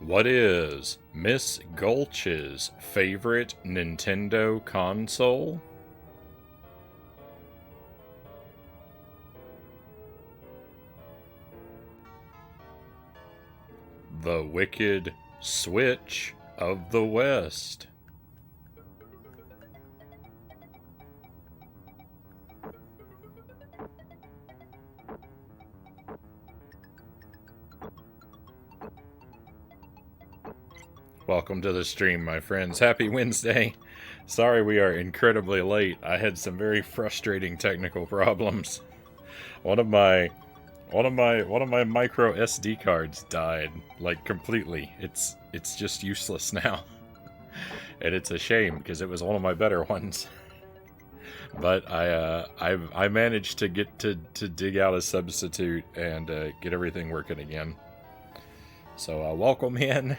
What is Miss Gulch's favorite Nintendo console? The Wicked Switch of the West. Welcome to the stream, my friends. Happy Wednesday. Sorry we are incredibly late. I had some very frustrating technical problems. One of my micro SD cards died, like completely. It's just useless now. And it's a shame because it was one of my better ones. But I managed to get to dig out a substitute and get everything working again. So welcome in.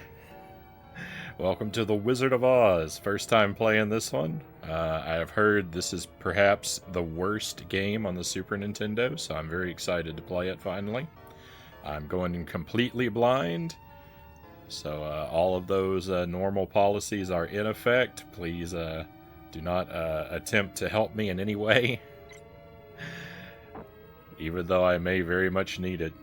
Welcome to the Wizard of Oz. First time playing this one. I have heard this is perhaps the worst game on the Super Nintendo, so I'm very excited to play it finally. I'm going in completely blind, so all of those normal policies are in effect. Please do not attempt to help me in any way, even though I may very much need it.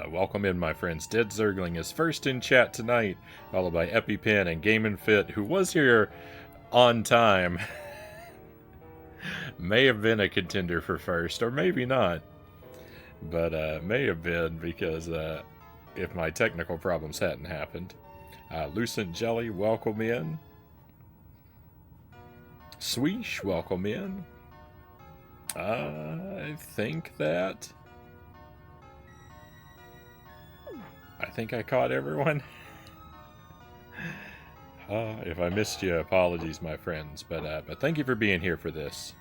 Welcome in, my friends. Dead Zergling is first in chat tonight, followed by EpiPen and Game & Fit, who was here on time. May have been a contender for first, or maybe not. But may have been, because if my technical problems hadn't happened. Lucent Jelly, welcome in. Sweesh, welcome in. I think I caught everyone. If I missed you, apologies, my friends. But thank you for being here for this.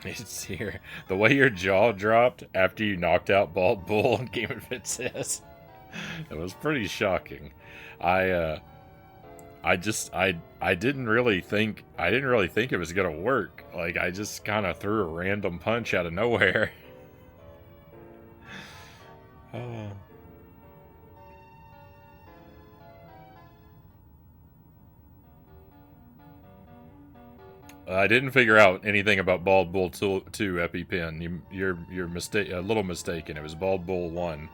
It's here. The way your jaw dropped after you knocked out Bald Bull on Game of Fit says. It was pretty shocking. I didn't really think it was gonna work. Like, I just kind of threw a random punch out of nowhere. I didn't figure out anything about Bald Bull 2, EpiPen. You're a little mistaken. It was Bald Bull 1.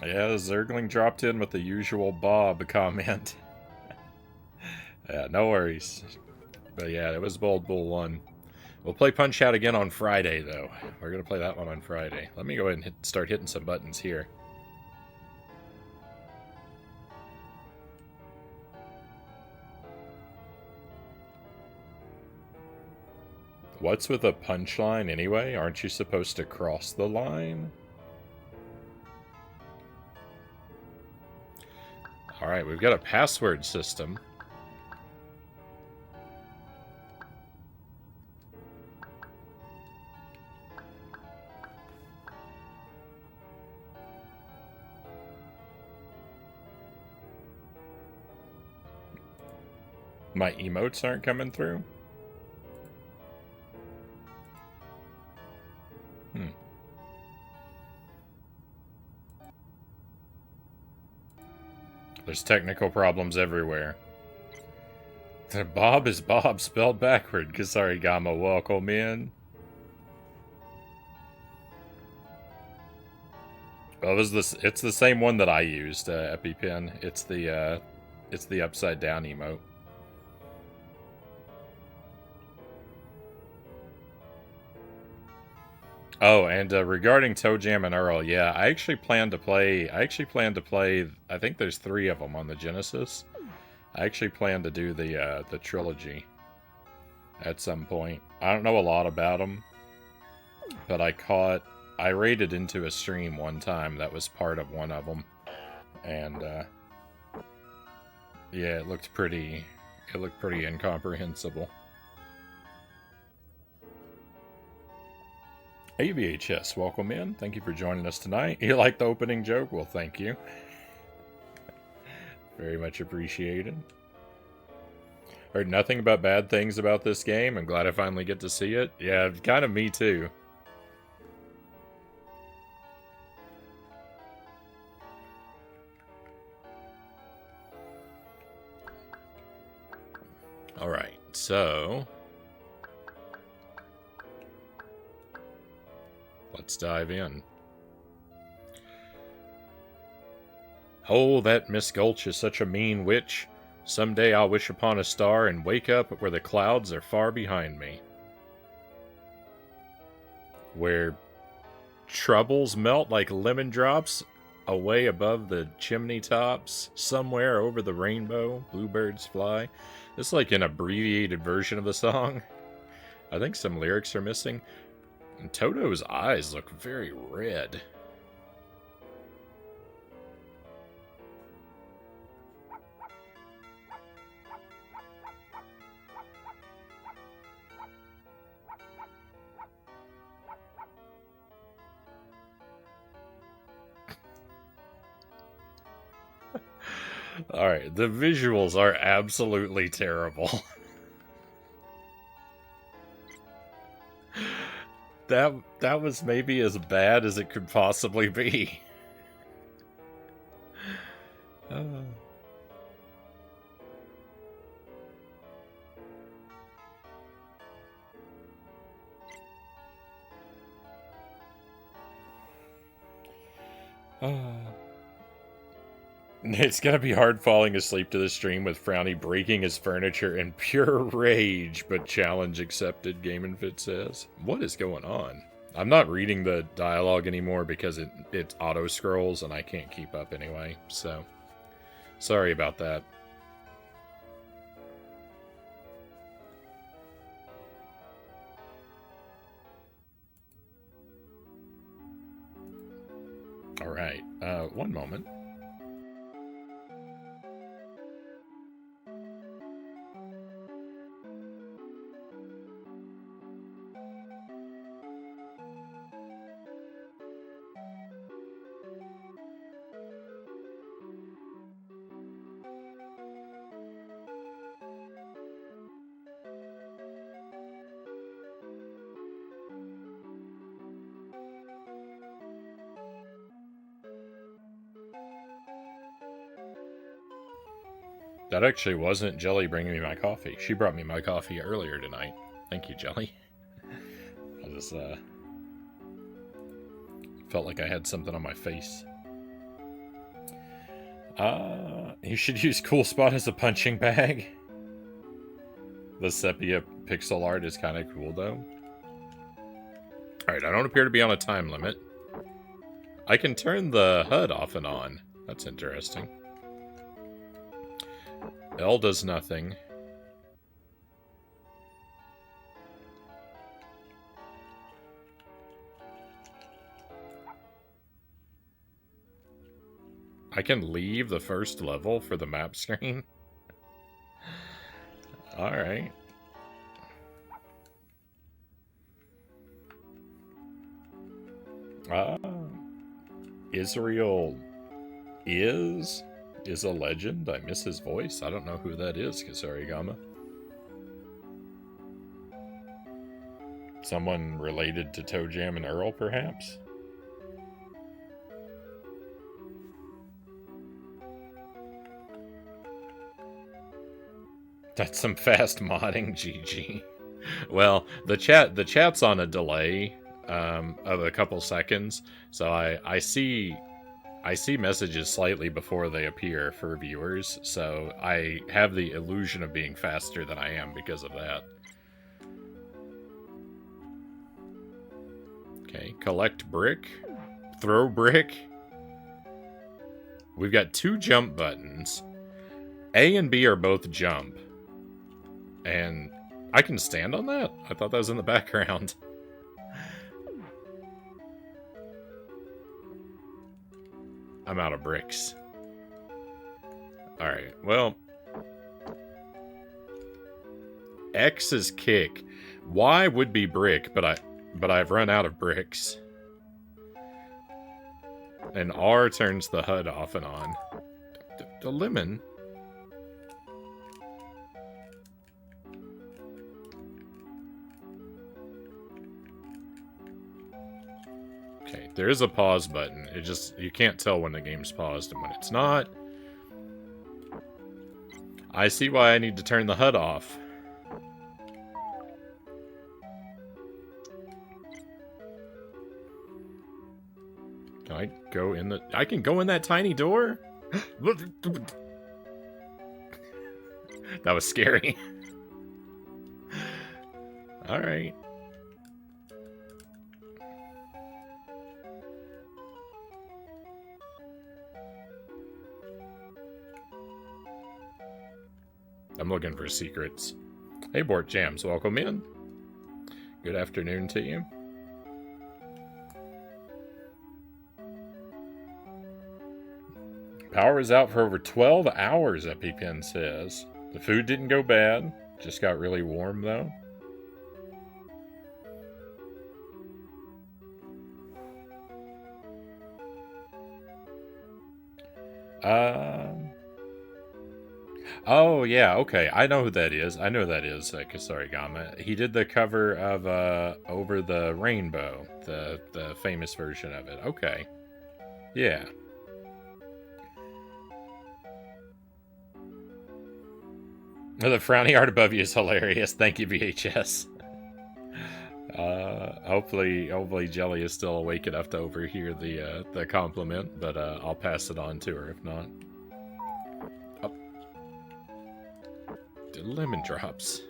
Yeah, Zergling dropped in with the usual Bob comment. Yeah, no worries. But yeah, it was Bald Bull 1. We'll play Punch-Out again on Friday, though. We're going to play that one on Friday. Let me go ahead and start hitting some buttons here. What's with a punchline anyway? Aren't you supposed to cross the line? Alright, we've got a password system. My emotes aren't coming through? There's technical problems everywhere. The Bob is Bob spelled backward. Kasarigama, welcome in. Well, it's the same one that I used, EpiPen. It's the upside down emote. Oh, and regarding Toe Jam and Earl, yeah, I actually plan to play. I think there's 3 of them on the Genesis. I actually plan to do the trilogy at some point. I don't know a lot about them, but I raided into a stream one time that was part of one of them, and yeah, it looked pretty incomprehensible. AVHS, welcome in. Thank you for joining us tonight. You like the opening joke? Well, thank you. Very much appreciated. Heard nothing but bad things about this game. I'm glad I finally get to see it. Yeah, kind of me too. Alright, so... let's dive in. Oh, that Miss Gulch is such a mean witch. Someday I'll wish upon a star and wake up where the clouds are far behind me. Where troubles melt like lemon drops away above the chimney tops. Somewhere over the rainbow, bluebirds fly. This is like an abbreviated version of the song. I think some lyrics are missing. And Toto's eyes look very red. Alright, the visuals are absolutely terrible. That was maybe as bad as it could possibly be. It's gonna be hard falling asleep to the stream with Frownie breaking his furniture in pure rage, but challenge accepted, Game & Fit says. What is going on? I'm not reading the dialogue anymore because it auto-scrolls and I can't keep up anyway, so... sorry about that. Alright, one moment. That actually wasn't Jelly bringing me my coffee. She brought me my coffee earlier tonight. Thank you, Jelly. I just, felt like I had something on my face. You should use Cool Spot as a punching bag. The sepia pixel art is kind of cool, though. Alright, I don't appear to be on a time limit. I can turn the HUD off and on. That's interesting. L does nothing. I can leave the first level for the map screen? Alright. Israel is a legend. I miss his voice. I don't know who that is, Kasarigama. Someone related to Toe Jam and Earl, perhaps? That's some fast modding, GG. Well, the chat's on a delay of a couple seconds, so I see messages slightly before they appear for viewers, so I have the illusion of being faster than I am because of that. Okay, collect brick, throw brick. We've got 2 jump buttons. A and B are both jump. And I can stand on that? I thought that was in the background. I'm out of bricks. Alright, well. X is kick. Y would be brick, but I've run out of bricks. And R turns the HUD off and on. The lemon? Okay, there is a pause button. It just, you can't tell when the game's paused and when it's not. I see why I need to turn the HUD off. Can I go in the... I can go in that tiny door? That was scary. Alright. I'm looking for secrets. Hey, Bort Jams, welcome in. Good afternoon to you. Power is out for over 12 hours, EpiPen says. The food didn't go bad. Just got really warm, though. Oh, yeah, okay. I know who that is. I know who that is, Kasarigama. He did the cover of Over the Rainbow, the famous version of it. Okay. Yeah. The frowny art above you is hilarious. Thank you, VHS. Hopefully Jelly is still awake enough to overhear the compliment, but I'll pass it on to her if not. Oh. The lemon drops.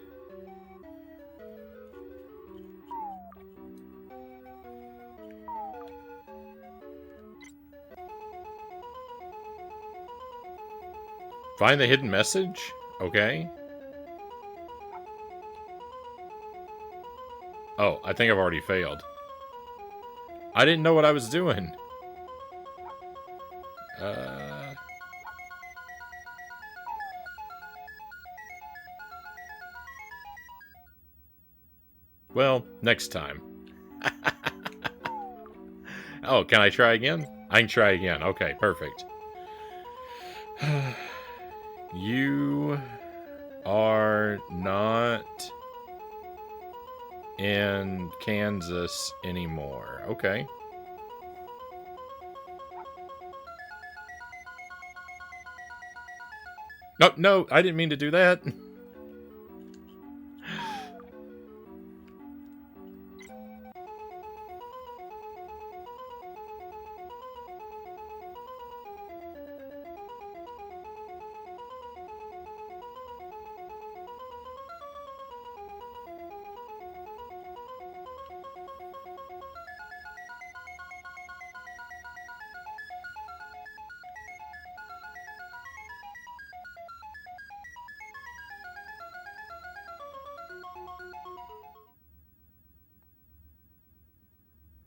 Find the hidden message? Okay. Oh, I think I've already failed. I didn't know what I was doing. Well, next time. Oh, can I try again? I can try again. Okay, perfect. You are not in Kansas anymore. Okay. No, no, I didn't mean to do that.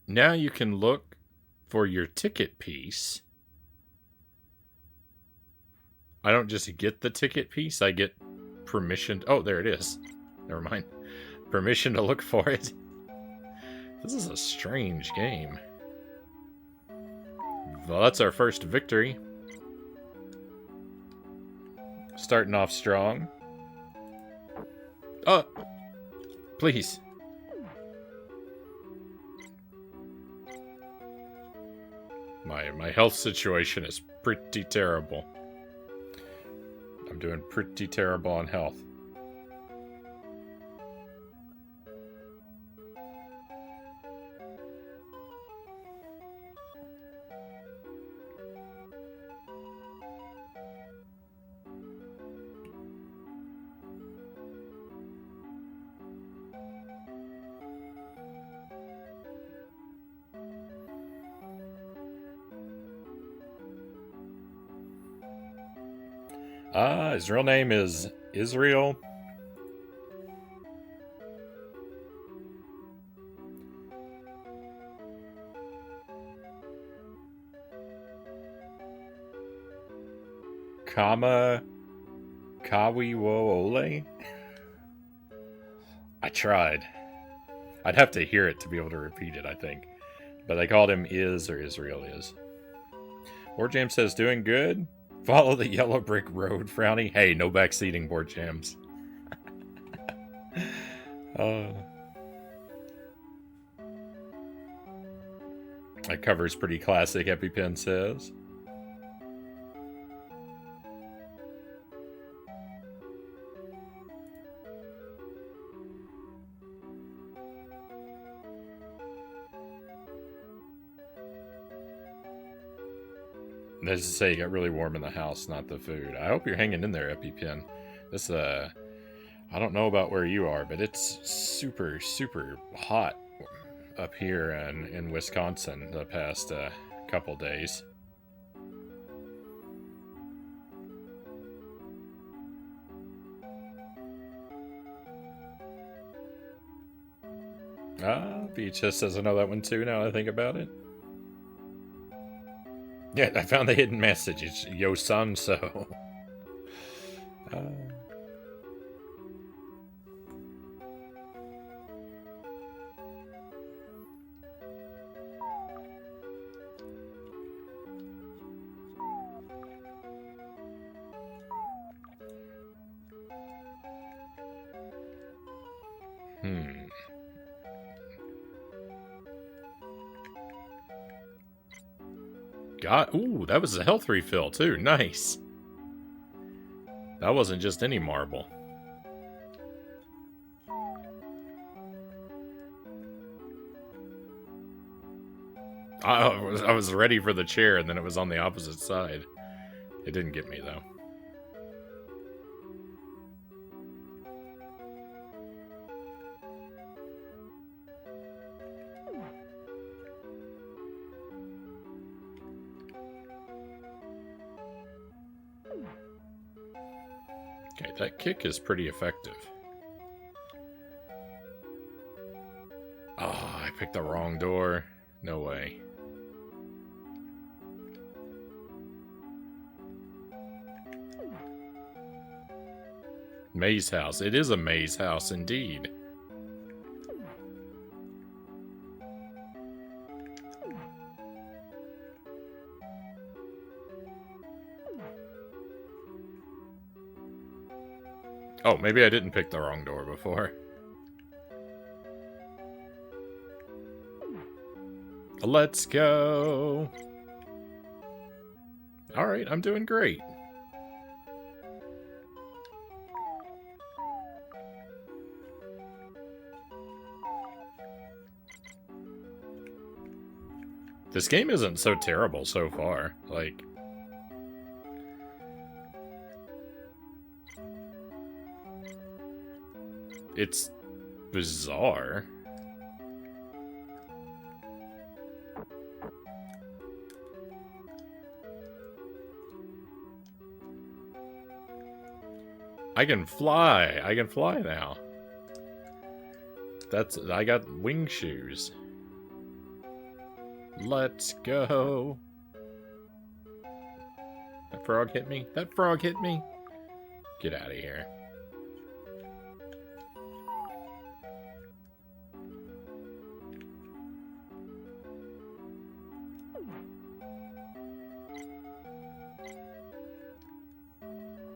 Now you can look for your ticket piece. I don't just get the ticket piece, I get permission. Oh, there it is. Never mind. Permission to look for it. This is a strange game. Well, that's our first victory. Starting off strong. Oh! Please. My health situation is pretty terrible. I'm doing pretty terrible on health. His real name is Israel. Kawiwoole? I tried. I'd have to hear it to be able to repeat it, I think. But they called him Is or Israel Is. War James says, doing good. Follow the yellow brick road, Frownie. Hey, no backseating, board jams. That cover's pretty classic, EpiPen says. As to say, it got really warm in the house, not the food. I hope you're hanging in there, EpiPen. This, I don't know about where you are, but it's super, super hot up here in Wisconsin the past couple days. BHS says I know that one too, now I think about it. Yeah, I found the hidden message. It's Yo San So. Ooh, that was a health refill too. Nice. That wasn't just any marble. I was ready for the chair, and then it was on the opposite side. It didn't get me, though. Okay, that kick is pretty effective. Oh, I picked the wrong door. No way. Maze house. It is a maze house, indeed. Oh, maybe I didn't pick the wrong door before. Let's go. Alright, I'm doing great. This game isn't so terrible so far. Like, it's bizarre. I can fly. I can fly now. I got wing shoes. Let's go. That frog hit me? That frog hit me? Get out of here.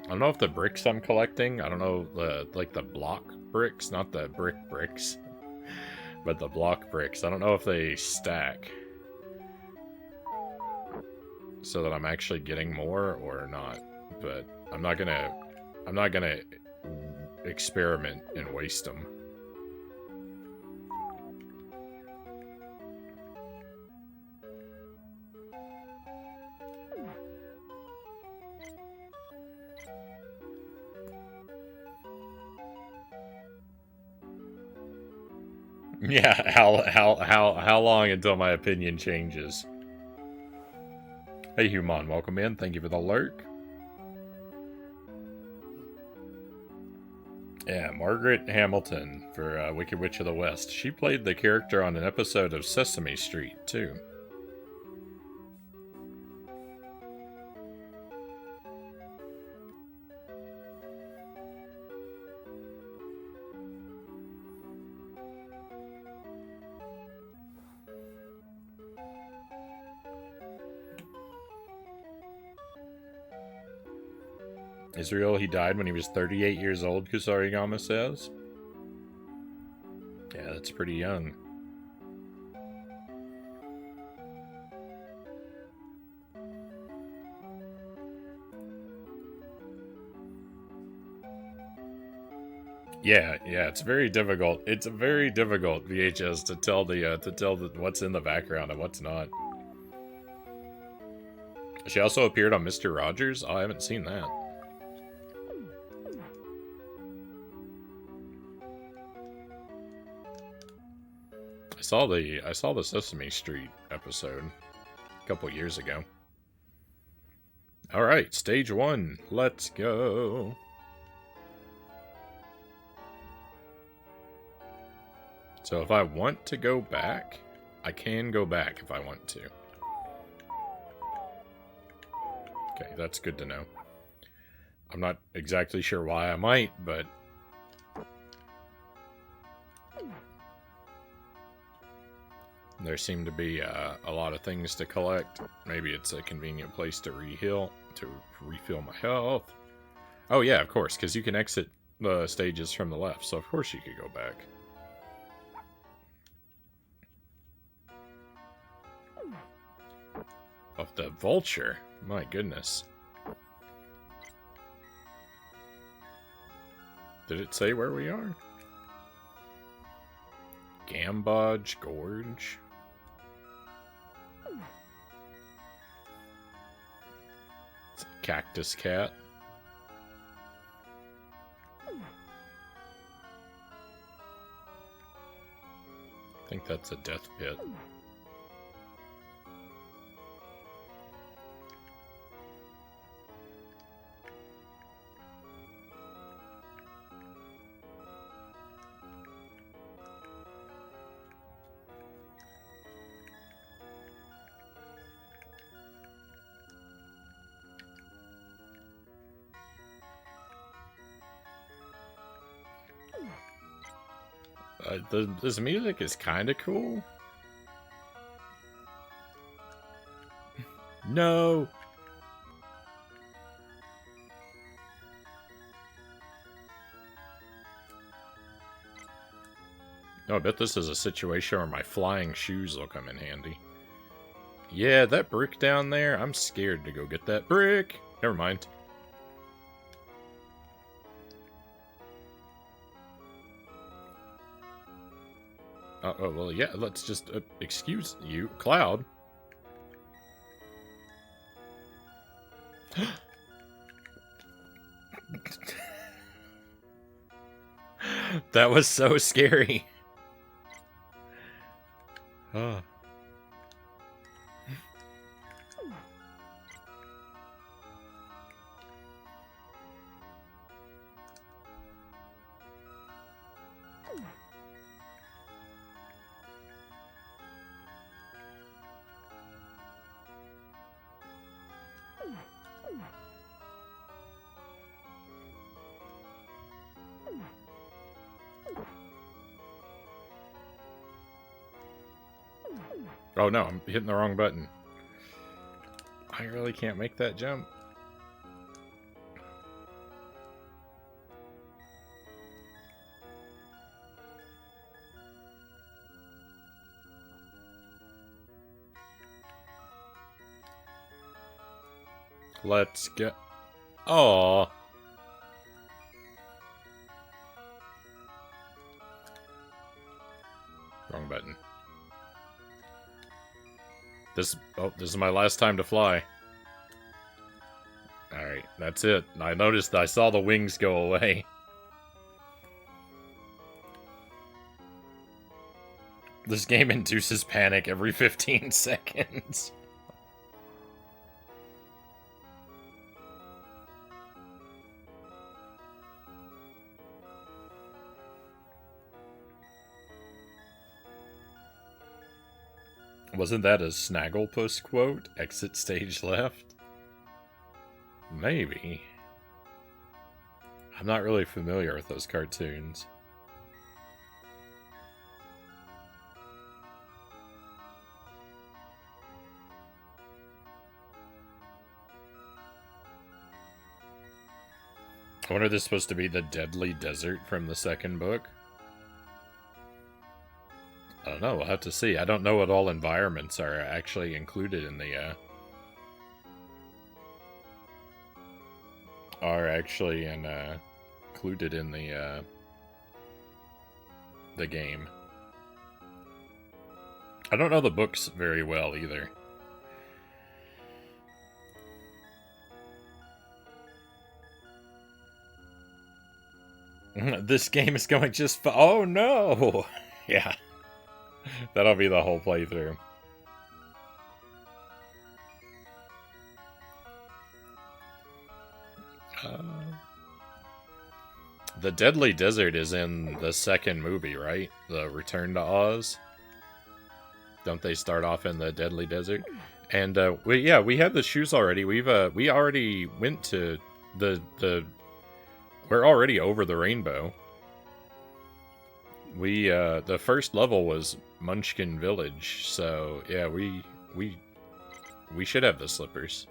I don't know if the bricks I'm collecting, I don't know, like the block bricks, not the brick bricks, but the block bricks. I don't know if they stack so that I'm actually getting more or not, but I'm not gonna experiment and waste them. Yeah, how long until my opinion changes? Hey, Human, welcome in. Thank you for the lurk. Yeah, Margaret Hamilton for Wicked Witch of the West. She played the character on an episode of Sesame Street, too. Israel, he died when he was 38 years old, Kusarigama says. Yeah, that's pretty young. Yeah, it's very difficult. It's a very difficult VHS to tell the what's in the background and what's not. She also appeared on Mr. Rogers. Oh, I haven't seen that. I saw the Sesame Street episode a couple years ago. All right, stage 1. Let's go. So if I want to go back, I can go back if I want to. Okay, that's good to know. I'm not exactly sure why I might, but... there seem to be a lot of things to collect. Maybe it's a convenient place to refill my health. Oh yeah, of course, because you can exit the stages from the left, so of course you could go back. Of the vulture? My goodness. Did it say where we are? Gambodge Gorge? It's a cactus cat. I think that's a death pit. This music is kind of cool. No! Oh, I bet this is a situation where my flying shoes will come in handy. Yeah, that brick down there, I'm scared to go get that brick. Never mind. Oh, well, yeah, let's just, excuse you, Cloud. That was so scary. Oh. Oh no, I'm hitting the wrong button. I really can't make that jump. Let's get... Aww. Wrong button. This is my last time to fly. Alright, that's it. I noticed, I saw the wings go away. This game induces panic every 15 seconds. Wasn't that a Snagglepuss quote? Exit stage left? Maybe. I'm not really familiar with those cartoons. I wonder if this is supposed to be the Deadly Desert from the second book. I don't know, we'll have to see. I don't know what all environments are actually included in the, included in the game. I don't know the books very well either. This game is going just oh no! Yeah. That'll be the whole playthrough. The Deadly Desert is in the second movie, right? The Return to Oz? Don't they start off in the Deadly Desert? And we have the shoes already. We already went to the we're already over the rainbow. We the first level was Munchkin Village, so yeah, we should have the slippers.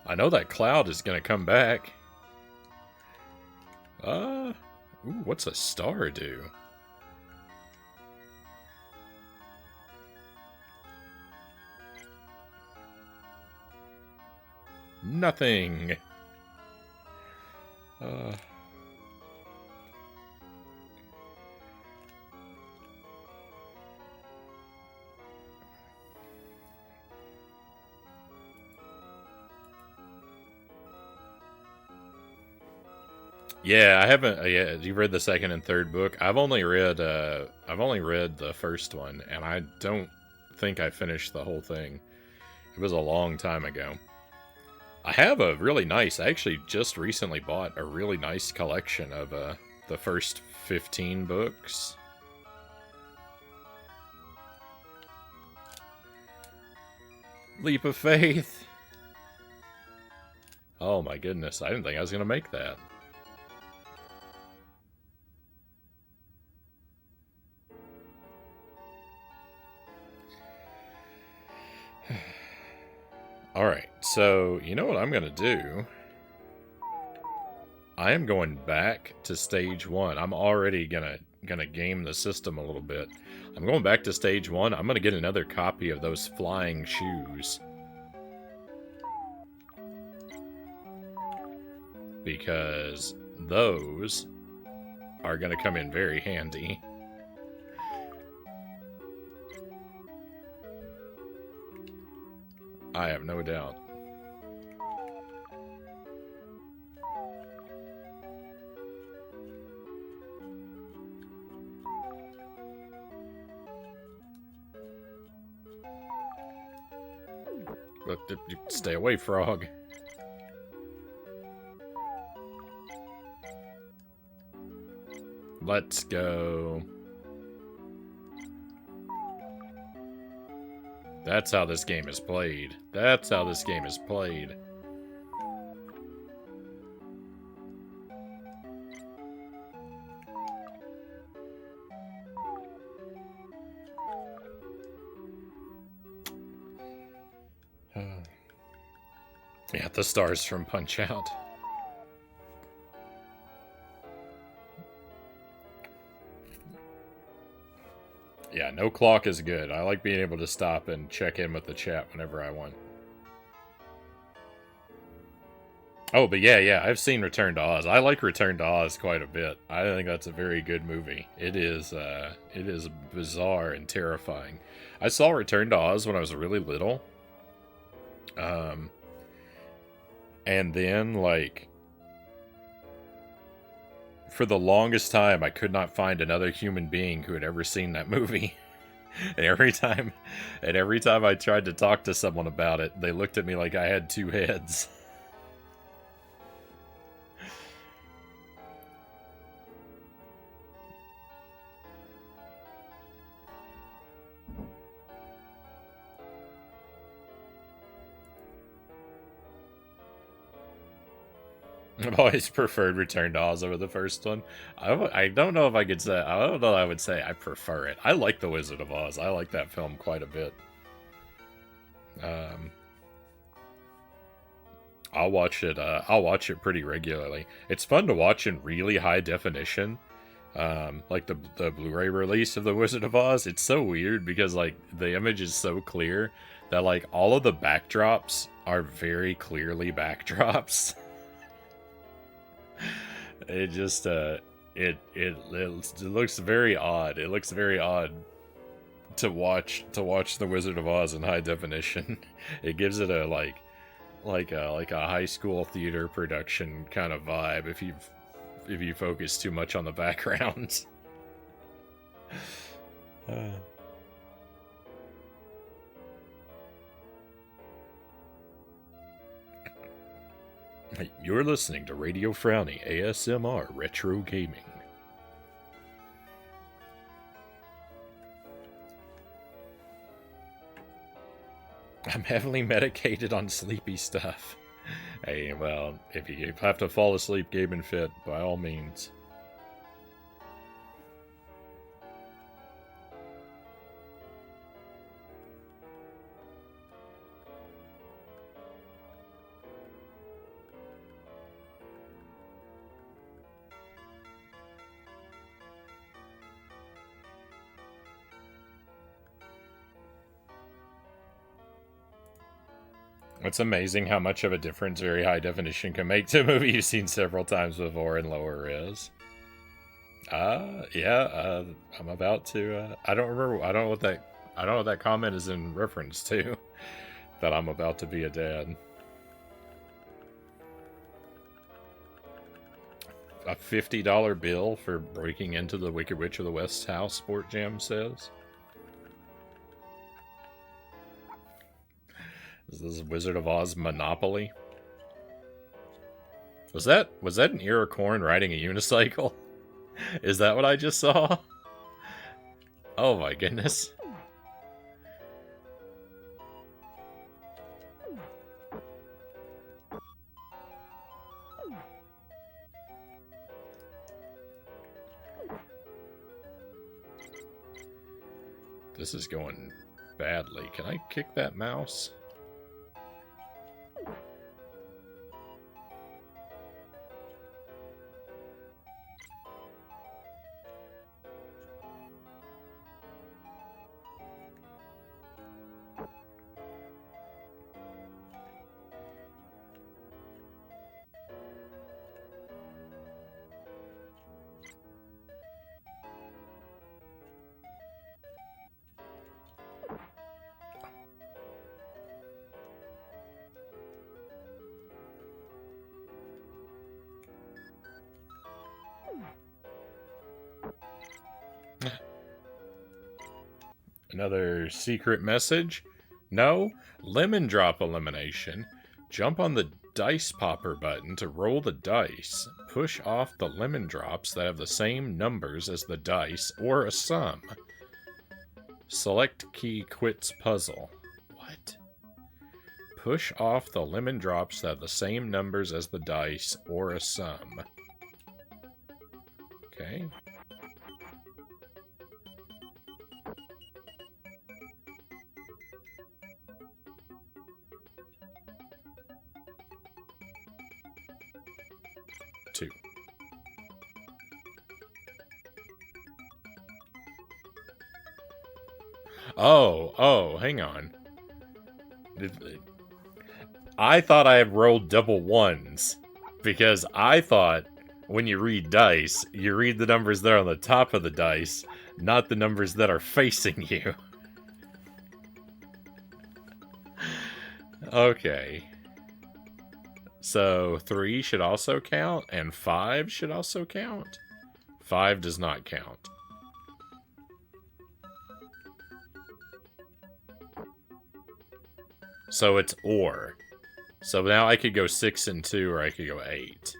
I know that cloud is gonna come back. Ooh, what's a star do? Nothing. Yeah, I haven't. Yeah, you read the second and third book. I've only read the first one, and I don't think I finished the whole thing. It was a long time ago. I have a really nice. I actually just recently bought a really nice collection of the first 15 books. Leap of faith. Oh my goodness! I didn't think I was gonna make that. Alright, so you know what I'm gonna do? I am going back to stage 1. I'm already gonna game the system a little bit. I'm going back to stage 1. I'm gonna get another copy of those flying shoes. Because those are gonna come in very handy. I have no doubt. Stay away, frog. Let's go. That's how this game is played. That's how this game is played. Yeah, the stars from Punch-Out. Yeah, no clock is good. I like being able to stop and check in with the chat whenever I want. Oh, but yeah, I've seen Return to Oz. I like Return to Oz quite a bit. I think that's a very good movie. It is bizarre and terrifying. I saw Return to Oz when I was really little. And then, like, for the longest time, I could not find another human being who had ever seen that movie. And every time I tried to talk to someone about it, they looked at me like I had two heads. I've always preferred Return to Oz over the first one. I don't know if I could say, I don't know I would say I prefer it. I like The Wizard of Oz. I like that film quite a bit. Um, I'll watch it. I'll watch it pretty regularly. It's fun to watch in really high definition. Like the Blu-ray release of The Wizard of Oz. It's so weird because like the image is so clear that like all of the backdrops are very clearly backdrops. It just it looks very odd. It looks very odd to watch The Wizard of Oz in high definition. It gives it a like a high school theater production kind of vibe if you focus too much on the background. You're listening to Radio Frownie ASMR Retro Gaming. I'm heavily medicated on sleepy stuff. Hey, well, if you have to fall asleep gaming fit, by all means. It's amazing how much of a difference very high definition can make to a movie you've seen several times before in lower res. Yeah, I'm about to, I don't remember, I don't know what that comment is in reference to, that I'm about to be a dad. A $50 bill for breaking into the Wicked Witch of the West house, Sport Jam says. Is this Wizard of Oz Monopoly? Was that an ear of corn riding a unicycle? Is that what I just saw? Oh my goodness. This is going badly. Can I kick that mouse? Another secret message? No? Lemon drop elimination. Jump on the dice popper button to roll the dice. Push off the lemon drops that have the same numbers as the dice or a sum. Select key quits puzzle. What? Push off the lemon drops that have the same numbers as the dice or a sum. Okay. Two. Oh, hang on. I thought I had rolled double ones, because I thought when you read dice, you read the numbers that are on the top of the dice, not the numbers that are facing you. Okay. So 3 should also count, and 5 should also count? 5 does not count. So it's or. So now I could go 6 and 2, or I could go 8.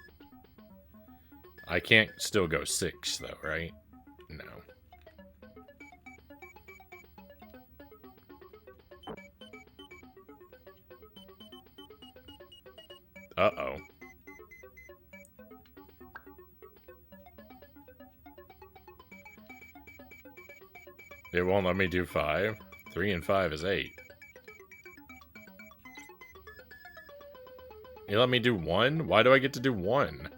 I can't still go 6, though, right? No. Uh-oh. It won't let me do 5. 3 and 5 is 8. You let me do 1? Why do I get to do 1?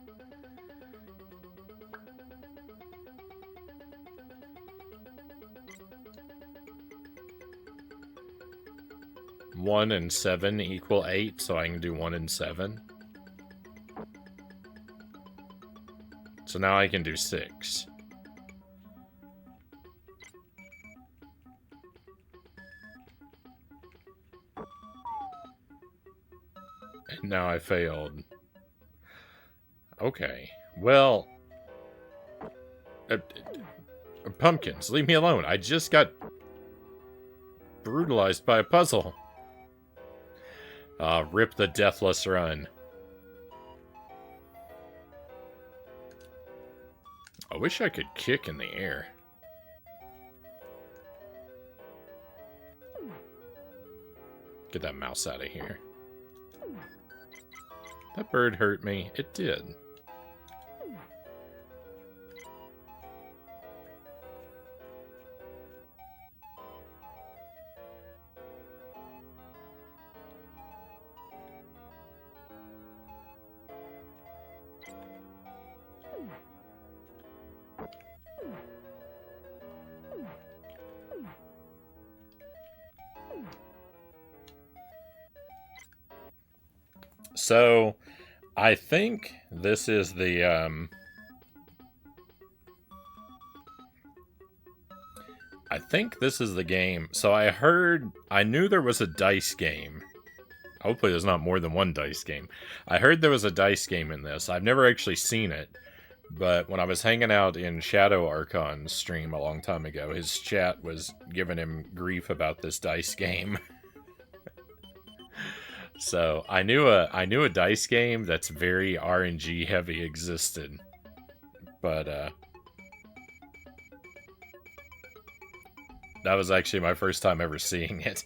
One and 7 equal 8, so I can do 1 and 7. So now I can do 6. And now I failed. Okay. Well... pumpkins, leave me alone. I just got brutalized by a puzzle. Rip the deathless run. I wish I could kick in the air. Get that mouse out of here. That bird hurt me. It did. So, I think this is the, I think this is the game. So I knew there was a dice game. Hopefully there's not more than one dice game. I heard there was a dice game in this. I've never actually seen it. But when I was hanging out in Shadow Archon's stream a long time ago, his chat was giving him grief about this dice game. So I knew a dice game that's very RNG heavy existed, but that was actually my first time ever seeing it.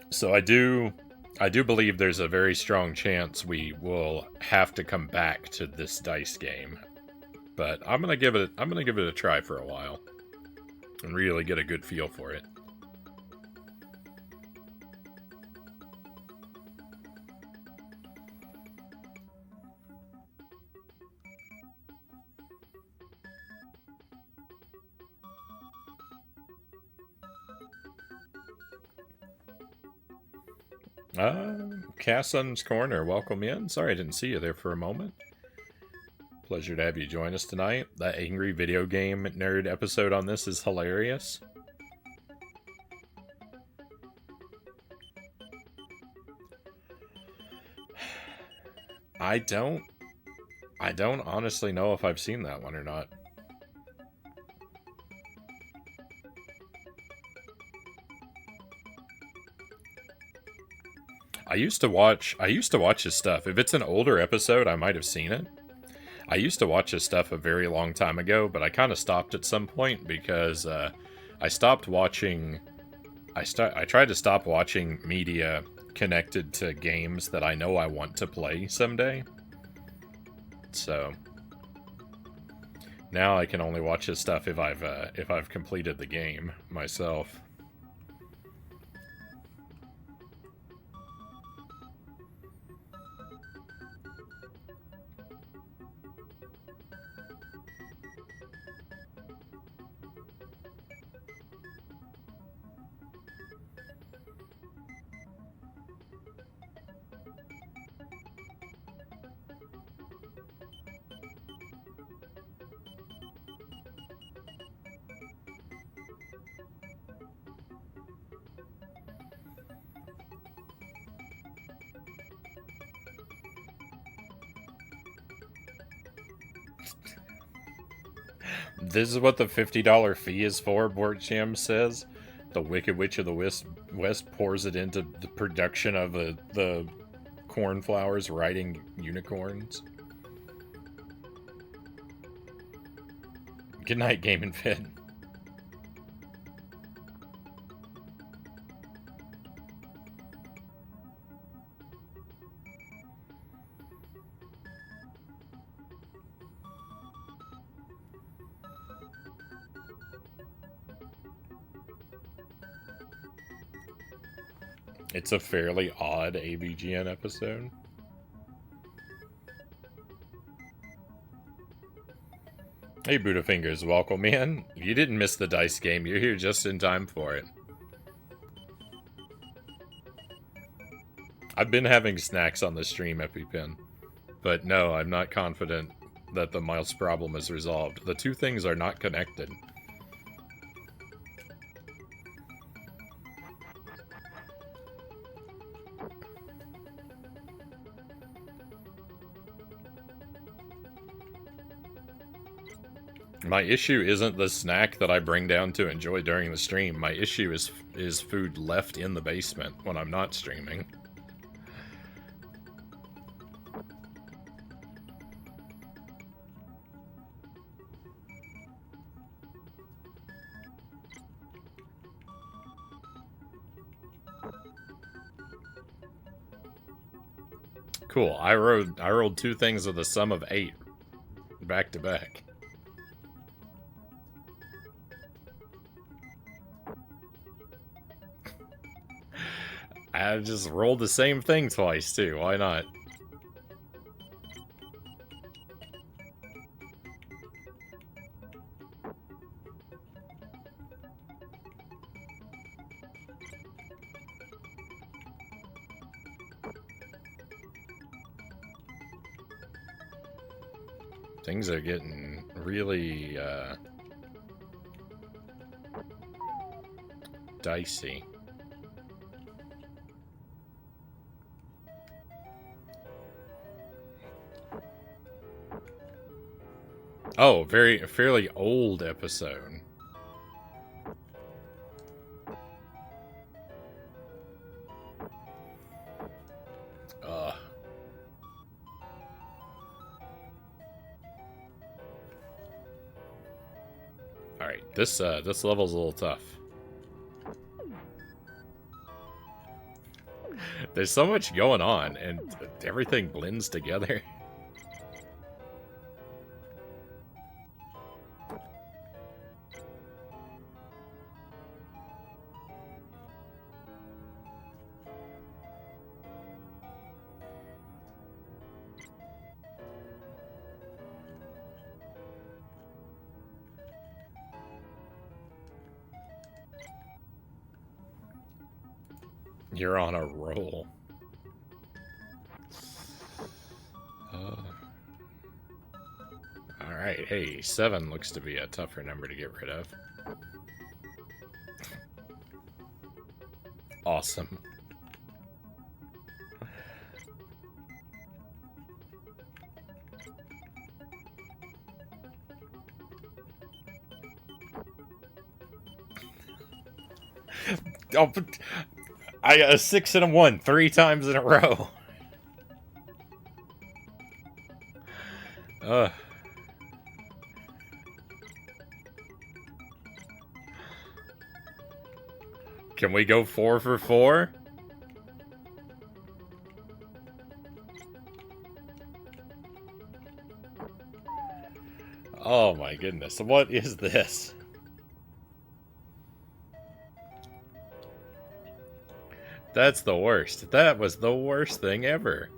So I do believe there's a very strong chance we will have to come back to this dice game, but I'm gonna give it a try for a while and really get a good feel for it. Cassun's Corner, welcome in. Sorry I didn't see you there for a moment. Pleasure to have you join us tonight. That angry video game nerd episode on this is hilarious. I don't honestly know if I've seen that one or not. I used to watch his stuff. If it's an older episode, I might have seen it. I used to watch his stuff a very long time ago, but I kind of stopped at some point because I stopped watching. I tried to stop watching media connected to games that I know I want to play someday. So now I can only watch his stuff if I've completed the game myself. This is what the $50 fee is for, Borcham says. The Wicked Witch of the West pours it into the production of the cornflowers riding unicorns. Good night, Game and Fit. It's a fairly odd ABGN episode. Hey, Budafingers, welcome in. You didn't miss the dice game. You're here just in time for it. I've been having snacks on the stream, EpiPen. But no, I'm not confident that the mouse problem is resolved. The two things are not connected. My issue isn't the snack that I bring down to enjoy during the stream. My issue is food left in the basement when I'm not streaming. Cool. I rolled two things with a sum of 8 back to back. I just rolled the same thing twice, too. Why not? Things are getting really, dicey. Oh, fairly old episode. Alright, this level's a little tough. There's so much going on, and everything blends together. You're on a roll. Alright, hey, 7 looks to be a tougher number to get rid of. Awesome. Oh, but I got a 6 and a 1 3 times in a row. Can we go 4 for 4? Oh my goodness, what is this? That's the worst. That was the worst thing ever.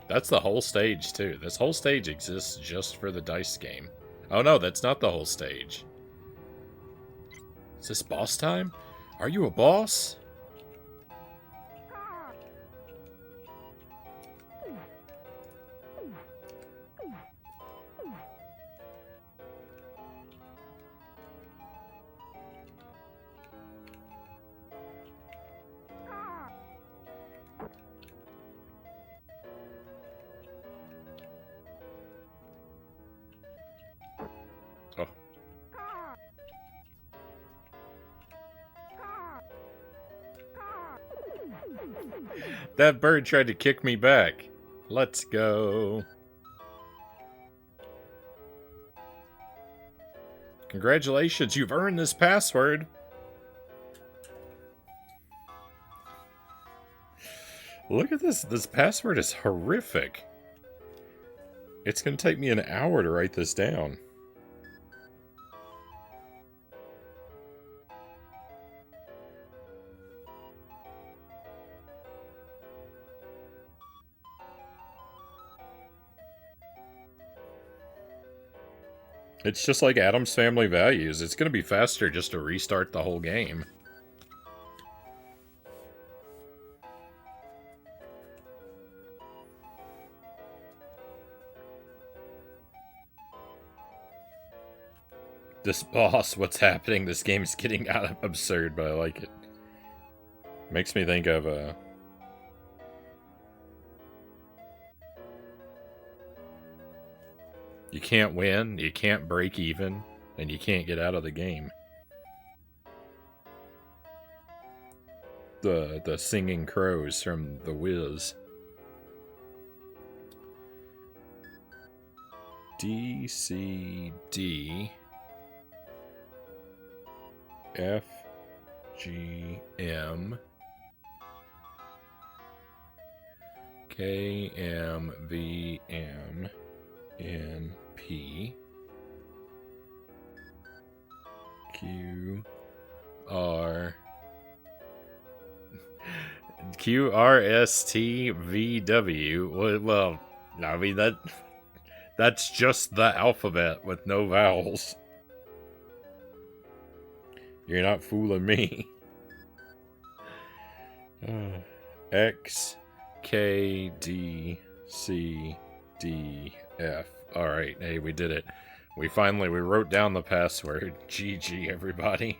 That's the whole stage, too. This whole stage exists just for the dice game. Oh no, that's not the whole stage. Is this boss time? Are you a boss? That bird tried to kick me back. Let's go. Congratulations, you've earned this password. Look at this. This password is horrific. It's going to take me an hour to write this down. It's just like Addams Family Values. It's going to be faster just to restart the whole game. This boss, what's happening? This game's getting out of absurd, but I like it. Makes me think of you can't win, you can't break even, and you can't get out of the game. The singing crows from The Wiz. DCD FGM KMVM NP QRSTVW. Well, I mean that's just the alphabet with no vowels. You're not fooling me. X K D C D F. Alright, hey, we did it. We wrote down the password. GG, everybody.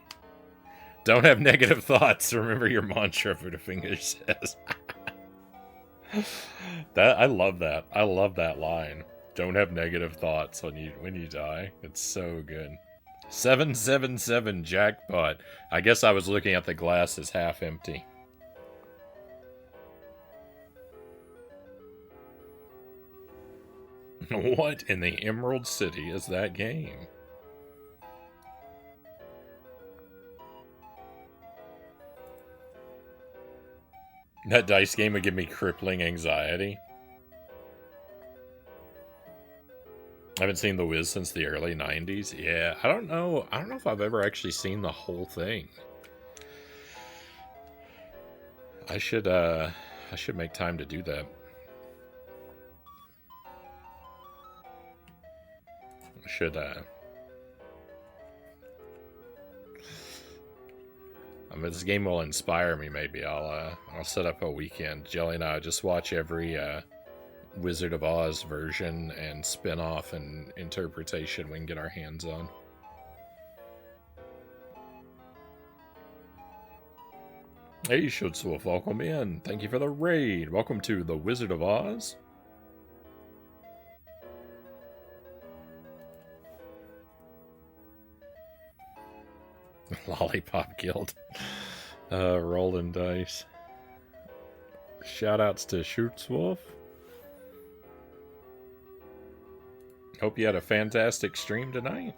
Don't have negative thoughts. Remember your mantra, for the finger says. I love that. I love that line. Don't have negative thoughts when you die. It's so good. 777 jackpot. I guess I was looking at the glass as half empty. What in the Emerald City is that game? That dice game would give me crippling anxiety. I haven't seen The Wiz since the early 90s. Yeah, I don't know if I've ever actually seen the whole thing. I should make time to do that. This game will inspire me. Maybe I'll set up a weekend. Jelly and I just watch every Wizard of Oz version and spin-off and interpretation we can get our hands on. Hey, Schutzwolf, welcome in. Thank you for the raid. Welcome to the Wizard of Oz. Lollipop Guild. Rolling dice. Shoutouts to Schutzwolf. Hope you had a fantastic stream tonight.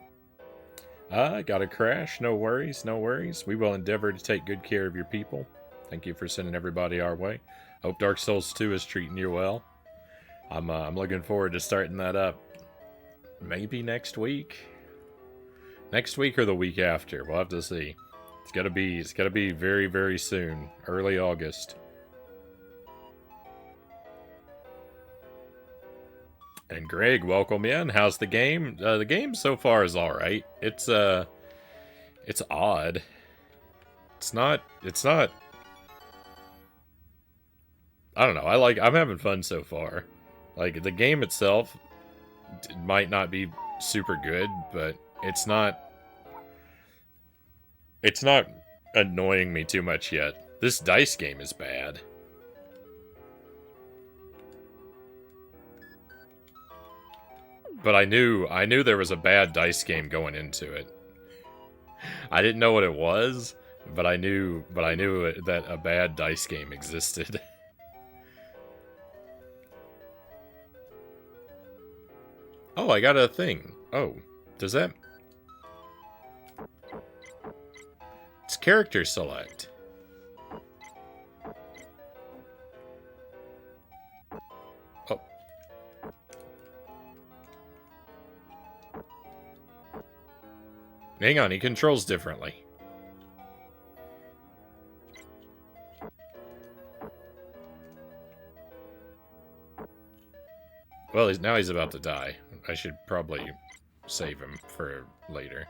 Got a crash. No worries, no worries. We will endeavor to take good care of your people. Thank you for sending everybody our way. Hope Dark Souls 2 is treating you well. I'm looking forward to starting that up. Maybe next week. Next week or the week after. We'll have to see. It's gotta be very, very soon. Early August. And Greg, welcome in. How's the game? The game so far is alright. It's odd. It's not I don't know. I'm having fun so far. Like, the game itself might not be super good, but it's not annoying me too much yet. This dice game is bad. But I knew there was a bad dice game going into it. I didn't know what it was, but I knew that a bad dice game existed. Oh, I got a thing. Oh, does that... It's character select. Hang on, he controls differently. Well, now he's about to die. I should probably save him for later.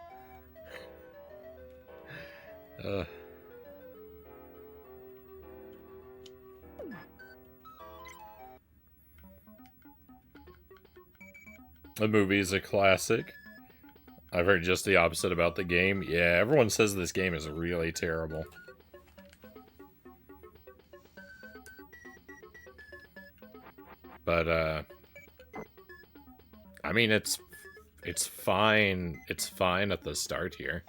The movie is a classic. I've heard just the opposite about the game. Yeah, everyone says this game is really terrible. But, I mean, it's fine. It's fine at the start here.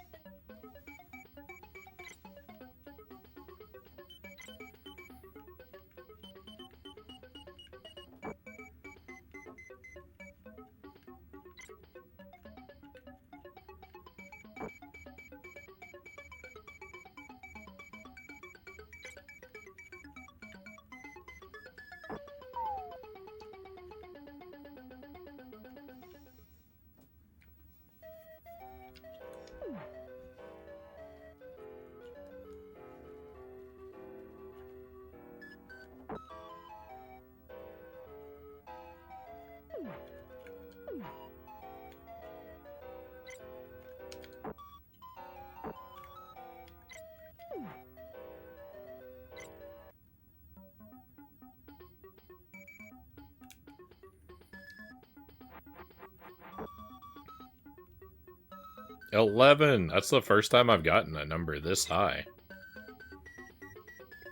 $11. That's the first time I've gotten a number this high.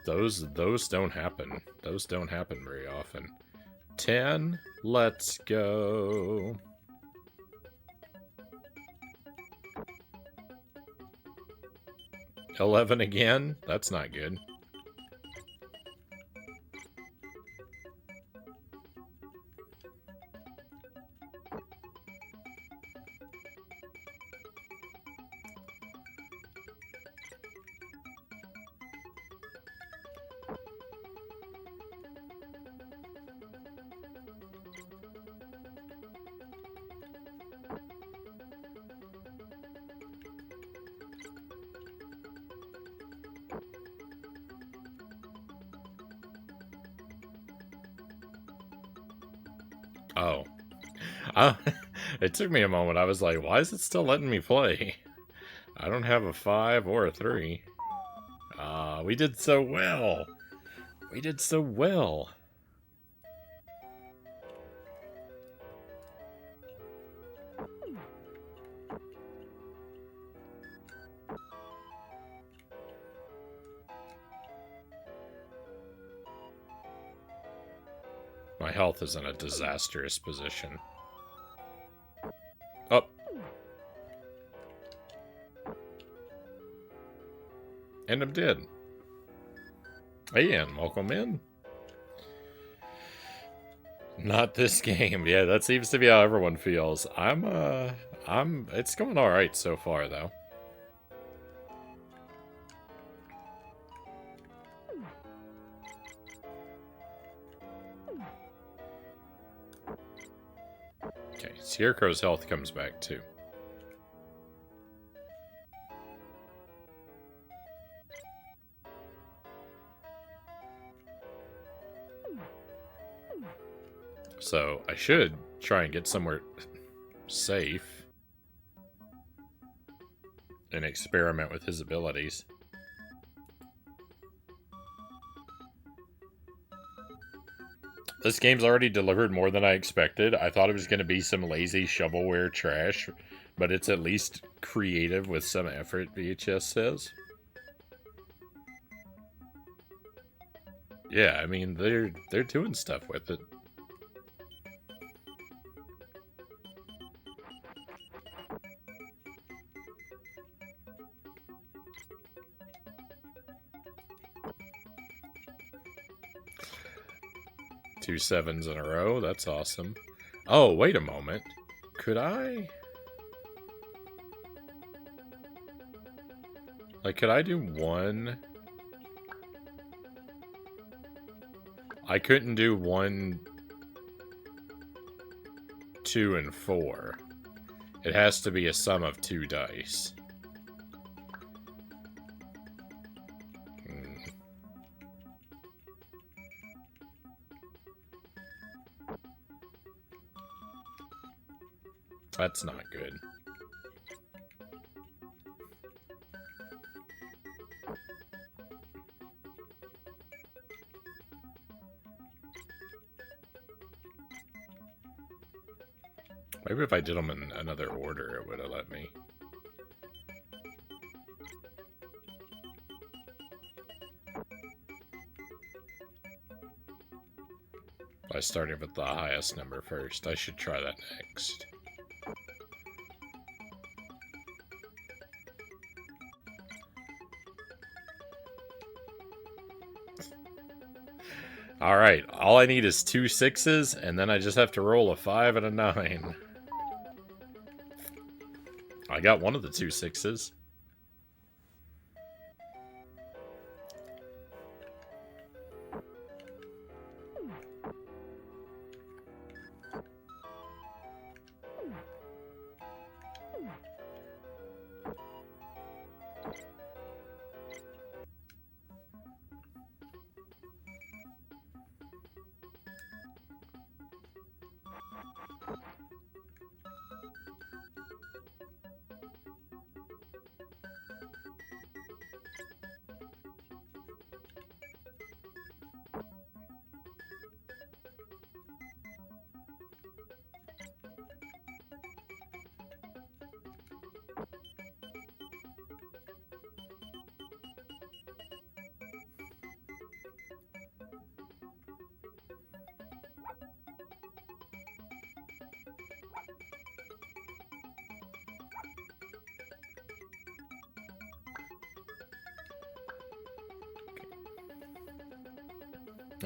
Those don't happen. Those don't happen very often. 10. Let's go. $11 again? That's not good. Oh. It took me a moment. I was like, why is it still letting me play? I don't have a 5 or a 3. We did so well. We did so well. My health is in a disastrous position. Oh. And I'm dead. Hey, Ian, welcome in. Not this game. Yeah, that seems to be how everyone feels. It's going alright so far, though. Okay, Scarecrow's health comes back, too. So, I should try and get somewhere safe and experiment with his abilities. This game's already delivered more than I expected. I thought it was going to be some lazy shovelware trash, but it's at least creative with some effort, VHS says. Yeah, I mean, they're doing stuff with it. Two 7s in a row. That's awesome. Oh, wait a moment. Could I? Like, could I do 1? I couldn't do 1, 2, and 4. It has to be a sum of 2 dice. That's not good. Maybe if I did them in another order, it would have let me. By starting with the highest number first. I should try that next. Alright, all I need is 2 6s, and then I just have to roll a 5 and a 9. I got one of the 2 6s.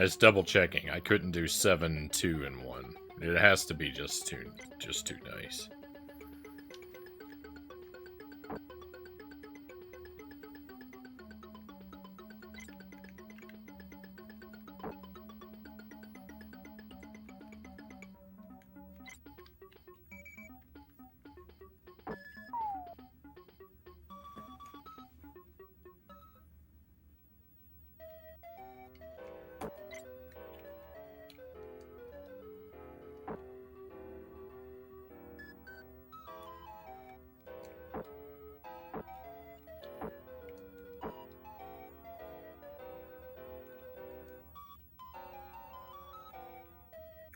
It's double checking. I couldn't do 7, 2, and 1. It has to be just two dice.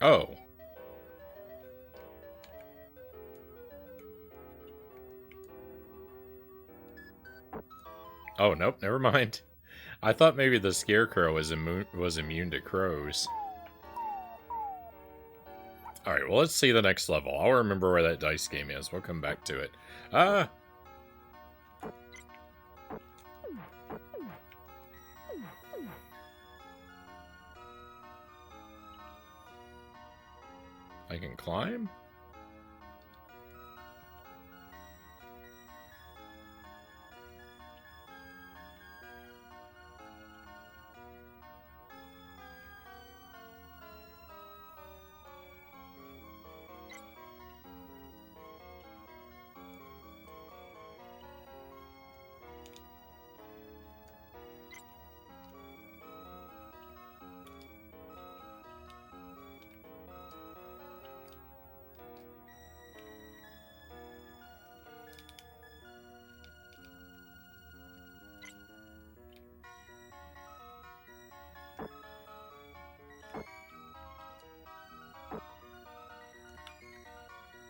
Oh. Oh, nope, never mind. I thought maybe the scarecrow was immune to crows. Alright, well, let's see the next level. I'll remember where that dice game is. We'll come back to it. Ah! I can climb?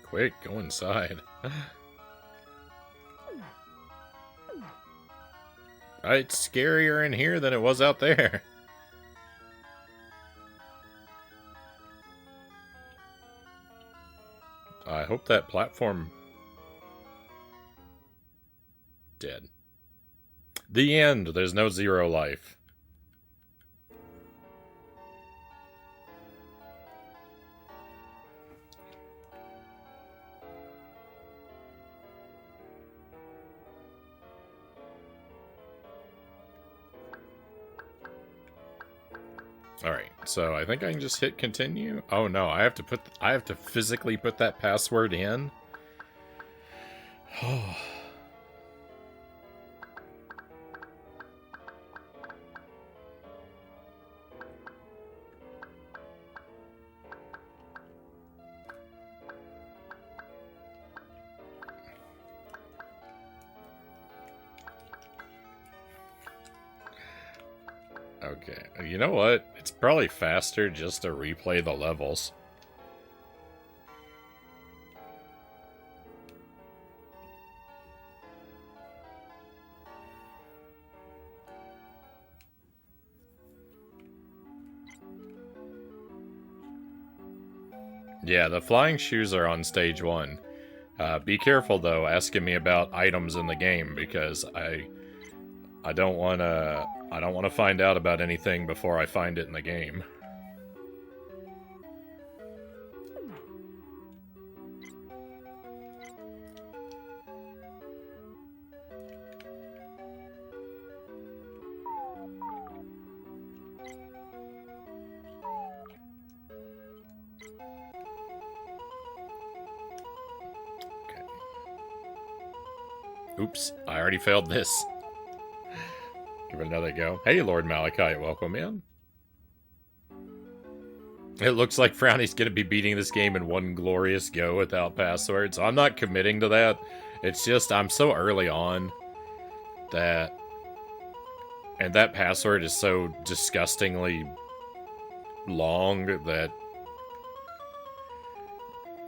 Quick, go inside. It's scarier in here than it was out there. I hope that platform... Dead. The end! There's no 0 life. Alright, so I think I can just hit continue. Oh no, I have to physically put that password in. Oh. Okay, you know what? It's probably faster just to replay the levels. Yeah, the flying shoes are on stage 1. Be careful though, asking me about items in the game because I don't wanna find out about anything before I find it in the game. Okay. Oops, I already failed this. Give it another go. Hey, Lord Malachi, welcome in. It looks like Frownie's gonna be beating this game in one glorious go without passwords. I'm not committing to that. It's just, I'm so early on that... And that password is so disgustingly long that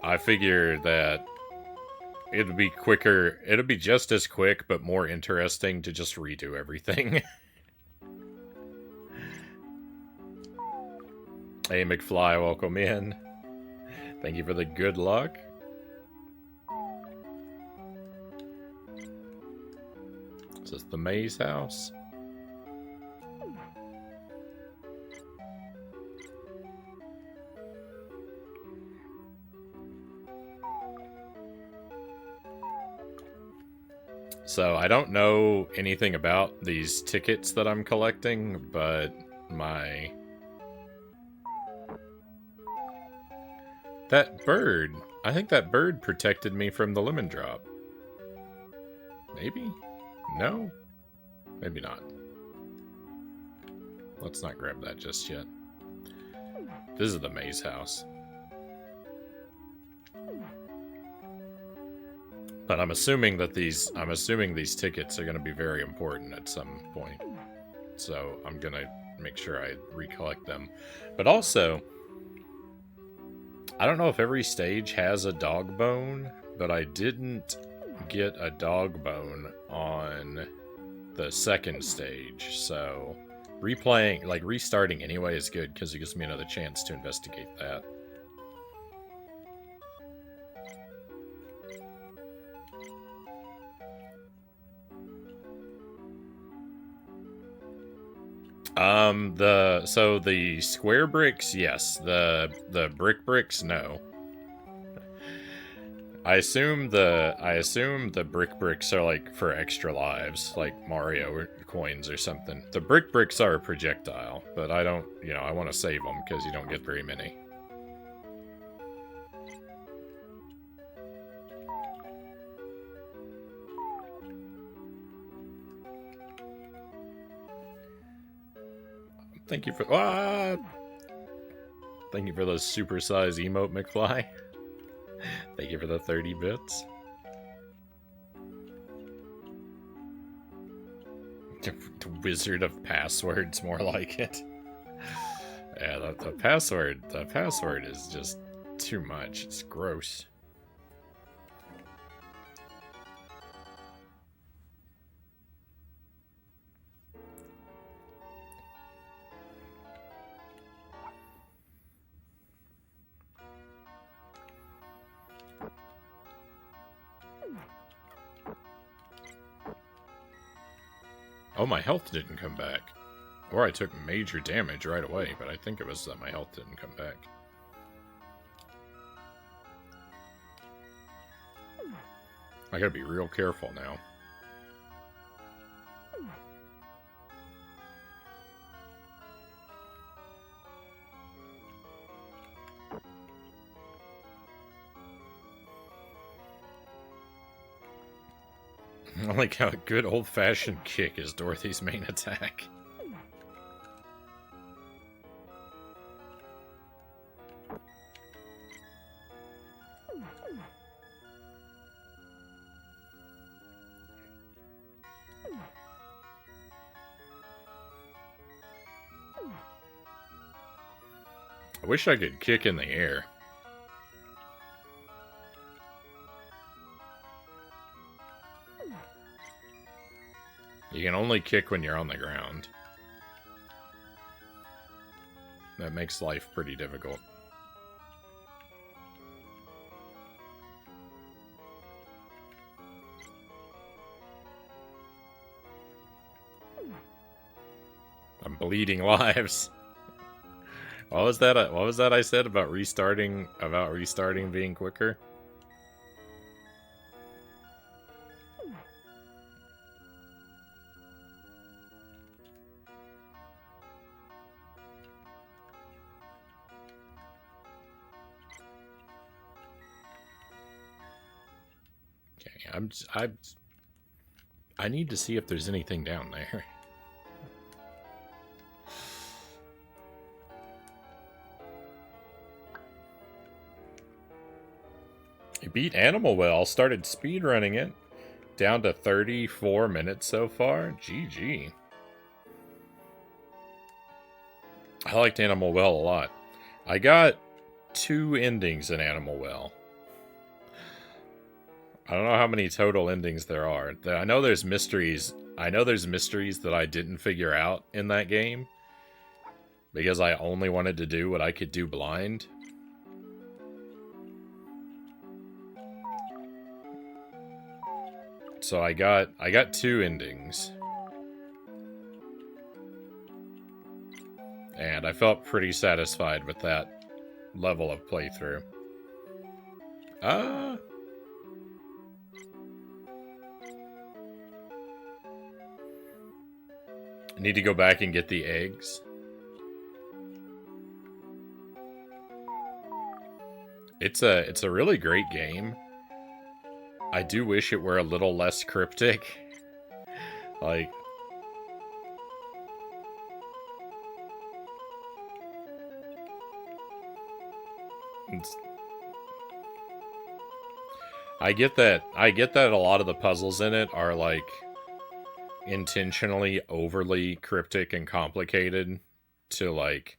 I figure that it'd be quicker, it'd be just as quick, but more interesting to just redo everything. Hey, McFly, welcome in. Thank you for the good luck. Is this the maze house? So, I don't know anything about these tickets that I'm collecting, but my... That bird! I think that bird protected me from the lemon drop. Maybe? No? Maybe not. Let's not grab that just yet. This is the maze house. But I'm assuming that these tickets are going to be very important at some point. So I'm going to make sure I recollect them. But also, I don't know if every stage has a dog bone, but I didn't get a dog bone on the second stage. So replaying, like restarting anyway is good because it gives me another chance to investigate that. So the square bricks, yes. The brick bricks, no. I assume the brick bricks are like for extra lives, like Mario coins or something. The brick bricks are a projectile, but I don't, I want to save them because you don't get very many. Thank you for Thank you for those supersized emote, McFly. Thank you for the 30 bits. The Wizard of Passwords, more like it. Yeah, the password is just too much. It's gross. Oh, my health didn't come back. Or I took major damage right away, but I think it was that my health didn't come back. I gotta be real careful now. I like how a good old-fashioned kick is Dorothy's main attack. I wish I could kick in the air. You can only kick when you're on the ground. That makes life pretty difficult. I'm bleeding lives. What was that? What was that I said about restarting? About restarting being quicker? Okay, I need to see if there's anything down there. You beat Animal Well, started speedrunning it. Down to 34 minutes so far. GG. I liked Animal Well a lot. I got 2 endings in Animal Well. I don't know how many total endings there are. I know there's mysteries. I know there's mysteries that I didn't figure out in that game. Because I only wanted to do what I could do blind. So I got 2 endings. And I felt pretty satisfied with that level of playthrough. I need to go back and get the eggs. It's a really great game. I do wish it were a little less cryptic. Like, I get that a lot of the puzzles in it are like intentionally overly cryptic and complicated to like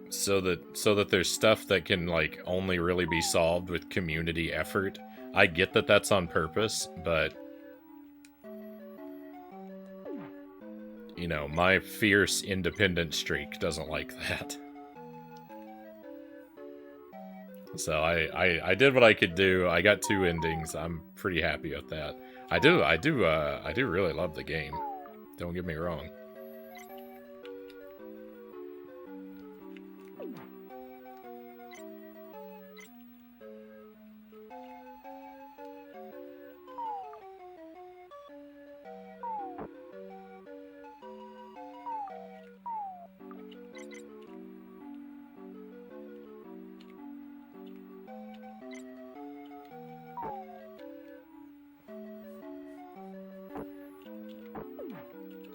so that there's stuff that can like only really be solved with community effort. I get that that's on purpose, but you know, my fierce independent streak doesn't like that. So I did what I could do. I got 2 endings. I'm pretty happy with that. I do really love the game. Don't get me wrong.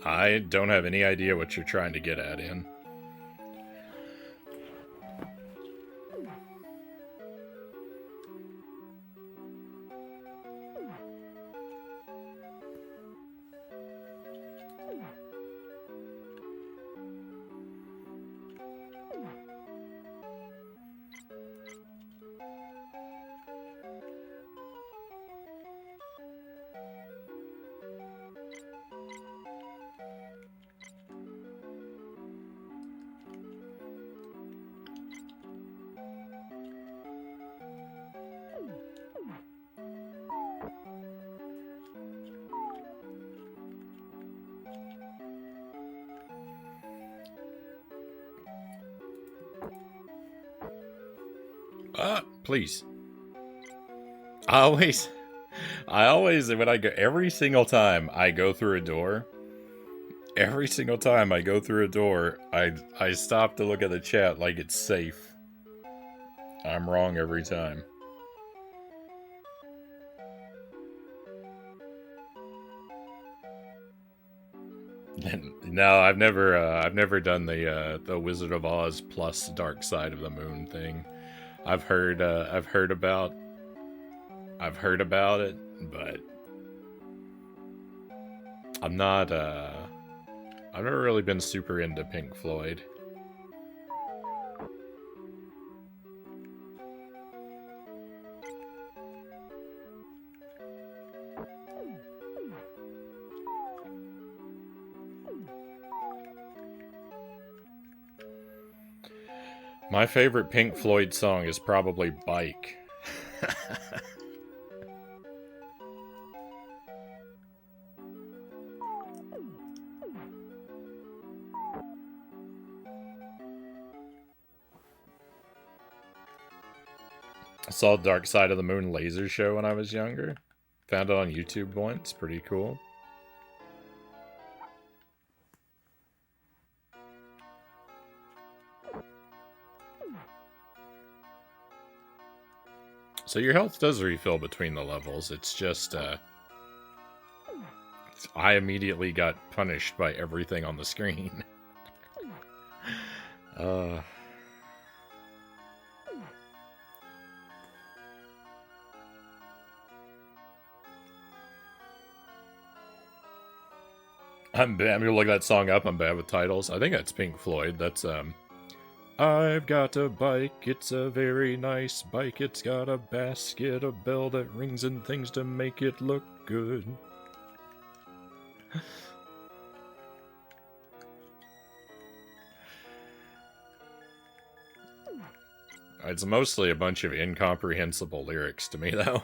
I don't have any idea what you're trying to get at, Ian. Please. I always, when I go, every single time I go through a door, I stop to look at the chat like it's safe. I'm wrong every time. No, I've never done the Wizard of Oz plus Dark Side of the Moon thing. I've heard about it, but I'm I've never really been super into Pink Floyd. My favorite Pink Floyd song is probably Bike. I saw Dark Side of the Moon laser show when I was younger. Found it on YouTube once. Pretty cool. So your health does refill between the levels. It's just, I immediately got punished by everything on the screen. I'm gonna look that song up. I'm bad with titles. I think that's Pink Floyd. That's, I've got a bike, it's a very nice bike. It's got a basket, a bell that rings and things to make it look good. It's mostly a bunch of incomprehensible lyrics to me, though.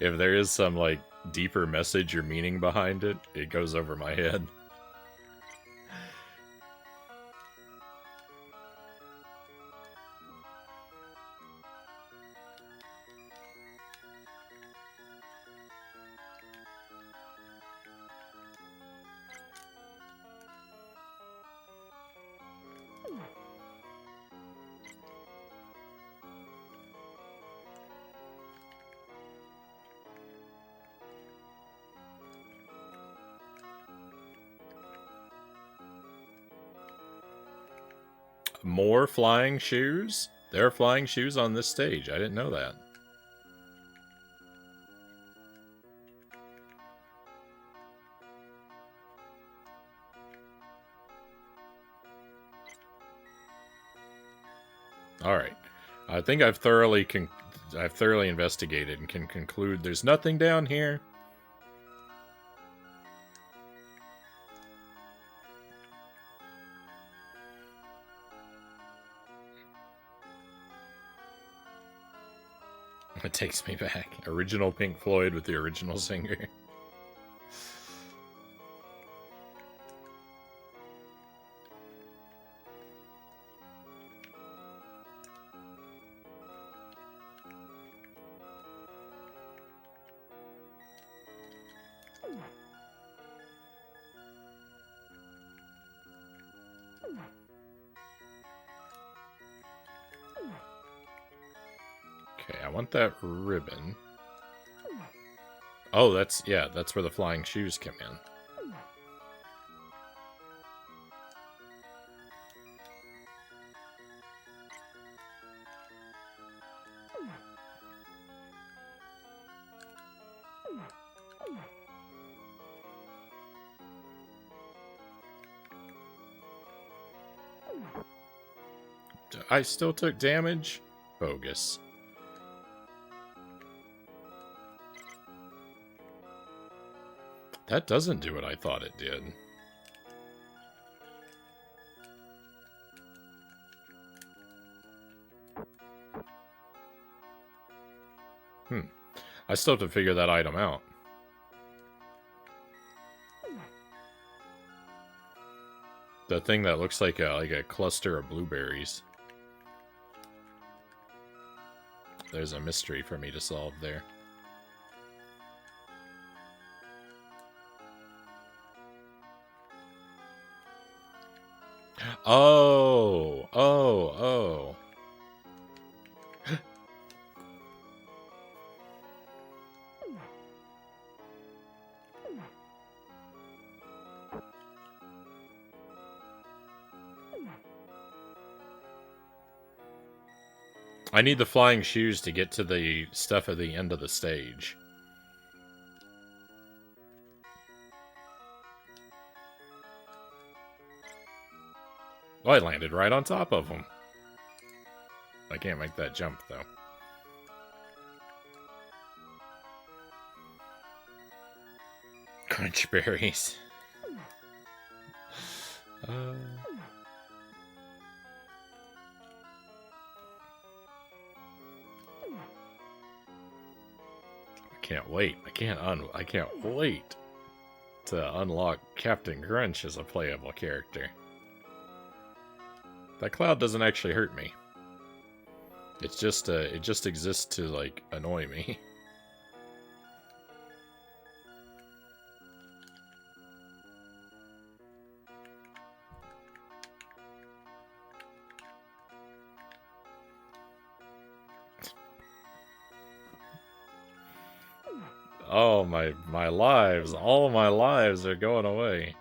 If there is some, like, deeper message or meaning behind it, it goes over my head. More flying shoes? There are flying shoes on this stage. I didn't know that. Alright. I think I've thoroughly investigated and can conclude there's nothing down here. It takes me back. Original Pink Floyd with the original singer. Okay, I want that ribbon. Oh, that's where the flying shoes come in. I still took damage? Bogus. That doesn't do what I thought it did. I still have to figure that item out. The thing that looks like a cluster of blueberries. There's a mystery for me to solve there. Oh! I need the flying shoes to get to the stuff at the end of the stage. Oh, I landed right on top of him. I can't make that jump, though. Crunch berries. I can't wait. I can't wait to unlock Captain Crunch as a playable character. That cloud doesn't actually hurt me. It's just it just exists to like annoy me. Oh, my lives. All of my lives are going away.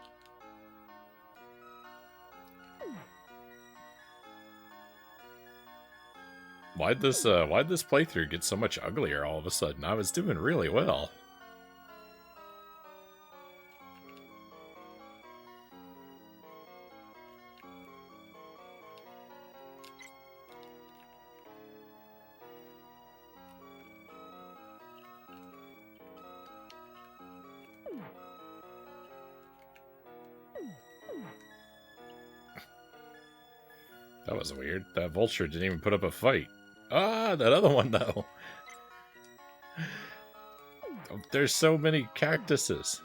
Why'd this playthrough get so much uglier all of a sudden? I was doing really well. That was weird. That vulture didn't even put up a fight. Ah, that other one, though. There's so many cactuses.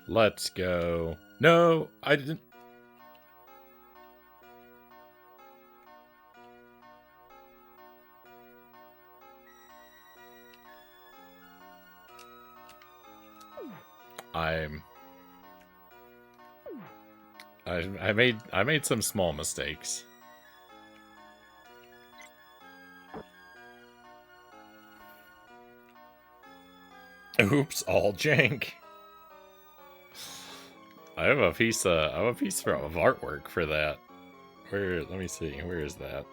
Let's go. No, I didn't. I made some small mistakes. Oops, all jank. I have a piece of artwork for that. Where? Let me see. Where is that?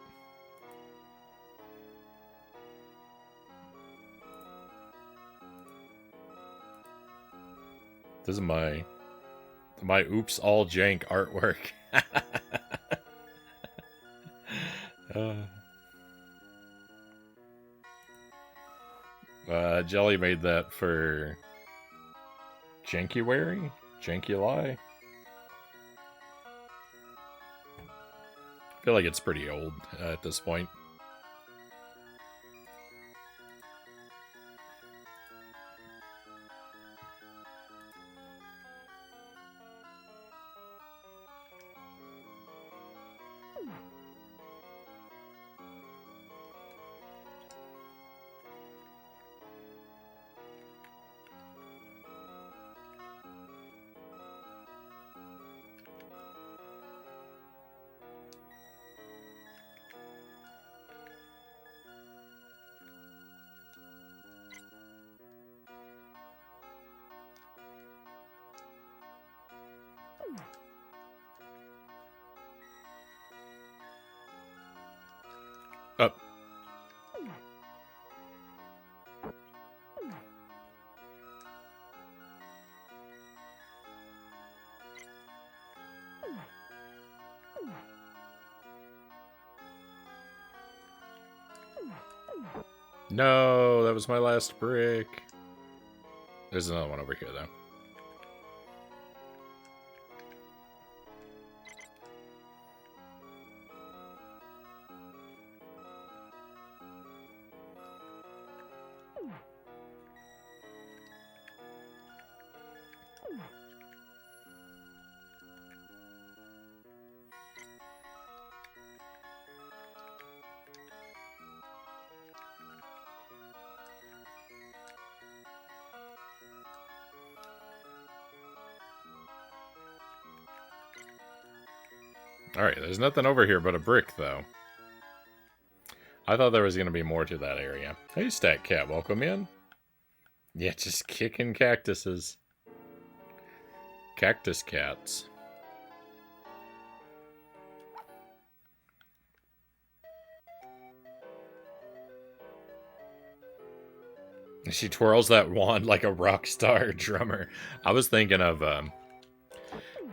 This is my oops all jank artwork. Jelly made that for Jankuary? Jankuly? I feel like it's pretty old at this point. Up. No, that was my last brick. There's another one over here, though. Alright, there's nothing over here but a brick, though. I thought there was going to be more to that area. Hey, Stat Cat, welcome in. Yeah, just kicking cactuses. Cactus cats. She twirls that wand like a rock star drummer. I was thinking like the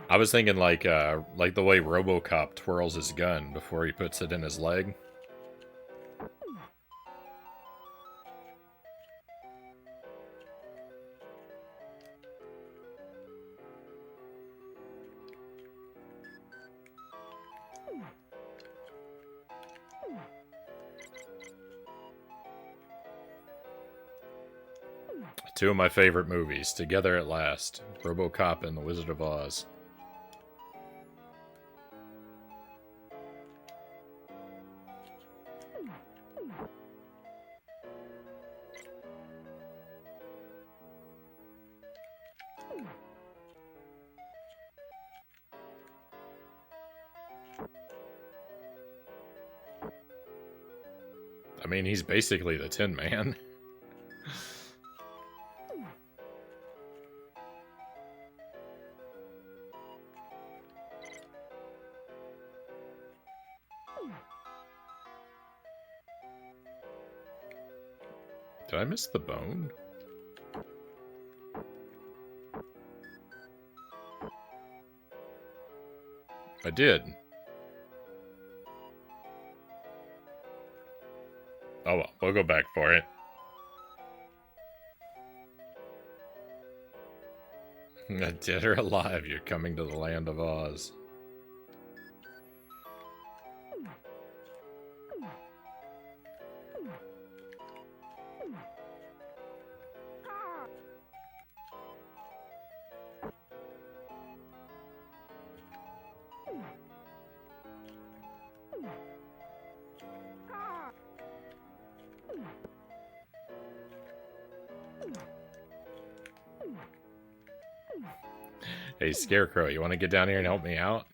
way RoboCop twirls his gun before he puts it in his leg. Two of my favorite movies, together at last. RoboCop and The Wizard of Oz. I mean, he's basically the Tin Man. Did I miss the bone? I did. Oh well, we'll go back for it. Dead or alive, you're coming to the land of Oz. Hey, Scarecrow, you want to get down here and help me out?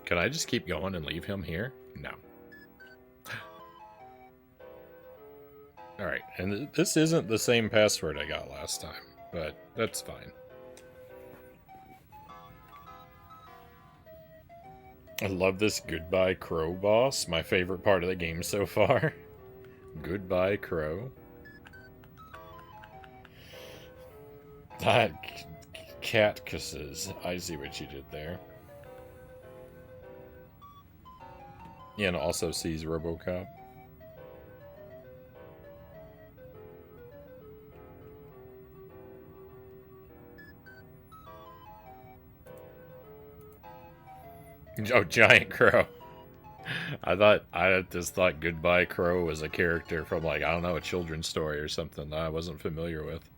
Can I just keep going and leave him here? No. Alright, and this isn't the same password I got last time, but that's fine. I love this Goodbye Crow boss, my favorite part of the game so far. Goodbye Crow. That cat kisses. I see what you did there. Yeah, and also sees RoboCop. Oh, Giant Crow. I just thought Goodbye Crow was a character from, like, I don't know, a children's story or something that I wasn't familiar with.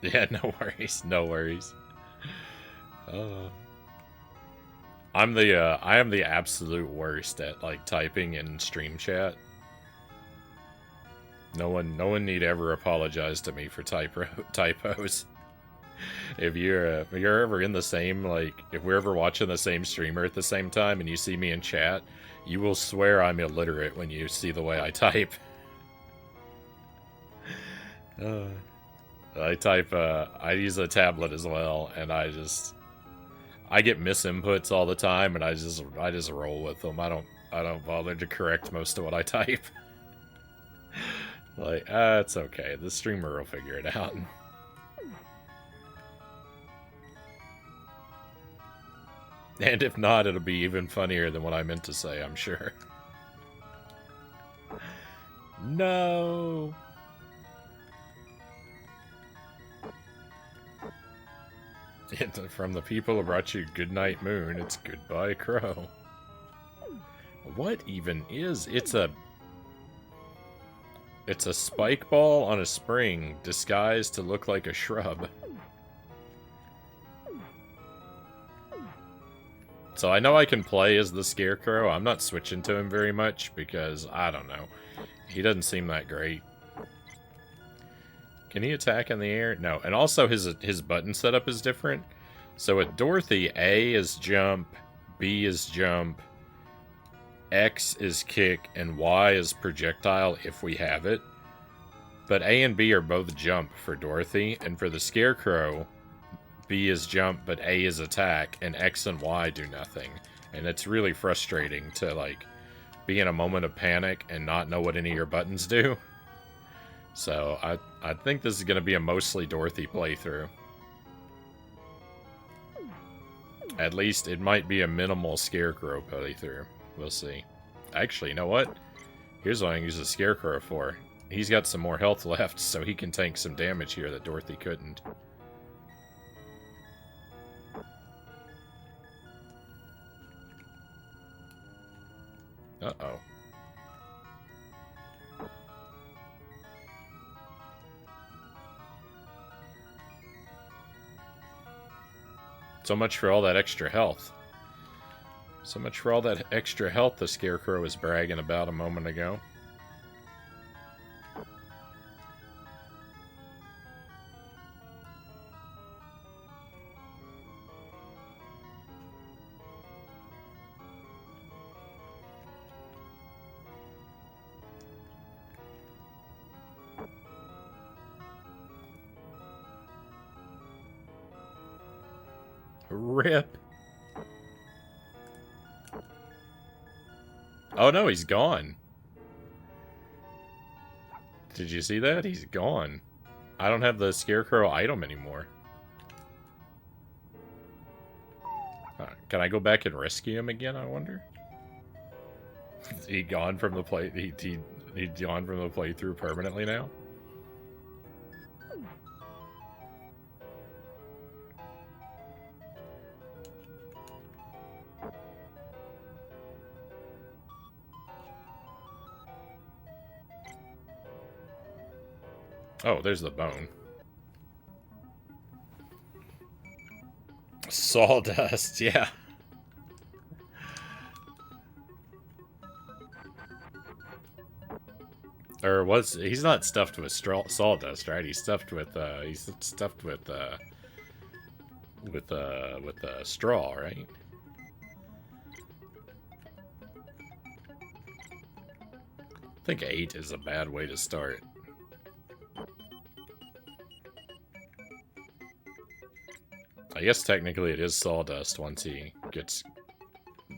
Yeah, no worries, no worries. I am the absolute worst at, like, typing in stream chat. No one need ever apologize to me for typos. If you're ever in the same, like, if we're ever watching the same streamer at the same time and you see me in chat, you will swear I'm illiterate when you see the way I type. I use a tablet as well, and I get misinputs all the time, and I just roll with them. I don't bother to correct most of what I type. Like, it's okay. The streamer will figure it out. And if not, it'll be even funnier than what I meant to say, I'm sure. No. From the people who brought you Goodnight Moon, it's Goodbye Crow. What even is? It's a spike ball on a spring disguised to look like a shrub. So I know I can play as the Scarecrow. I'm not switching to him very much because, I don't know. He doesn't seem that great. Can he attack in the air? No. And also his button setup is different. So with Dorothy, A is jump, B is jump, X is kick, and Y is projectile if we have it. But A and B are both jump for Dorothy, and for the Scarecrow, B is jump, but A is attack, and X and Y do nothing. And it's really frustrating to, like, be in a moment of panic and not know what any of your buttons do. So I think this is going to be a mostly Dorothy playthrough. At least it might be a minimal Scarecrow playthrough. We'll see. Actually, you know what? Here's what I can use the Scarecrow for. He's got some more health left, so he can tank some damage here that Dorothy couldn't. Uh-oh. So much for all that extra health. So much for all that extra health the Scarecrow was bragging about a moment ago. Rip. Oh no, he's gone. Did you see that? He's gone. I don't have the Scarecrow item anymore. Can I go back and rescue him again, I wonder? Is he gone from the play? He's gone from the playthrough permanently now? Oh, there's the bone. Sawdust, yeah. Or was he's not stuffed with sawdust, right? He's stuffed with straw, right? I think 8 is a bad way to start. I guess technically it is sawdust once he gets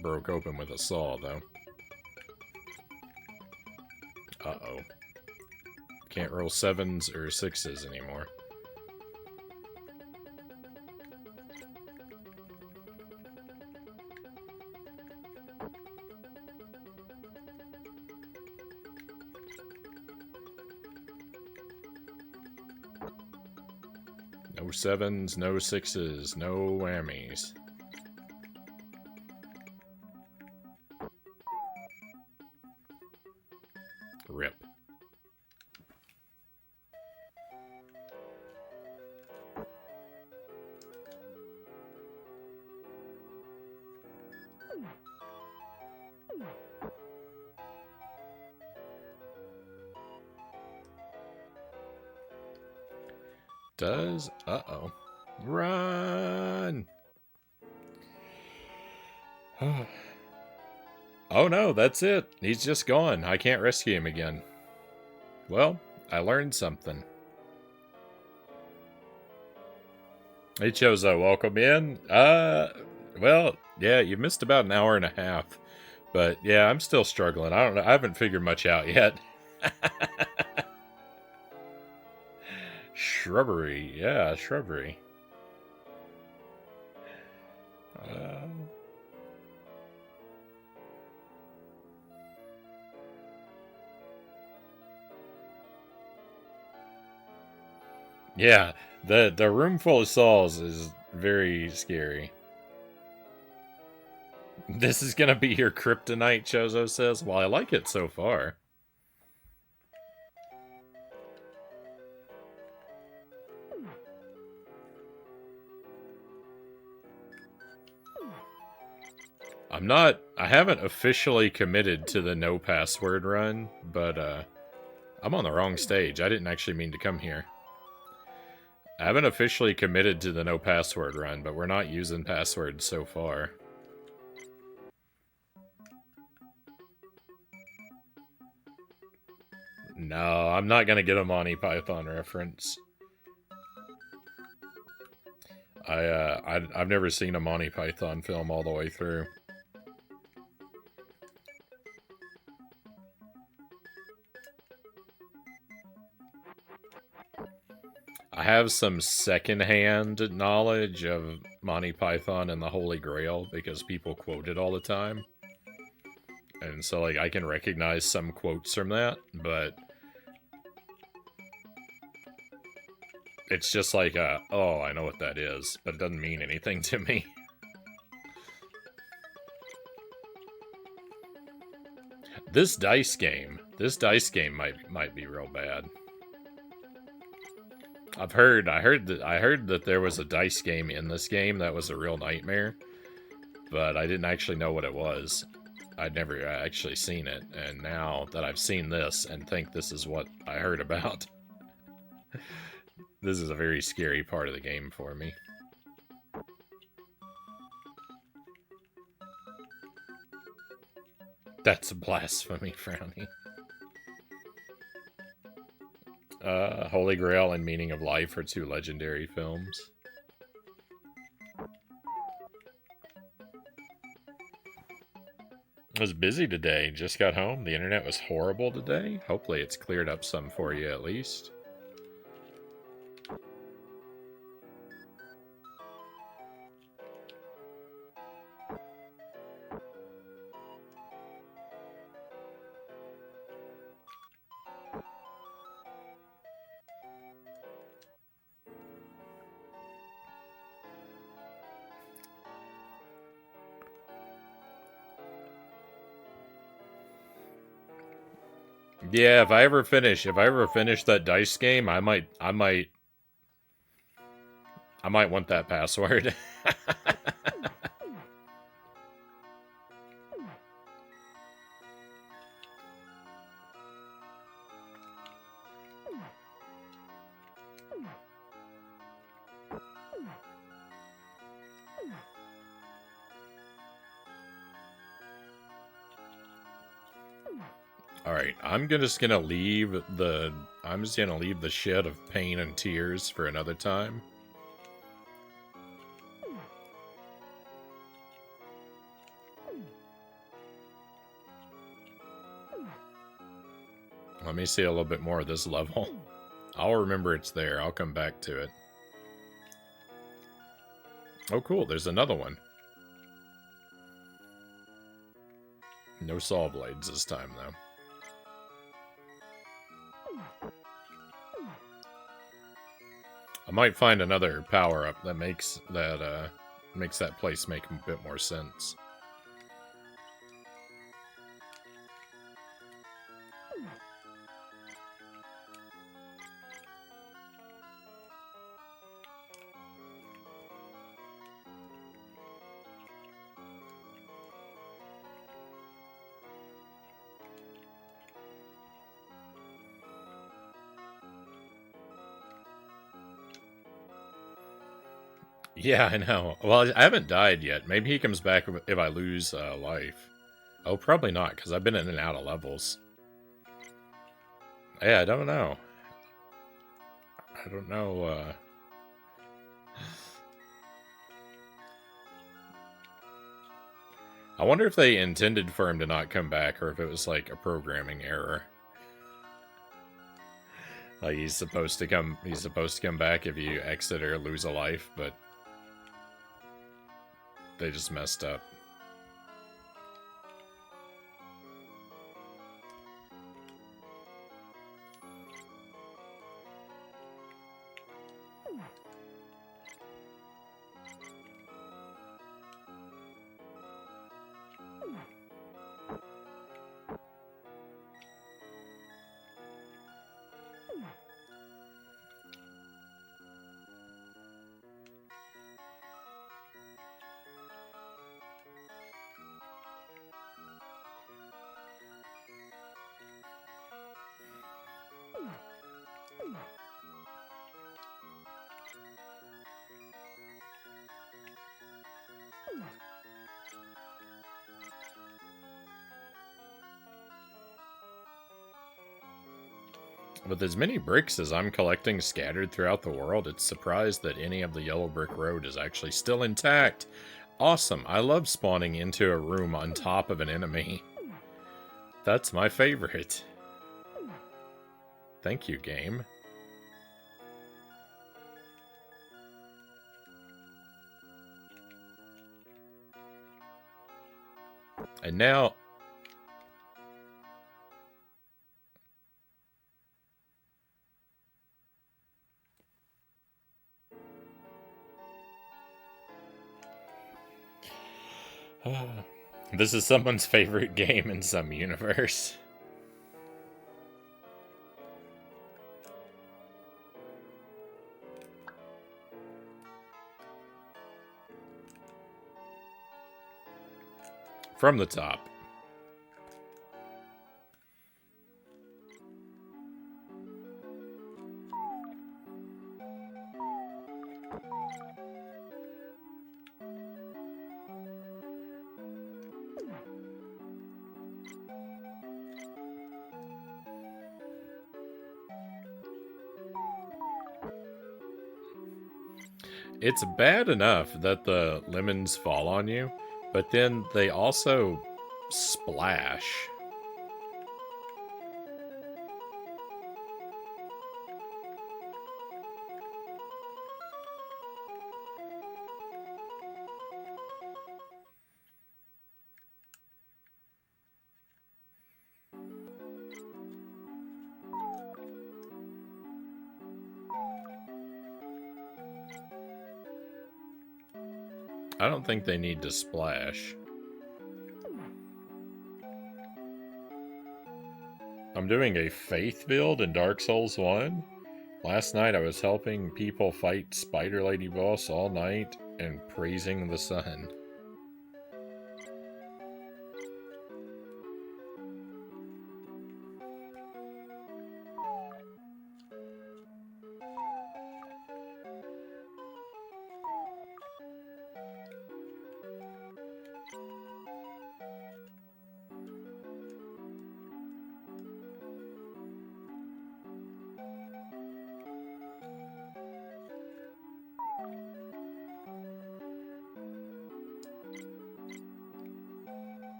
broke open with a saw, though. Uh-oh. Can't roll 7s or 6s anymore. No 7s, no 6s, no whammies. Rip. Uh-oh. Run! Oh no, that's it. He's just gone. I can't rescue him again. Well, I learned something. Hey Chozo, welcome in. Well, yeah, you missed about an hour and a half. But yeah, I'm still struggling. I don't know. I haven't figured much out yet. Shrubbery. Yeah, shrubbery. Yeah, the room full of saws is very scary. This is gonna be your kryptonite, Chozo says. Well, I like it so far. I haven't officially committed to the no password run, but I'm on the wrong stage. I didn't actually mean to come here. I haven't officially committed to the no password run, but we're not using passwords so far. No, I'm not gonna get a Monty Python reference. I've never seen a Monty Python film all the way through. I have some secondhand knowledge of Monty Python and the Holy Grail because people quote it all the time. And so, like, I can recognize some quotes from that, but it's just like, oh, I know what that is, but it doesn't mean anything to me. This dice game might be real bad. I heard that there was a dice game in this game that was a real nightmare, but I didn't actually know what it was. I'd never actually seen it, and now that I've seen this and think this is what I heard about, this is a very scary part of the game for me. That's blasphemy, Frownie. Holy Grail and Meaning of Life are two legendary films. I was busy today. Just got home. The internet was horrible today. Hopefully it's cleared up some for you at least. Yeah, if I ever finish that dice game, I might want that password. Alright, I'm just gonna leave the shed of pain and tears for another time. Let me see a little bit more of this level. I'll remember it's there. I'll come back to it. Oh, cool. There's another one. No saw blades this time, though. I might find another power-up that makes that place make a bit more sense. Yeah, I know. Well, I haven't died yet. Maybe he comes back if I lose life. Oh, probably not, because I've been in and out of levels. Yeah, I don't know. I don't know, I wonder if they intended for him to not come back, or if it was, like, a programming error. Like, he's supposed to come back if you exit or lose a life, but they just messed up. With as many bricks as I'm collecting scattered throughout the world, it's surprised that any of the yellow brick road is actually still intact. Awesome. I love spawning into a room on top of an enemy. That's my favorite. Thank you, game. And now... this is someone's favorite game in some universe. From the top. It's bad enough that the lemons fall on you, but then they also splash. I don't think they need to splash. I'm doing a faith build in Dark Souls 1. Last night I was helping people fight Spider Lady boss all night and praising the sun.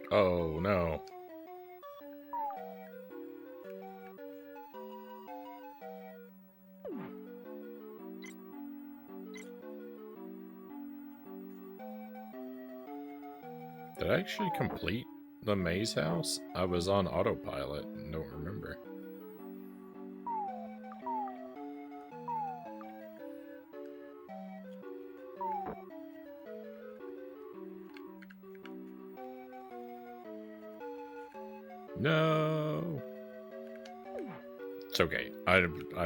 Oh no. Did I actually complete the maze house? I was on autopilot and don't remember. No. It's okay. I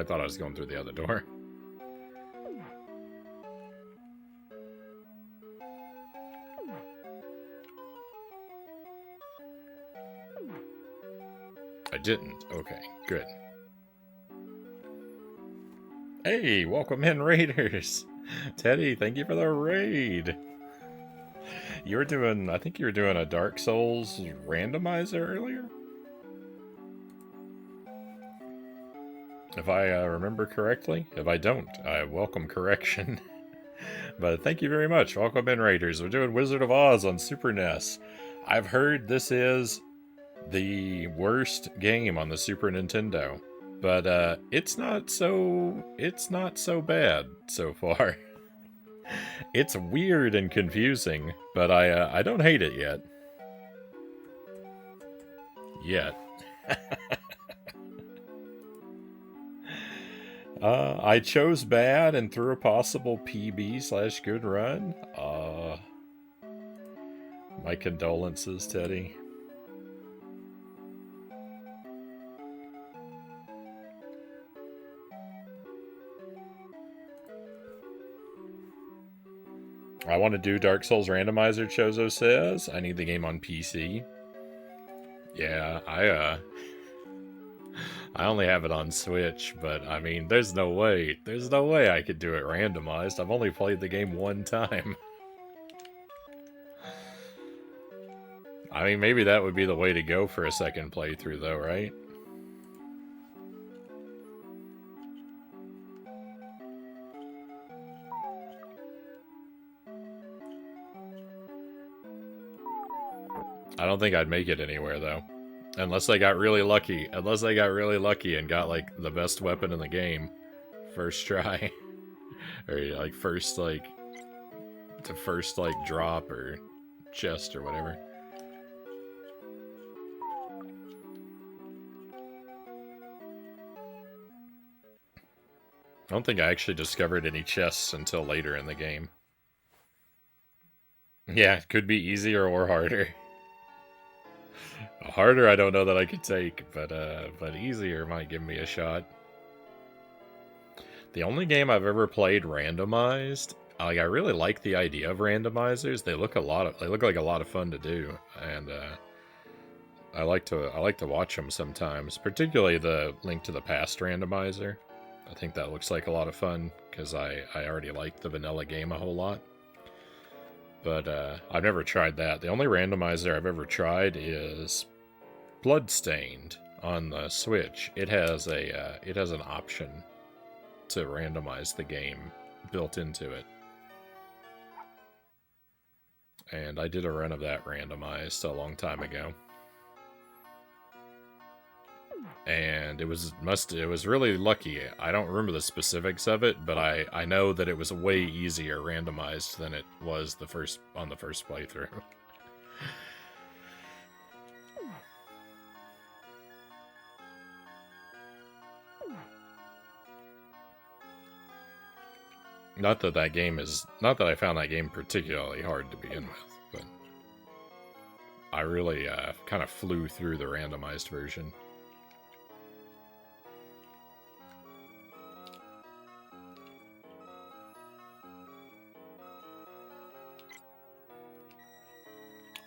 thought I was going through the other door. I didn't. Okay, good. Hey, welcome in, Raiders. Teddy, thank you for the raid. You were doing, I think you were doing a Dark Souls randomizer earlier? If I remember correctly. If I don't, I welcome correction. But thank you very much. Welcome in, Raiders. We're doing Wizard of Oz on Super NES. I've heard this is the worst game on the Super Nintendo. But it's not so bad so far. It's weird and confusing, but I don't hate it yet. I chose bad and threw a possible PB/good run. My condolences, Teddy. I want to do Dark Souls Randomizer, Chozo says. I need the game on PC. Yeah, I only have it on Switch, but I mean, there's no way I could do it randomized. I've only played the game one time. I mean, maybe that would be the way to go for a second playthrough, though, right? I don't think I'd make it anywhere, though. Unless I got really lucky. Unless I got really lucky and got, like, the best weapon in the game. First try. Or, like, first, like... the first, like, drop or chest or whatever. I don't think I actually discovered any chests until later in the game. Yeah, it could be easier or harder. Harder, I don't know that I could take, but easier might give me a shot. The only game I've ever played randomized, like I really like the idea of randomizers. They look like a lot of fun to do, and I like to watch them sometimes. Particularly the Link to the Past randomizer. I think that looks like a lot of fun because I already like the vanilla game a whole lot. But I've never tried that. The only randomizer I've ever tried is Bloodstained on the Switch. It has an option to randomize the game built into it. And I did a run of that randomized a long time ago. And it was really lucky. I don't remember the specifics of it, but I know that it was way easier randomized than it was on the first playthrough. Not that I found that game particularly hard to begin with, but I really kind of flew through the randomized version.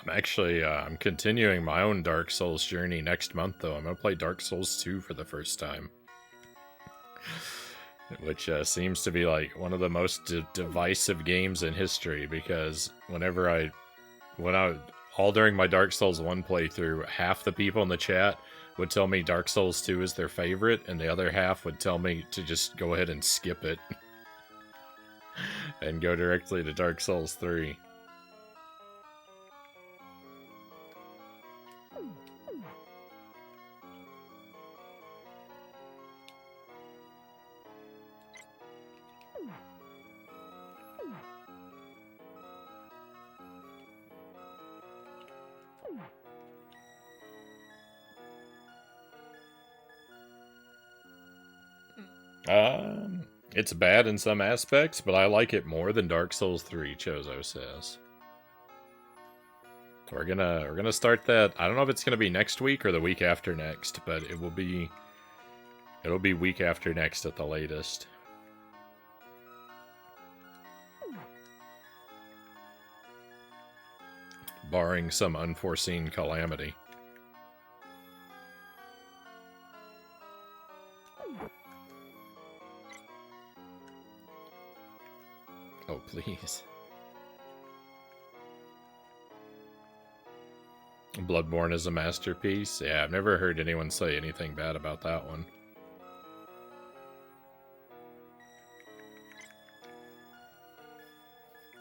I'm continuing my own Dark Souls journey next month, though. I'm going to play Dark Souls 2 for the first time. Which seems to be like one of the most divisive games in history, because all during my Dark Souls 1 playthrough, half the people in the chat would tell me Dark Souls 2 is their favorite, and the other half would tell me to just go ahead and skip it. And go directly to Dark Souls 3. It's bad in some aspects, but I like it more than Dark Souls 3, Chozo says. We're gonna start that. I don't know if it's gonna be next week or the week after next, but it'll be week after next at the latest. Barring some unforeseen calamity. Oh, please. Bloodborne is a masterpiece. Yeah, I've never heard anyone say anything bad about that one.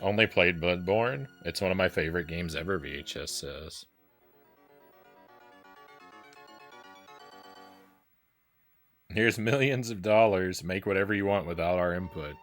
Only played Bloodborne? It's one of my favorite games ever, VHS says. Here's millions of dollars. Make whatever you want without our input.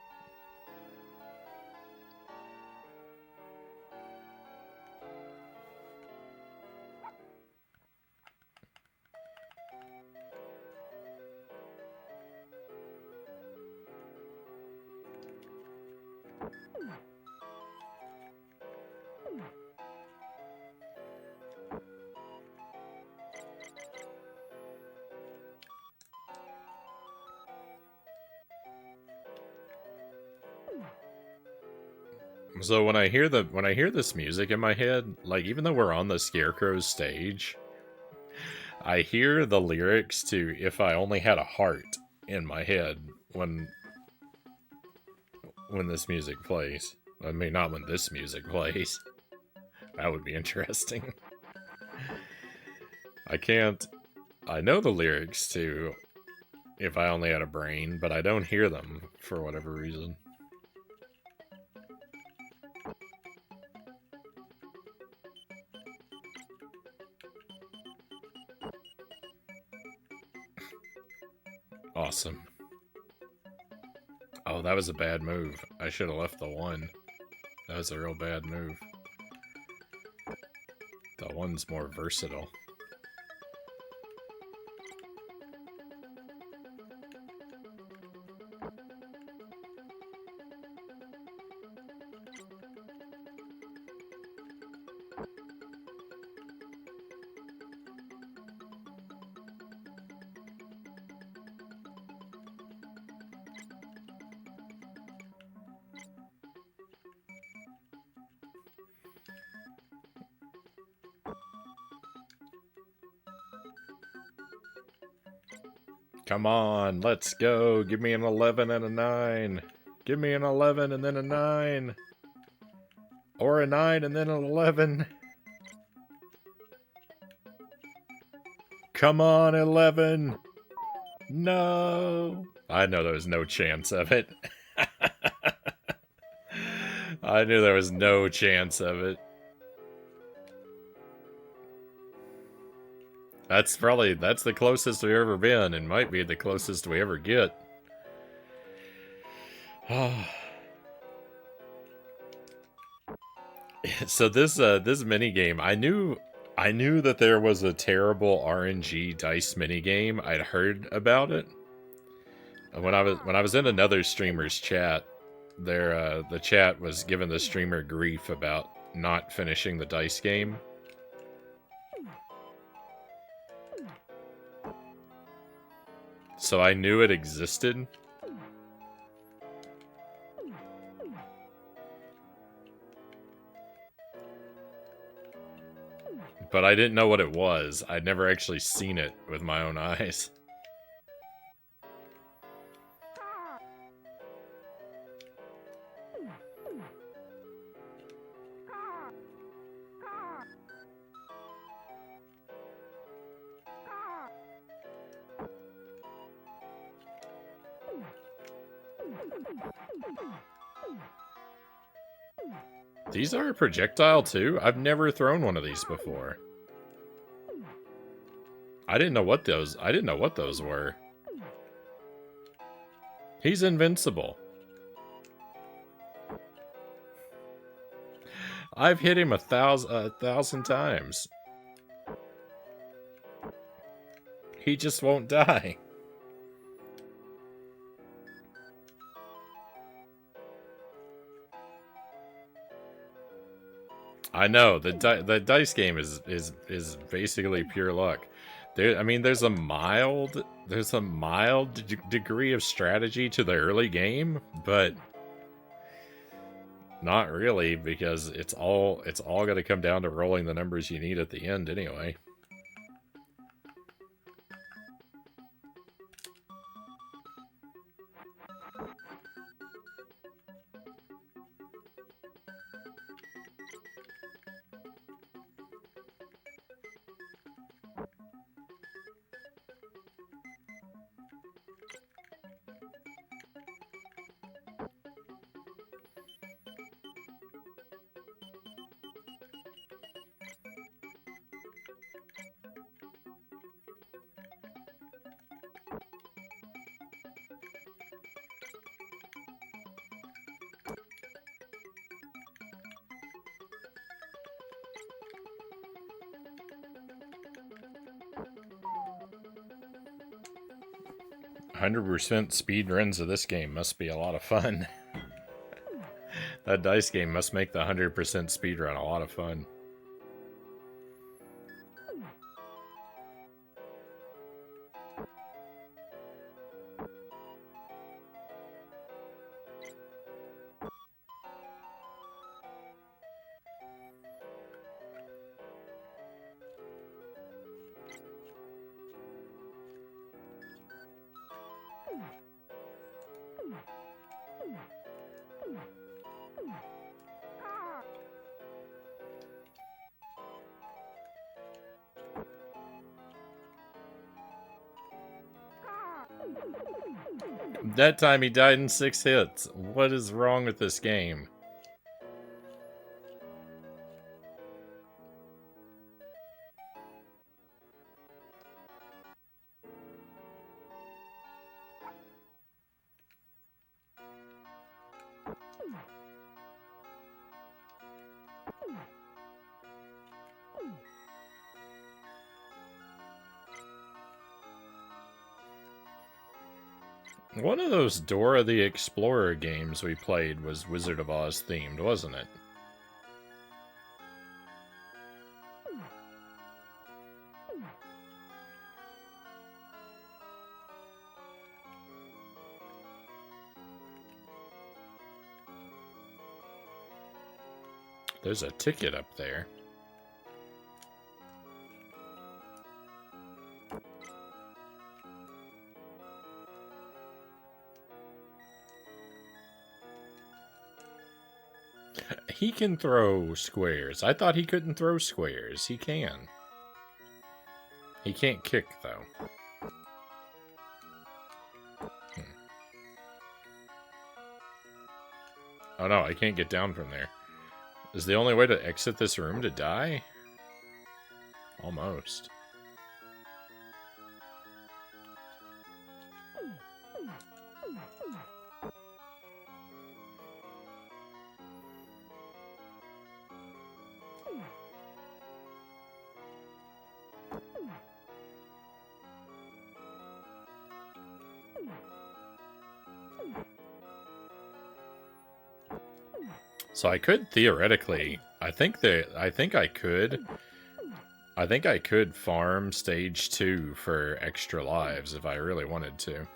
So when I hear this music in my head, like even though we're on the Scarecrow's stage, I hear the lyrics to "If I Only Had a Heart" in my head when this music plays. I mean, not when this music plays. That would be interesting. I know the lyrics to "If I Only Had a Brain," but I don't hear them for whatever reason. Awesome. Oh, that was a bad move. I should have left the 1. That was a real bad move. The 1's more versatile. Come on, let's go. Give me an 11 and a 9. Give me an 11 and then a 9. Or a 9 and then an 11. Come on, 11. No. I know there was no chance of it. I knew there was no chance of it. That's the closest we've ever been, and might be the closest we ever get. So this mini game, I knew that there was a terrible RNG dice mini game. I'd heard about it. When I was in another streamer's chat, the chat was giving the streamer grief about not finishing the dice game. So I knew it existed. But I didn't know what it was. I'd never actually seen it with my own eyes. These are a projectile too? I've never thrown one of these before. I didn't know what those were. He's invincible. I've hit him a thousand times. He just won't die. I know the dice game is basically pure luck. There's a mild degree of strategy to the early game, but not really, because it's all going to come down to rolling the numbers you need at the end anyway. 100% speed runs of this game must be a lot of fun. That dice game must make the 100% speed run a lot of fun. That time he died in 6 hits. What is wrong with this game? One of those Dora the Explorer games we played was Wizard of Oz themed, wasn't it? There's a ticket up there. He can throw squares. I thought he couldn't throw squares. He can. He can't kick, though. Oh no, I can't get down from there. Is the only way to exit this room to die? Almost. So I could theoretically, I think I could farm stage 2 for extra lives if I really wanted to.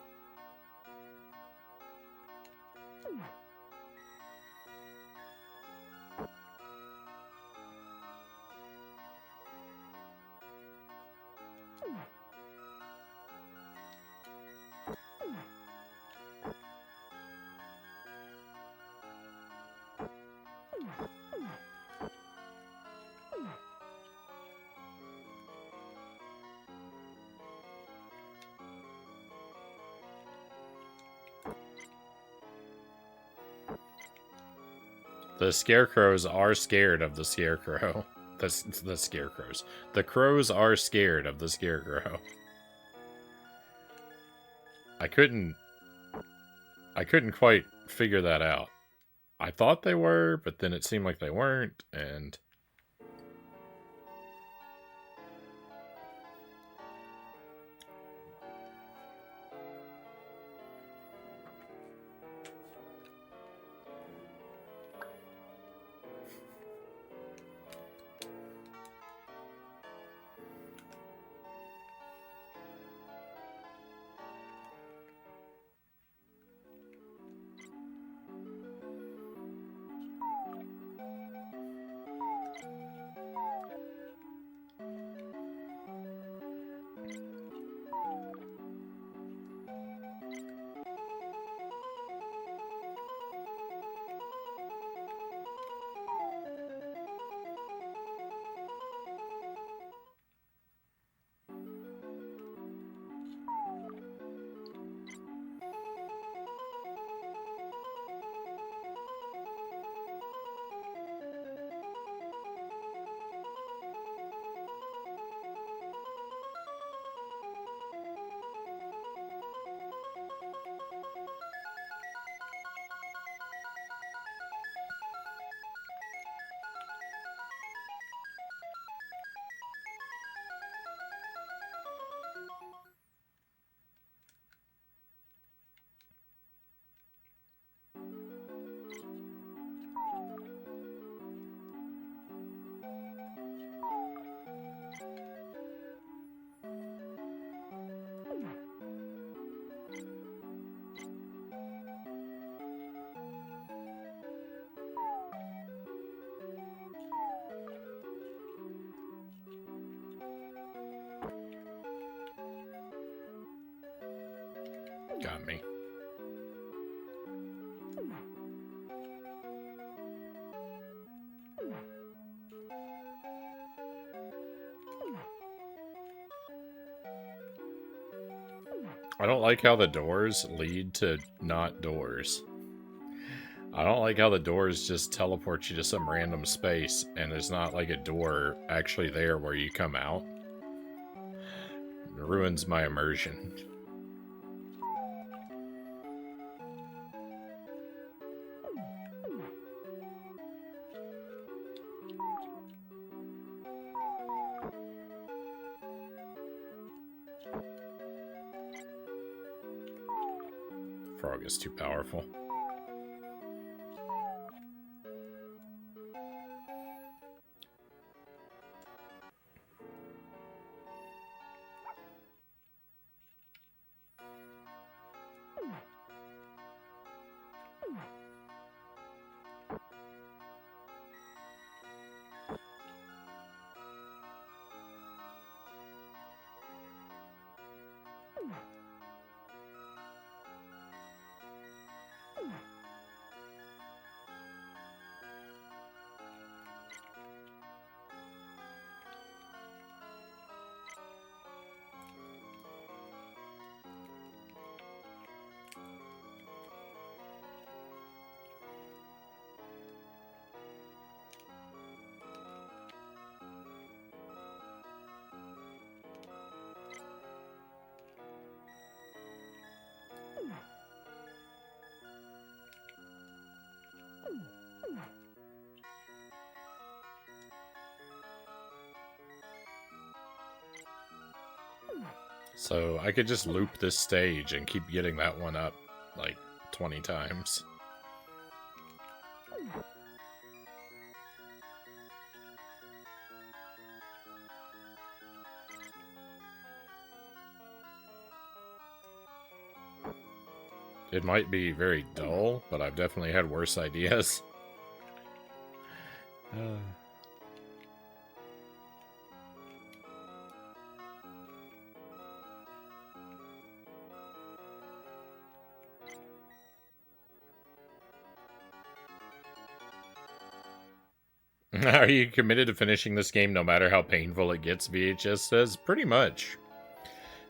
The scarecrows are scared of the scarecrow. The scarecrows. The crows are scared of the scarecrow. I couldn't quite figure that out. I thought they were, but then it seemed like they weren't, and... Got me. I don't like how the doors lead to not doors. I don't like how the doors just teleport you to some random space and there's not like a door actually there where you come out. It ruins my immersion. Frog is too powerful. So I could just loop this stage and keep getting that one up like 20 times. It might be very dull, but I've definitely had worse ideas. Are you committed to finishing this game no matter how painful it gets? VHS says pretty much.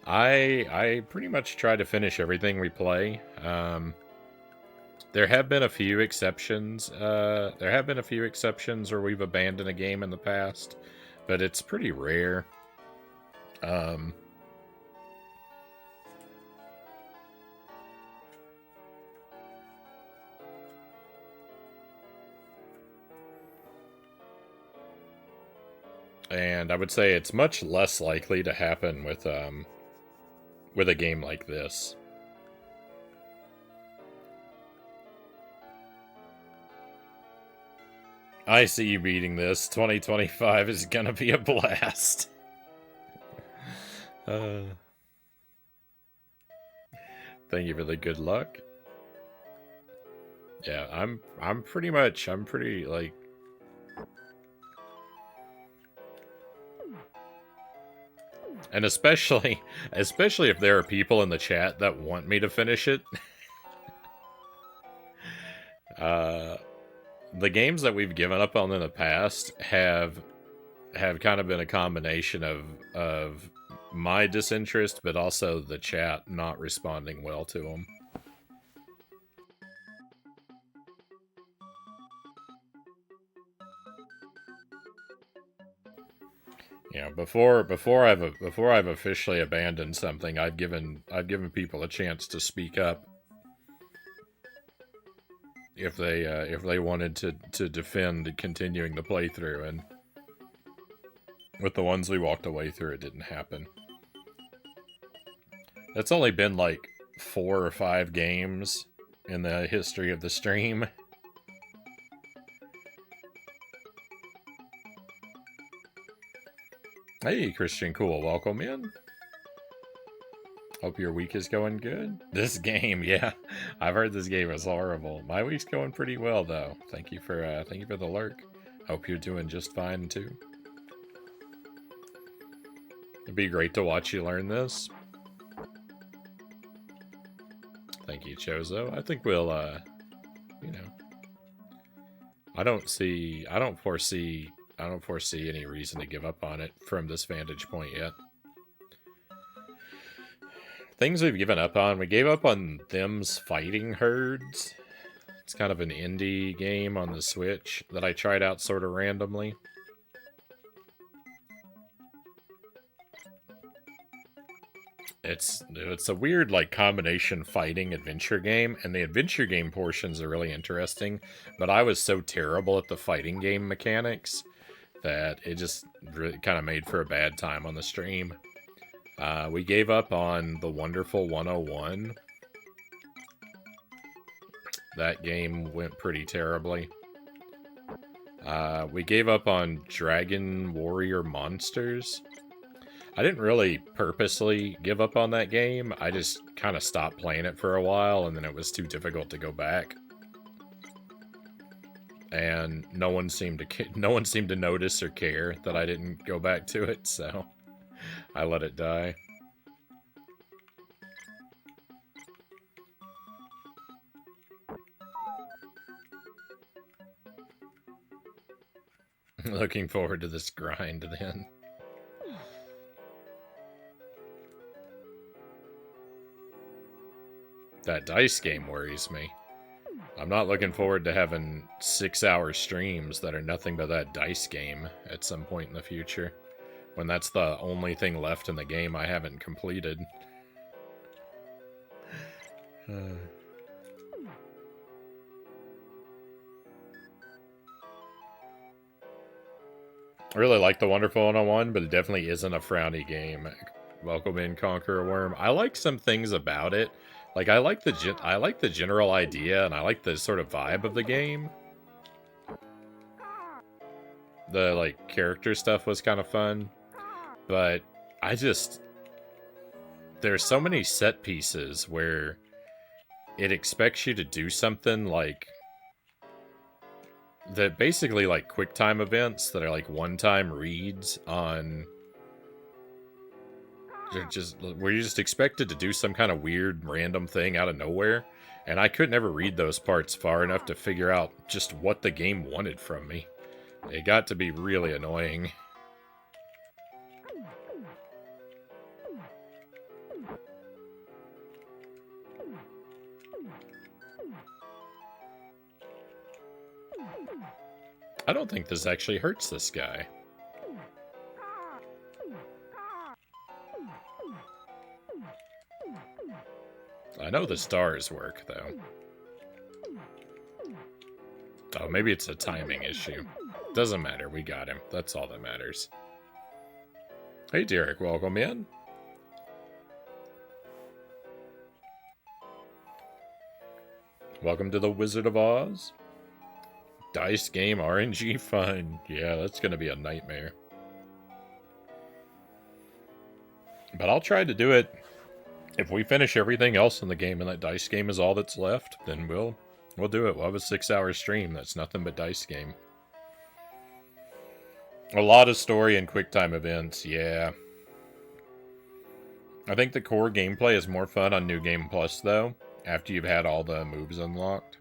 I pretty much try to finish everything we play. There have been a few exceptions. There have been a few exceptions where we've abandoned a game in the past, but it's pretty rare. And I would say it's much less likely to happen with a game like this. I see you beating this. 2025 is gonna be a blast. Thank you for the good luck. Yeah, I'm pretty like. And especially if there are people in the chat that want me to finish it. The games that we've given up on in the past have kind of been a combination of my disinterest, but also the chat not responding well to them. Yeah, before I've officially abandoned something, I've given people a chance to speak up if they wanted to defend continuing the playthrough, and with the ones we walked away through, it didn't happen. That's only been like 4 or 5 games in the history of the stream. Hey, Christian Cool, welcome in. Hope your week is going good. This game, yeah, I've heard this game is horrible. My week's going pretty well though. Thank you for the lurk. Hope you're doing just fine too. It'd be great to watch you learn this. Thank you, Chozo. I think we'll, you know, I don't foresee any reason to give up on it from this vantage point yet. Things we've given up on. We gave up on Them's Fighting Herds. It's kind of an indie game on the Switch that I tried out sort of randomly. It's a weird like combination fighting adventure game, and the adventure game portions are really interesting, but I was so terrible at the fighting game mechanics that it just really kind of made for a bad time on the stream. We gave up on The Wonderful 101. That game went pretty terribly. We gave up on Dragon Warrior Monsters. I didn't really purposely give up on that game. I just kind of stopped playing it for a while, and then it was too difficult to go back. And no one seemed to notice or care that I didn't go back to it, so I let it die. Looking forward to this grind then. That dice game worries me. I'm not looking forward to having 6-hour streams that are nothing but that dice game at some point in the future, when that's the only thing left in the game I haven't completed. I really like The Wonderful 101, but it definitely isn't a Frownie game. Welcome in, Conquer a Worm. I like some things about it. Like, I like the general idea, and I like the sort of vibe of the game. The, like, character stuff was kind of fun. But there's so many set pieces where it expects you to do something like that, basically like QuickTime events that are like one-time reads on. They're just where you're just expected to do some kind of weird random thing out of nowhere, and I could never read those parts far enough to figure out just what the game wanted from me. It got to be really annoying. I don't think this actually hurts this guy. I know the stars work, though. Oh, maybe it's a timing issue. Doesn't matter, we got him. That's all that matters. Hey, Derek, welcome in. Welcome to the Wizard of Oz. Dice game RNG fun. Yeah, that's gonna be a nightmare. But I'll try to do it. If we finish everything else in the game and that dice game is all that's left, then we'll do it. We'll have a 6-hour stream that's nothing but dice game. A lot of story and QuickTime events, yeah. I think the core gameplay is more fun on New Game Plus, though, after you've had all the moves unlocked.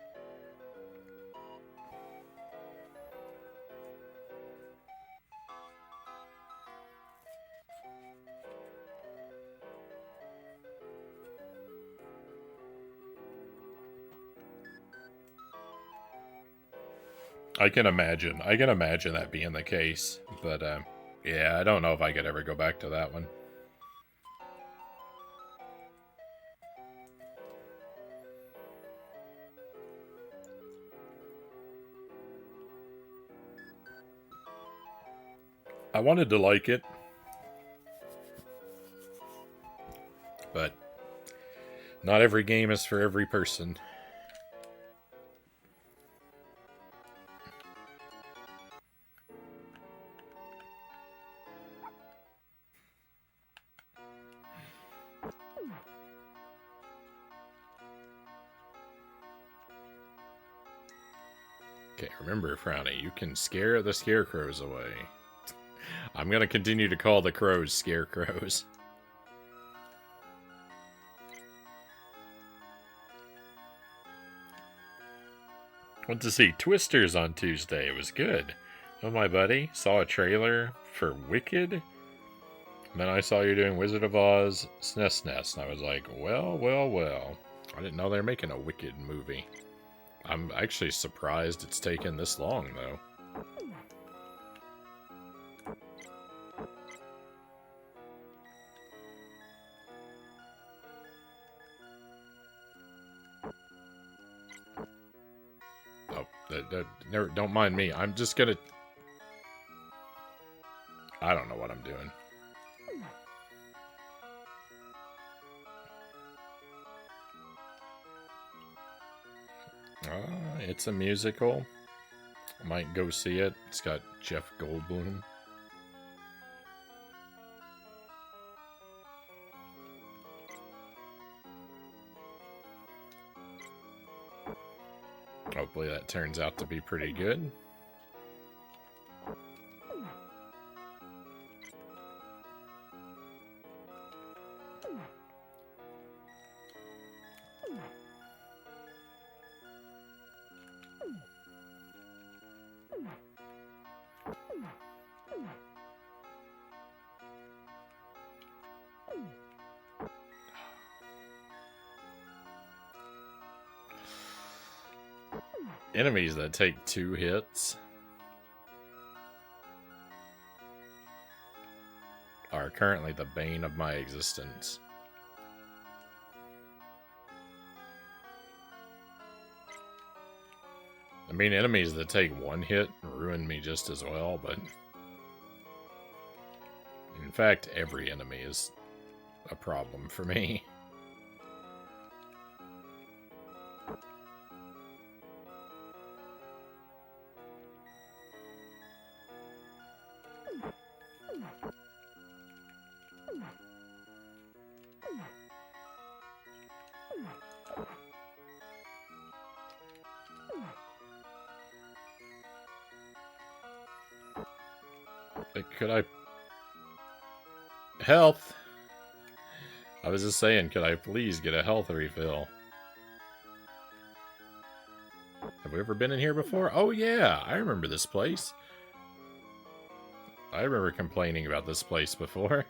I can imagine that being the case, but yeah, I don't know if I could ever go back to that one. I wanted to like it, but not every game is for every person. Okay, remember, Frownie, you can scare the scarecrows away. I'm gonna continue to call the crows scarecrows. Went to see Twisters on Tuesday. It was good. Oh, my buddy saw a trailer for Wicked. Then I saw you doing Wizard of Oz, SNES, and I was like, well, well, well. I didn't know they were making a Wicked movie. I'm actually surprised it's taken this long, though. Oh, don't mind me. I'm just gonna... I don't know what I'm doing. It's a musical. I might go see it. It's got Jeff Goldblum. Hopefully that turns out to be pretty good. Enemies that take 2 hits are currently the bane of my existence. I mean, enemies that take 1 hit ruin me just as well, but... in fact, every enemy is a problem for me. Could I... Health! I was just saying, could I please get a health refill? Have we ever been in here before? Oh yeah, I remember this place. I remember complaining about this place before.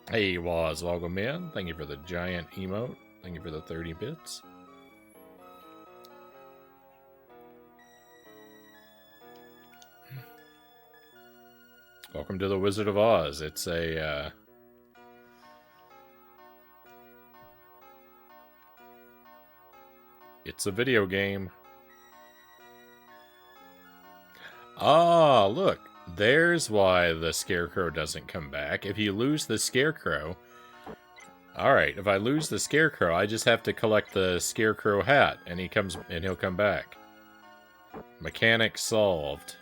Hey, Waz, welcome in. Thank you for the giant emote. Thank you for the 30 bits. Welcome to the Wizard of Oz. It's a, it's a video game. Ah, look. There's why the Scarecrow doesn't come back. If you lose the Scarecrow... Alright, if I lose the Scarecrow, I just have to collect the Scarecrow hat, and he'll come back. Mechanic solved.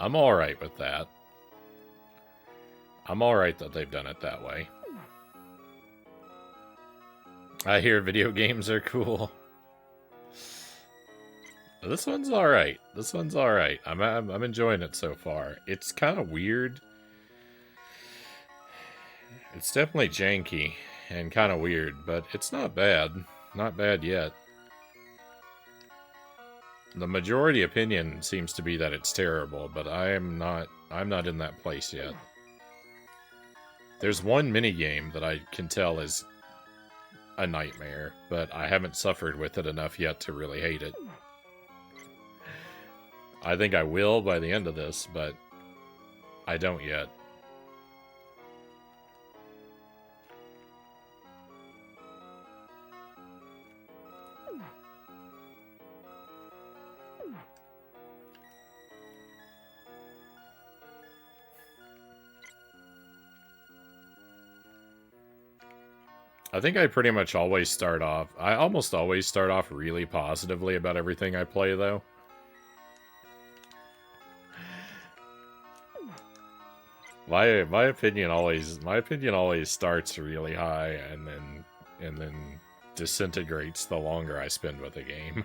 I'm alright with that. I'm alright that they've done it that way. I hear video games are cool. This one's alright. This one's alright. I'm enjoying it so far. It's kind of weird. It's definitely janky and kind of weird, but it's not bad. Not bad yet. The majority opinion seems to be that it's terrible, but I'm not in that place yet. There's one minigame that I can tell is a nightmare, but I haven't suffered with it enough yet to really hate it. I think I will by the end of this, but I don't yet. I think I pretty much always start off... I almost always start off really positively about everything I play, though. My opinion always starts really high and then disintegrates the longer I spend with a game.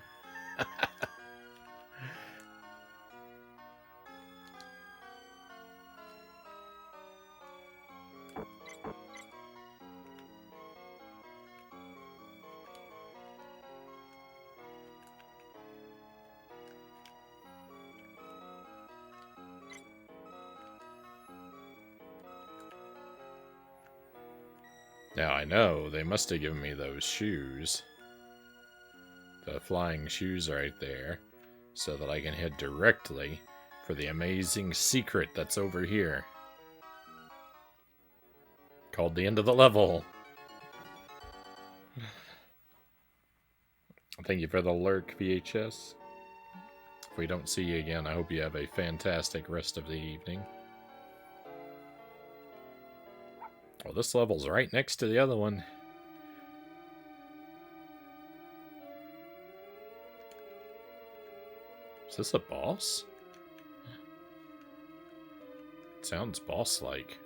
Now I know they must have given me those shoes. The flying shoes right there. So that I can head directly for the amazing secret that's over here. Called the end of the level. Thank you for the lurk, VHS. If we don't see you again, I hope you have a fantastic rest of the evening. Well, this level's right next to the other one. Is this a boss? It sounds boss-like.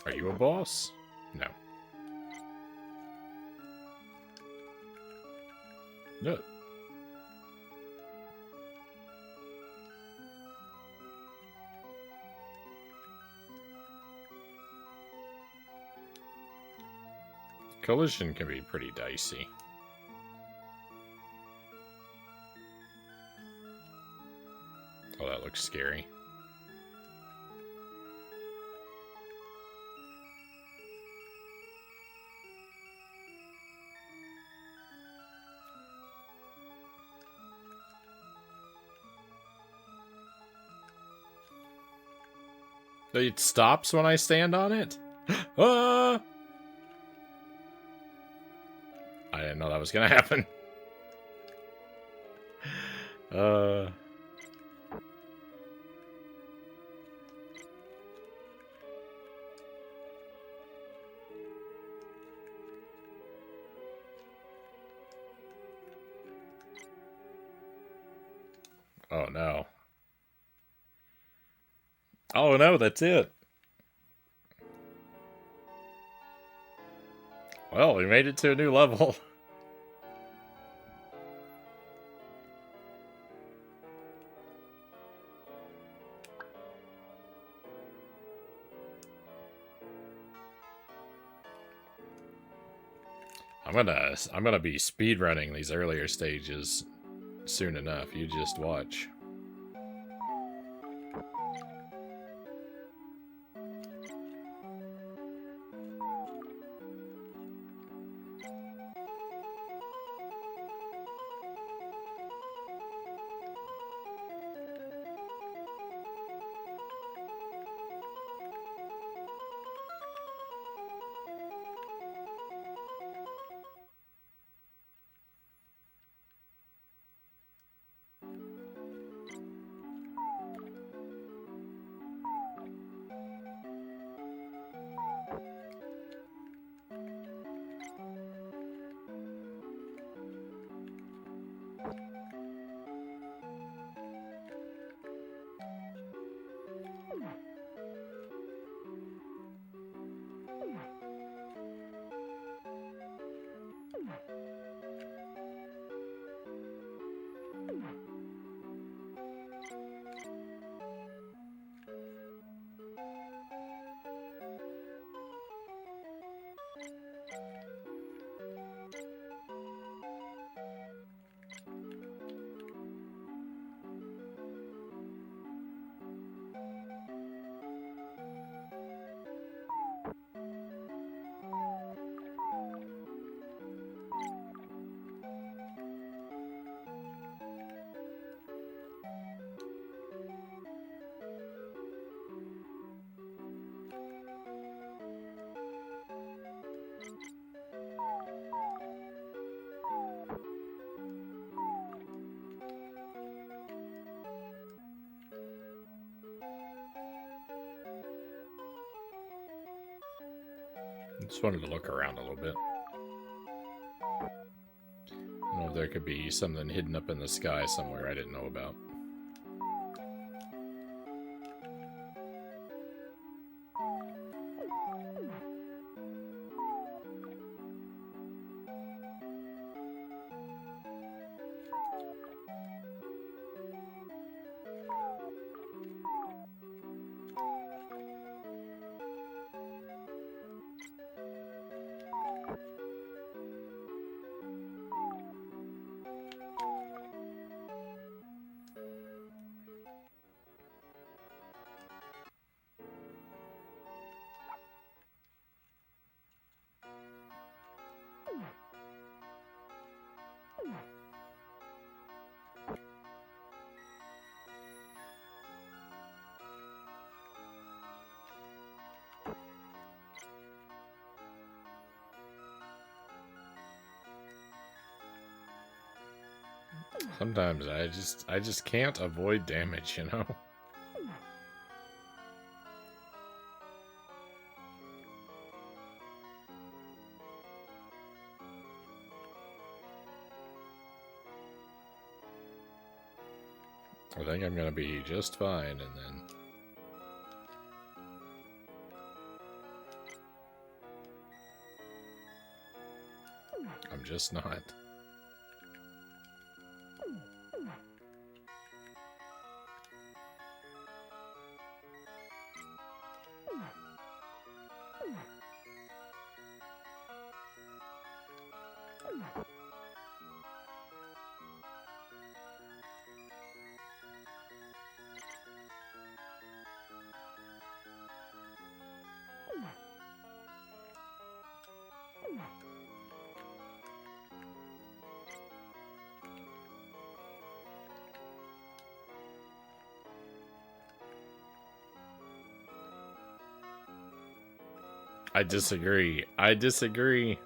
Are you a boss? No. No. Collision can be pretty dicey. Oh, that looks scary. It stops when I stand on it? Ah! I didn't know that was gonna happen. Oh no. Oh no, that's it. Well, we made it to a new level. I'm gonna be speedrunning these earlier stages soon enough. You just watch. Just wanted to look around a little bit. I don't know if there could be something hidden up in the sky somewhere I didn't know about. Sometimes I just can't avoid damage, you know? I think I'm gonna be just fine, and then... I'm just not. I disagree. I disagree.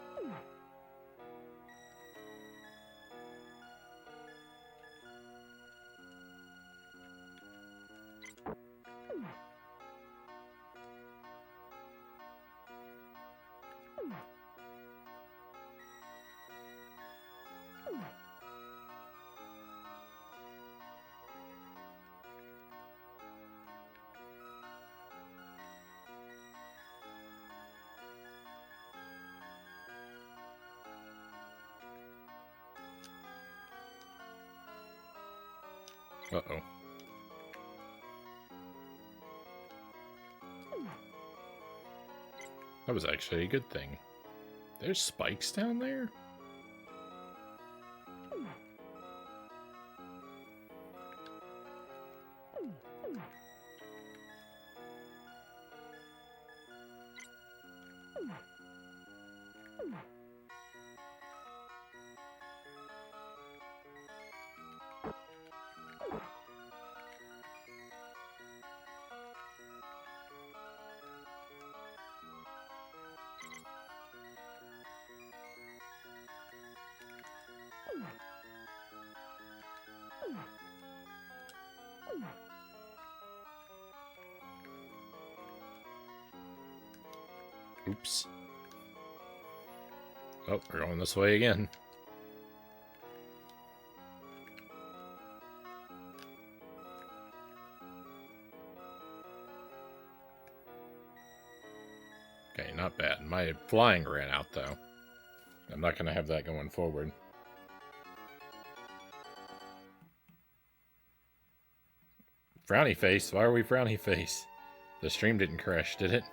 Uh-oh. That was actually a good thing. There's spikes down there? Oops. Oh, we're going this way again. Okay, not bad. My flying ran out, though. I'm not going to have that going forward. Frownie face? Why are we frownie face? The stream didn't crash, did it?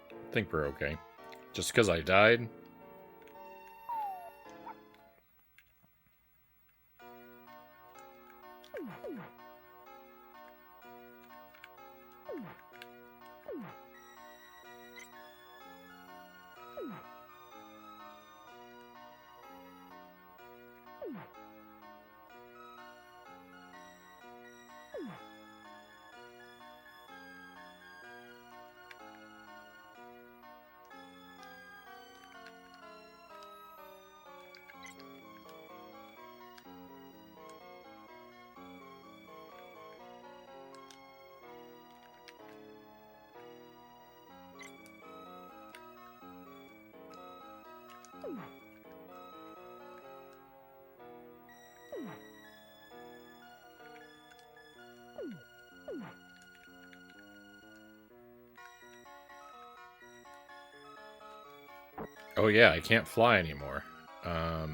I think we're okay. Just because I died? Oh yeah, I can't fly anymore. Oh,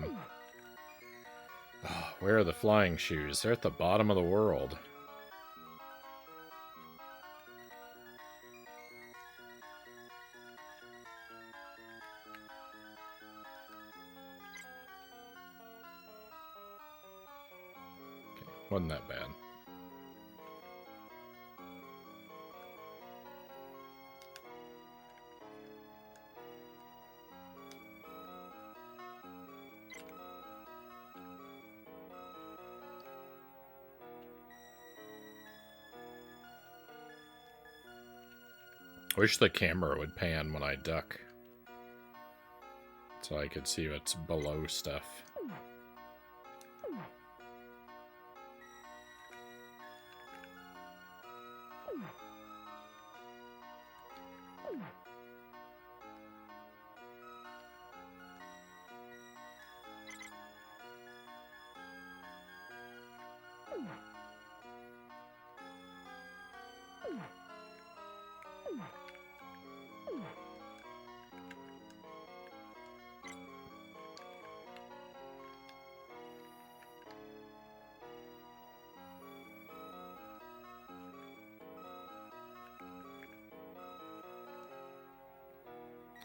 where are the flying shoes? They're at the bottom of the world. Okay, wasn't that bad. Wish the camera would pan when I duck, so I could see what's below stuff.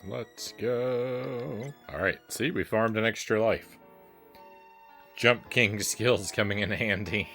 Let's go. Alright, see, we farmed an extra life. Jump King skills coming in handy.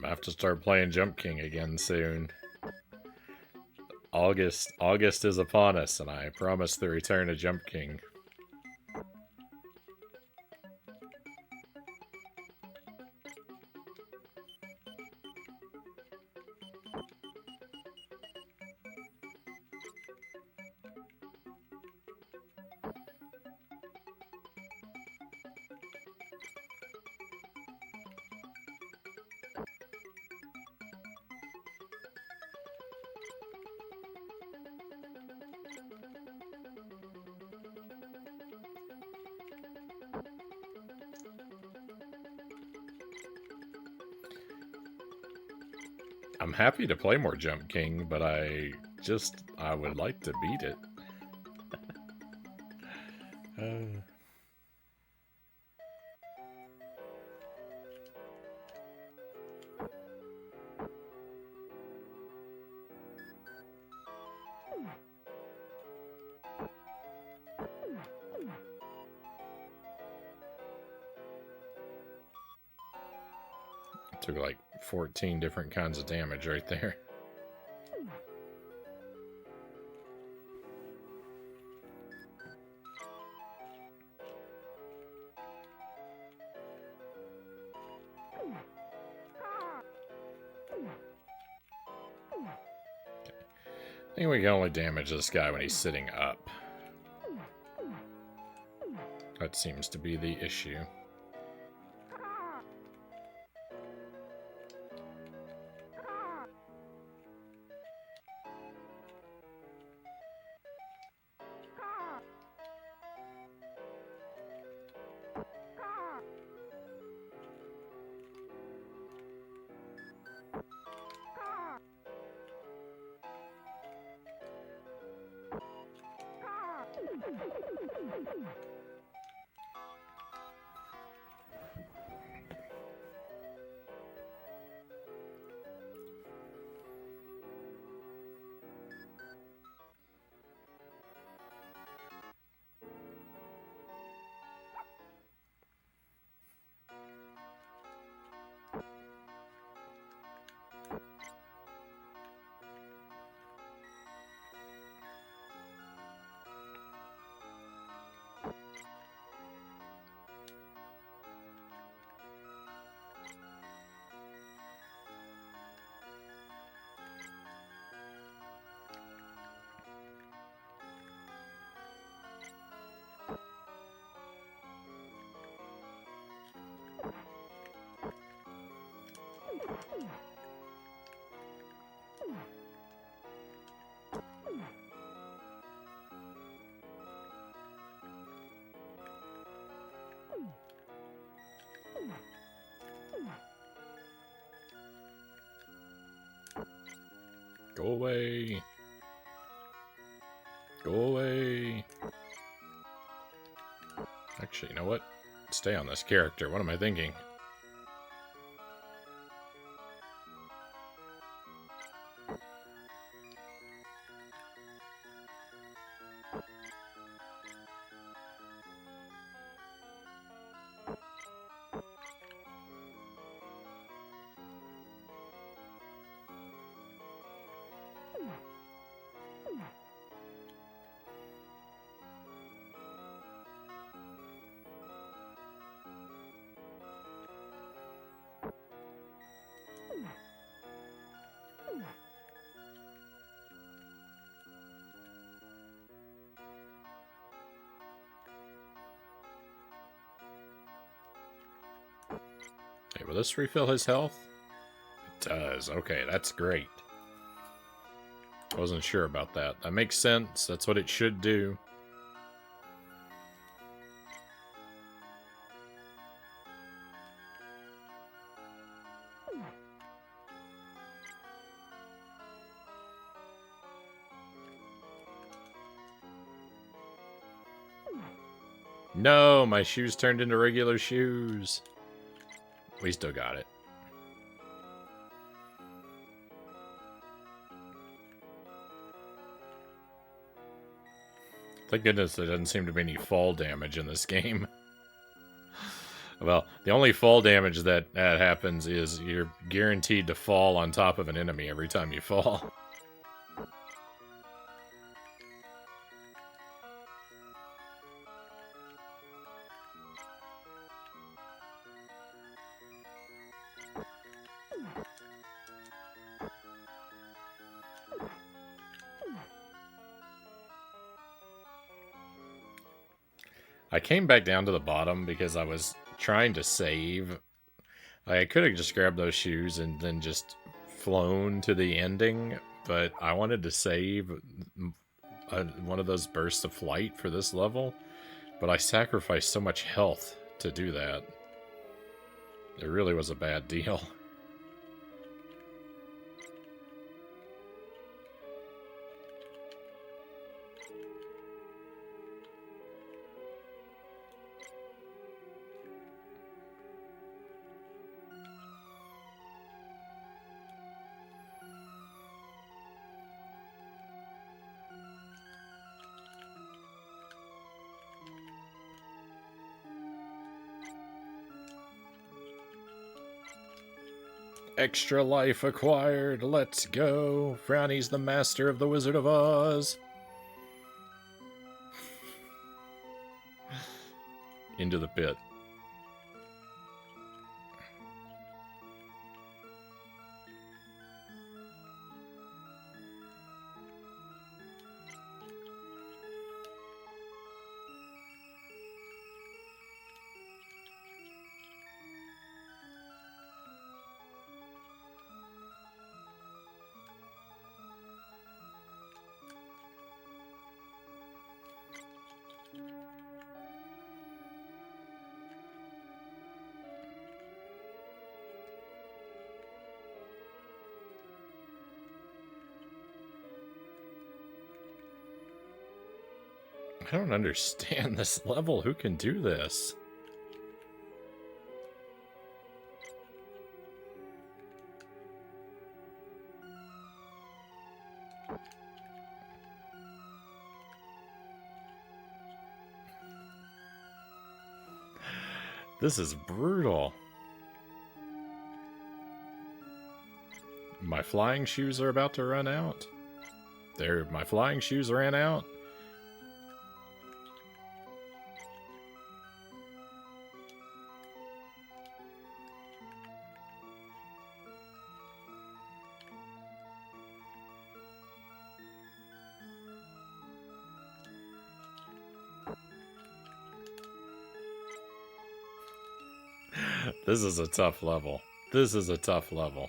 I have to start playing Jump King again soon. August is upon us, and I promise the return of Jump King. I'm happy to play more Jump King, but I would like to beat it. Took like 14 different kinds of damage right there. I think we can only damage this guy when he's sitting up. That seems to be the issue. Go away. Go away. Actually, you know what? Stay on this character. What am I thinking? Hey, will this refill his health? It does. Okay, that's great. I wasn't sure about that. That makes sense. That's what it should do. No, my shoes turned into regular shoes. We still got it. Thank goodness there doesn't seem to be any fall damage in this game. Well, the only fall damage that happens is you're guaranteed to fall on top of an enemy every time you fall. I came back down to the bottom because I was trying to save. I could have just grabbed those shoes and then just flown to the ending, but I wanted to save one of those bursts of flight for this level, but I sacrificed so much health to do that. It really was a bad deal. Extra life acquired. Let's go. Frownie's the master of the Wizard of Oz. Into the pit. I don't understand this level. Who can do this? This is brutal. My flying shoes are about to run out. My flying shoes ran out. This is a tough level. This is a tough level.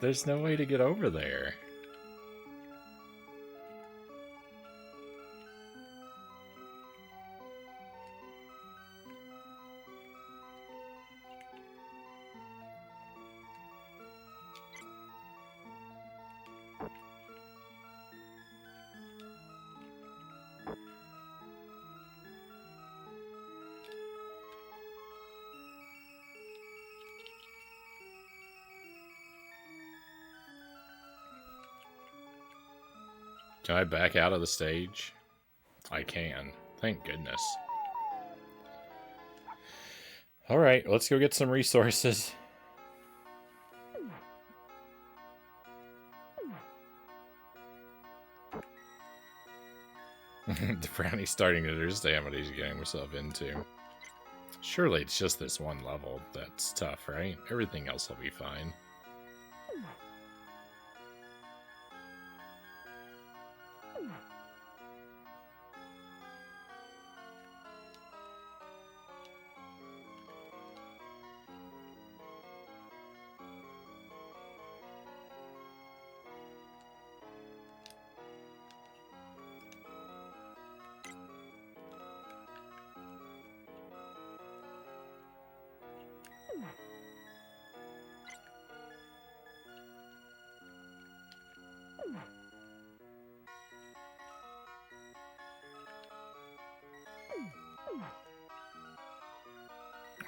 There's no way to get over there. Can I back out of the stage? I can. Thank goodness. Alright, let's go get some resources. The Frownie's starting to understand what he's getting himself into. Surely it's just this one level that's tough, right? Everything else will be fine.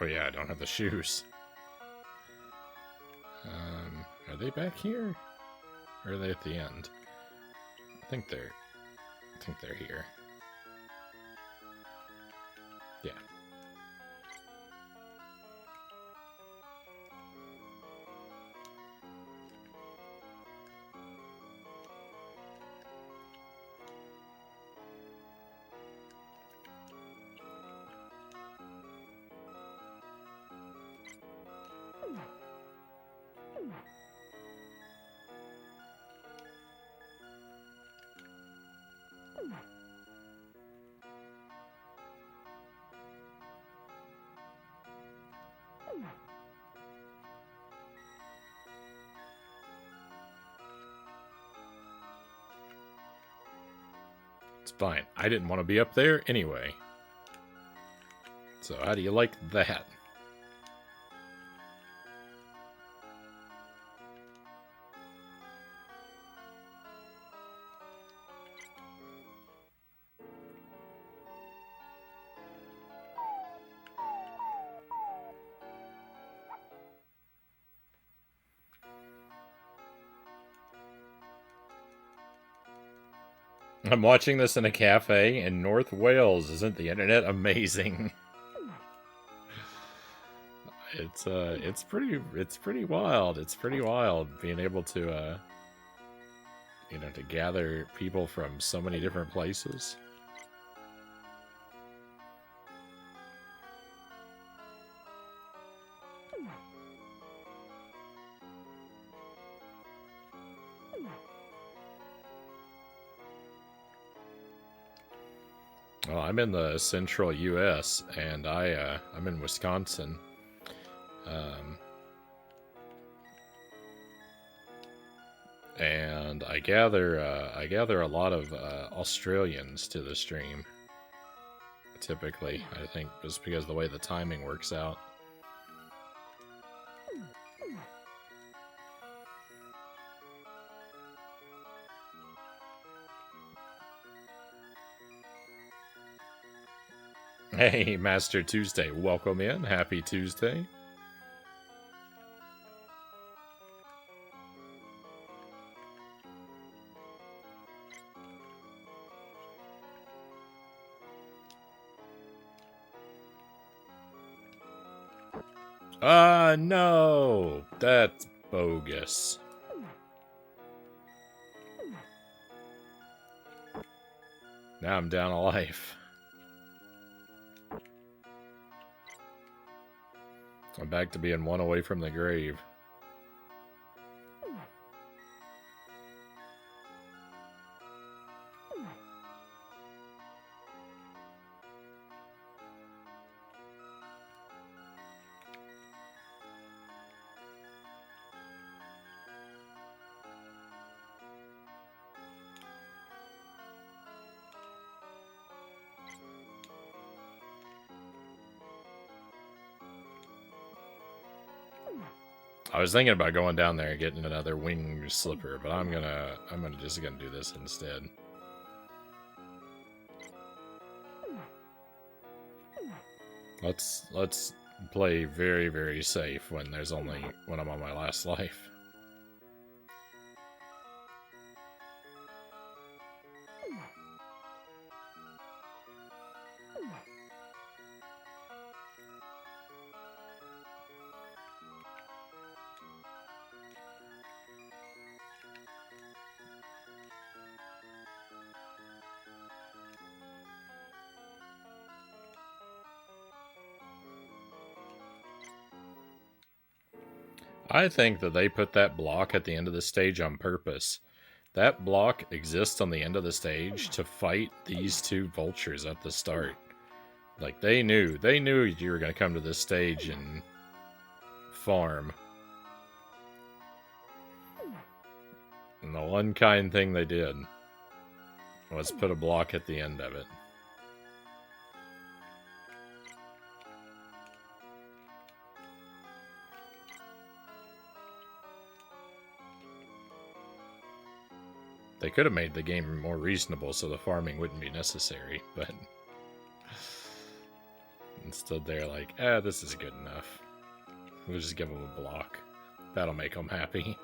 Oh yeah, I don't have the shoes. Are they back here? Or are they at the end? I think they're here. Yeah. It's fine. I didn't want to be up there anyway. So how do you like that? I'm watching this in a cafe in North Wales. Isn't the internet amazing? It's pretty wild. It's pretty wild being able to you know, to gather people from so many different places. Well, I'm in the central U.S. and I'm in Wisconsin. And I gather a lot of Australians to the stream. Typically, I think just because of the way the timing works out. Hey, Master Tuesday, welcome in. Happy Tuesday. No! That's bogus. Now I'm down a life. I'm back to being one away from the grave. I was thinking about going down there and getting another wing slipper, but I'm just gonna do this instead. Let's play very, very safe when I'm on my last life. I think that they put that block at the end of the stage on purpose. That block exists on the end of the stage to fight these two vultures at the start. Like, they knew you were going to come to this stage and farm. And the one kind thing they did was put a block at the end of it. They could have made the game more reasonable so the farming wouldn't be necessary, but instead they're like, this is good enough. We'll just give them a block. That'll make them happy.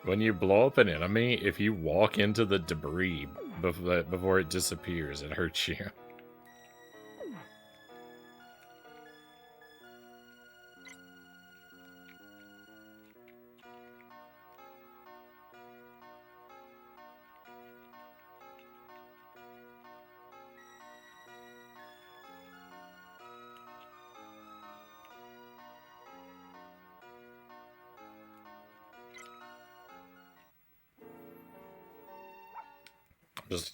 When you blow up an enemy, if you walk into the debris before it disappears, it hurts you.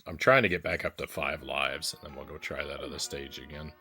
I'm trying to get back up to 5 lives, and then we'll go try that other stage again.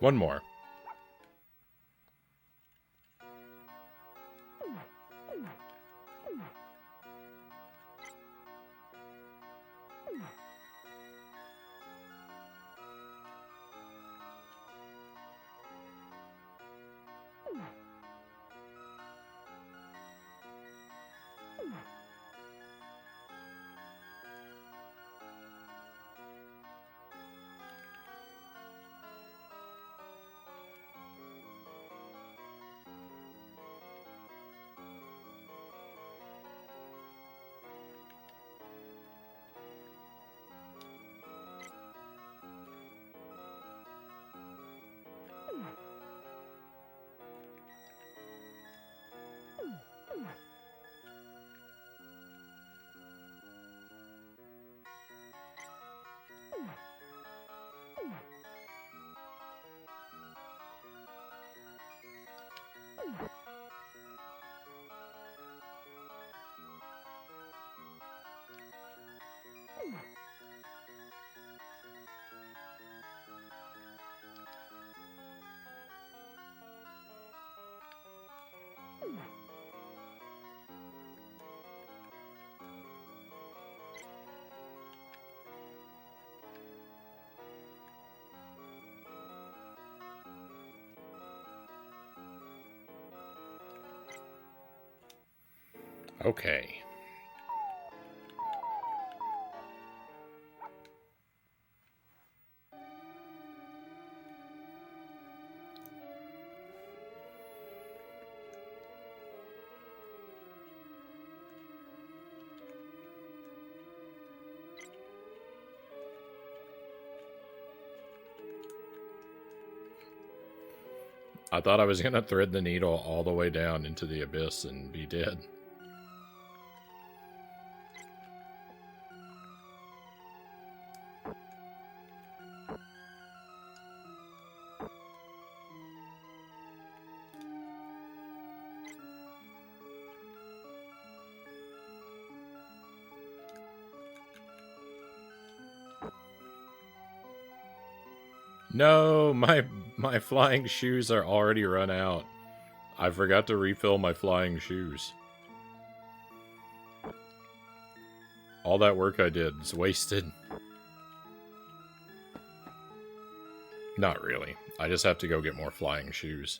One more. Okay. I thought I was going to thread the needle all the way down into the abyss and be dead. No, my flying shoes are already run out. I forgot to refill my flying shoes. All that work I did is wasted. Not really. I just have to go get more flying shoes.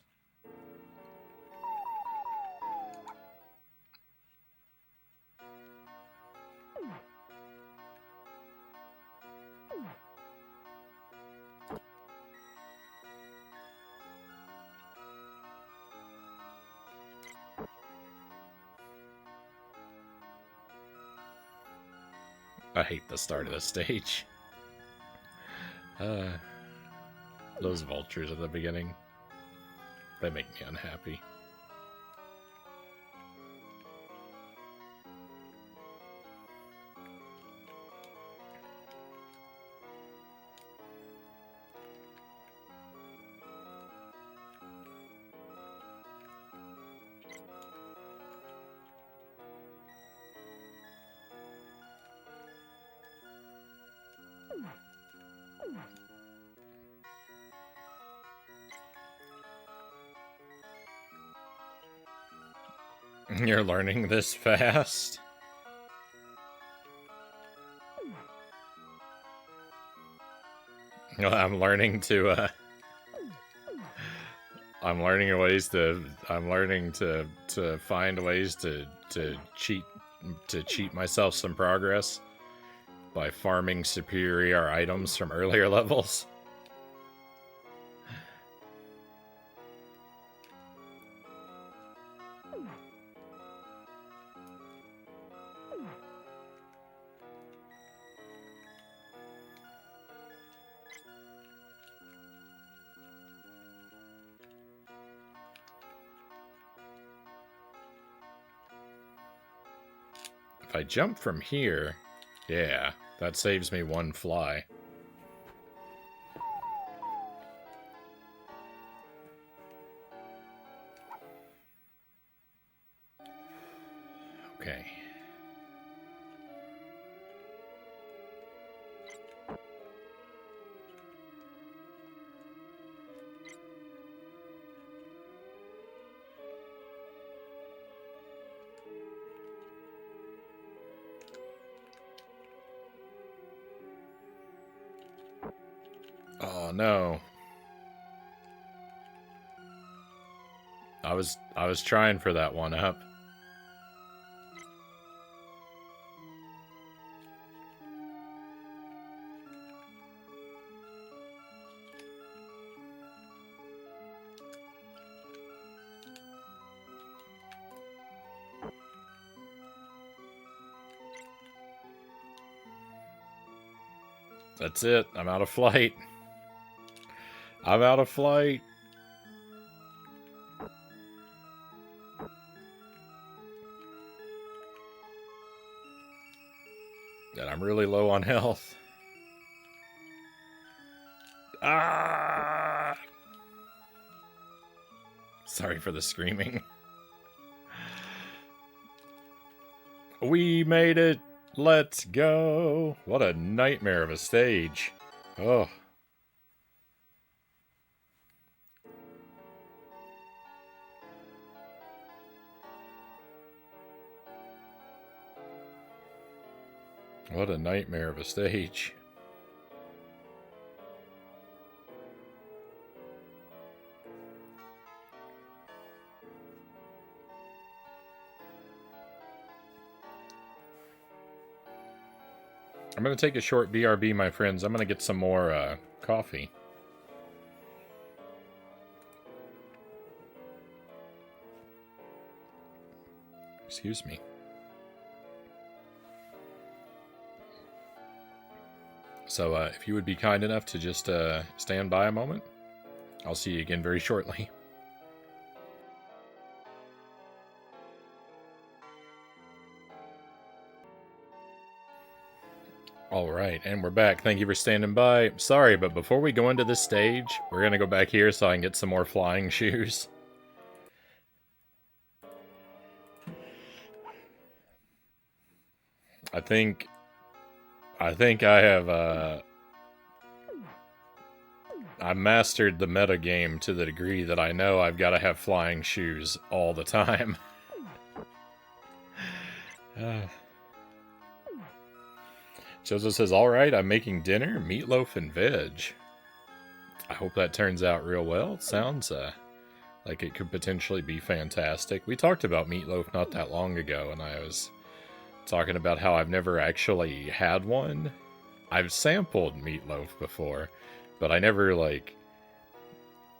I hate the start of the stage. Those vultures at the beginning, they make me unhappy. You're learning this fast? Well, I'm learning to I'm learning to find ways to cheat myself some progress by farming superior items from earlier levels. If I jump from here, yeah, that saves me one fly. Okay. Oh no. I was trying for that one up. That's it. I'm out of flight. I'm out of flight. And I'm really low on health. Ah! Sorry for the screaming. We made it. Let's go. What a nightmare of a stage. Oh. What a nightmare of a stage. I'm going to take a short BRB, my friends. I'm going to get some more coffee. Excuse me. So if you would be kind enough to just stand by a moment, I'll see you again very shortly. Alright, and we're back. Thank you for standing by. Sorry, but before we go into this stage, we're going to go back here so I can get some more flying shoes. I think I have, I mastered the meta game to the degree that I know I've got to have flying shoes all the time. Jozo says, alright, I'm making dinner, meatloaf and veg. I hope that turns out real well. It sounds like it could potentially be fantastic. We talked about meatloaf not that long ago, and I was talking about how I've never actually had one. I've sampled meatloaf before, but I never, like...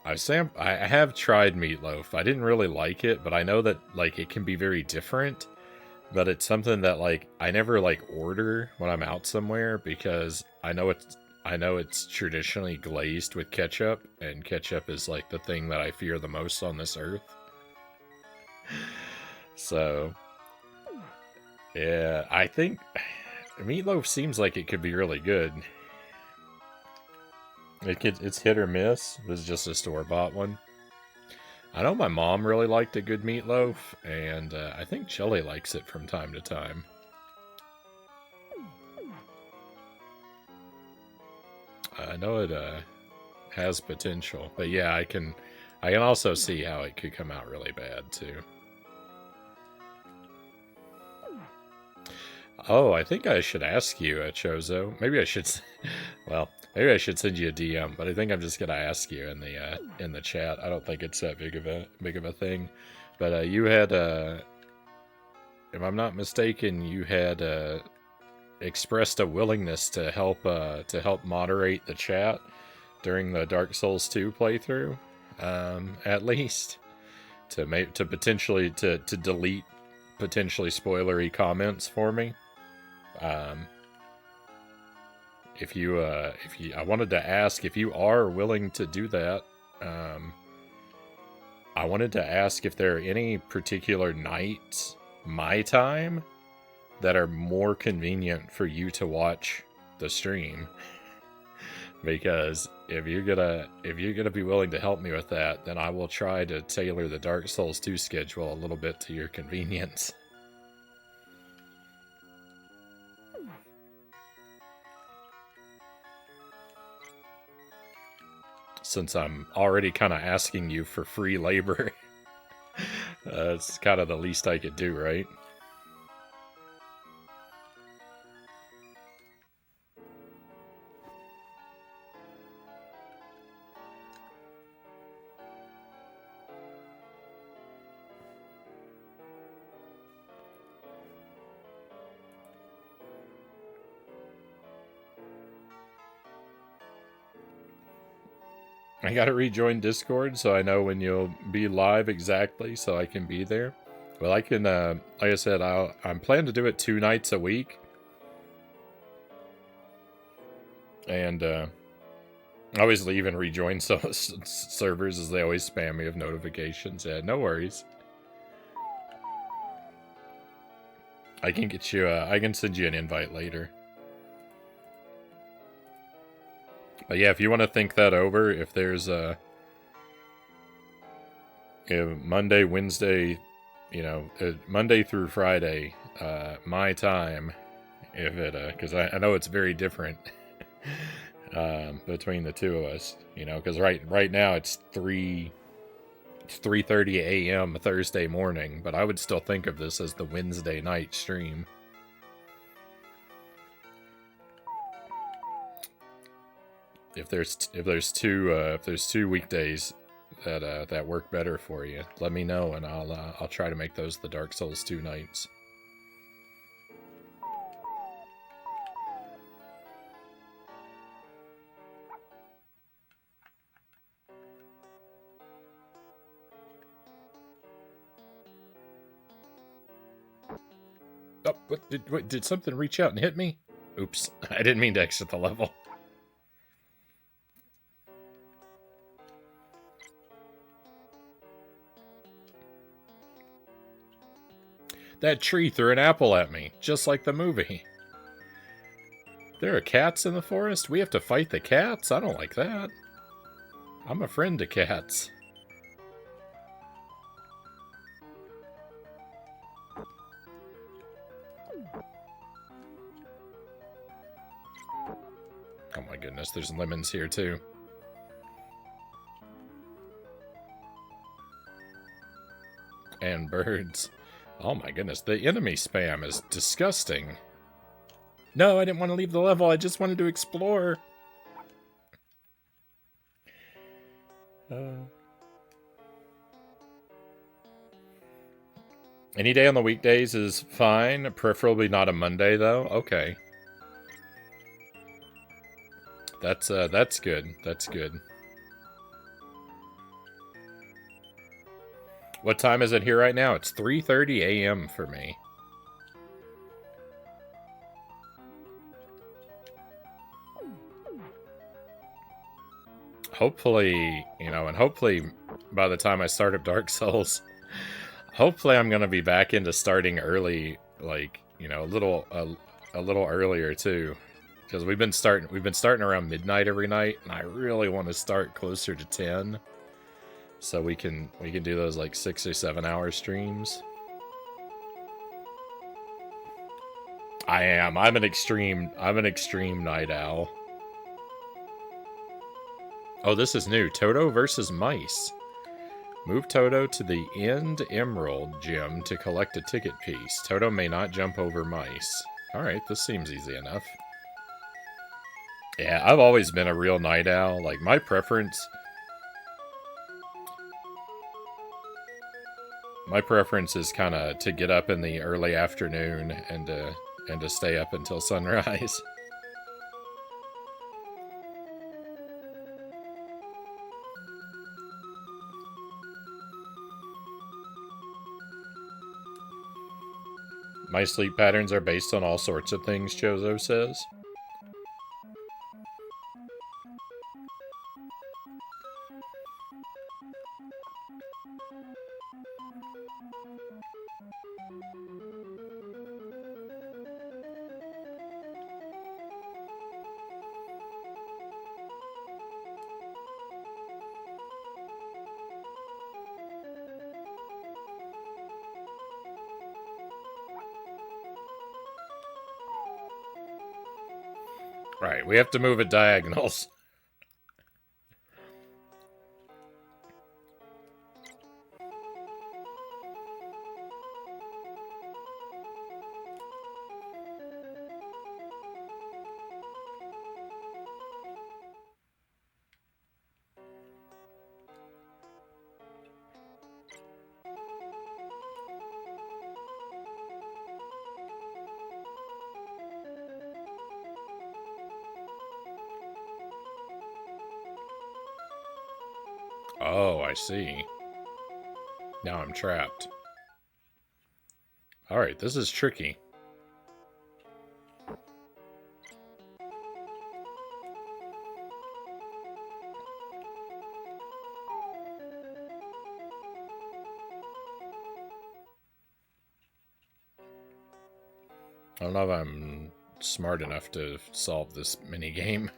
I have tried meatloaf. I didn't really like it, but I know that, like, it can be very different. But it's something that, like, I never, like, order when I'm out somewhere, because I know it's traditionally glazed with ketchup, and ketchup is, like, the thing that I fear the most on this earth. So, yeah, I think meatloaf seems like it could be really good. It's hit or miss. This is just a store-bought one. I know my mom really liked a good meatloaf, and I think Shelly likes it from time to time. I know it has potential, but yeah, I can also see how it could come out really bad too. Oh, I think I should ask you, Chozo. Maybe I should. Well, maybe I should send you a DM, but I think I'm just gonna ask you in the chat. I don't think it's that big of a thing. But you had, if I'm not mistaken, you had expressed a willingness to help moderate the chat during the Dark Souls 2 playthrough, at least to potentially to delete potentially spoilery comments for me. I wanted to ask if you are willing to do that. I wanted to ask if there are any particular nights, my time, that are more convenient for you to watch the stream. Because if you're gonna be willing to help me with that, then I will try to tailor the Dark Souls 2 schedule a little bit to your convenience. Since I'm already kind of asking you for free labor, it's kind of the least I could do, right? I gotta rejoin Discord so I know when you'll be live exactly so I can be there. Well, I can, like I said, I'm planning to do it 2 nights a week. And, I always leave and rejoin some servers as they always spam me with notifications. Yeah, no worries. I can get you, I can send you an invite later. But yeah, if you want to think that over, if there's Monday, Wednesday, Monday through Friday, my time, if it, because I know it's very different between the two of us, because right now it's 3:30 a.m. Thursday morning, but I would still think of this as the Wednesday night stream. If there's two weekdays that work better for you, let me know and I'll try to make those the Dark Souls 2 nights. Oh, what, did something reach out and hit me? Oops, I didn't mean to exit the level. That tree threw an apple at me, just like the movie. There are cats in the forest? We have to fight the cats? I don't like that. I'm a friend to cats. Oh my goodness, there's lemons here too. And birds. Oh my goodness, the enemy spam is disgusting. No, I didn't want to leave the level, I just wanted to explore. Any day on the weekdays is fine, preferably not a Monday though. Okay. That's good. That's good. What time is it here right now? It's 3:30 a.m. for me. Hopefully, you know, and hopefully by the time I start up Dark Souls, hopefully I'm gonna be back into starting early, like, you know, a little earlier too. Because we've been starting around midnight every night, and I really want to start closer to 10. So we can do those like 6 or 7 hour streams. I'm an extreme night owl. Oh, this is new. Toto versus mice. Move Toto to the End Emerald Gym to collect a ticket piece. Toto may not jump over mice. Alright, this seems easy enough. Yeah, I've always been a real night owl. Like, my preference is kind of to get up in the early afternoon and to stay up until sunrise. My sleep patterns are based on all sorts of things, Chozo says. Right, we have to move at diagonals. Oh, I see. Now I'm trapped. Alright, this is tricky. I don't know if I'm smart enough to solve this minigame.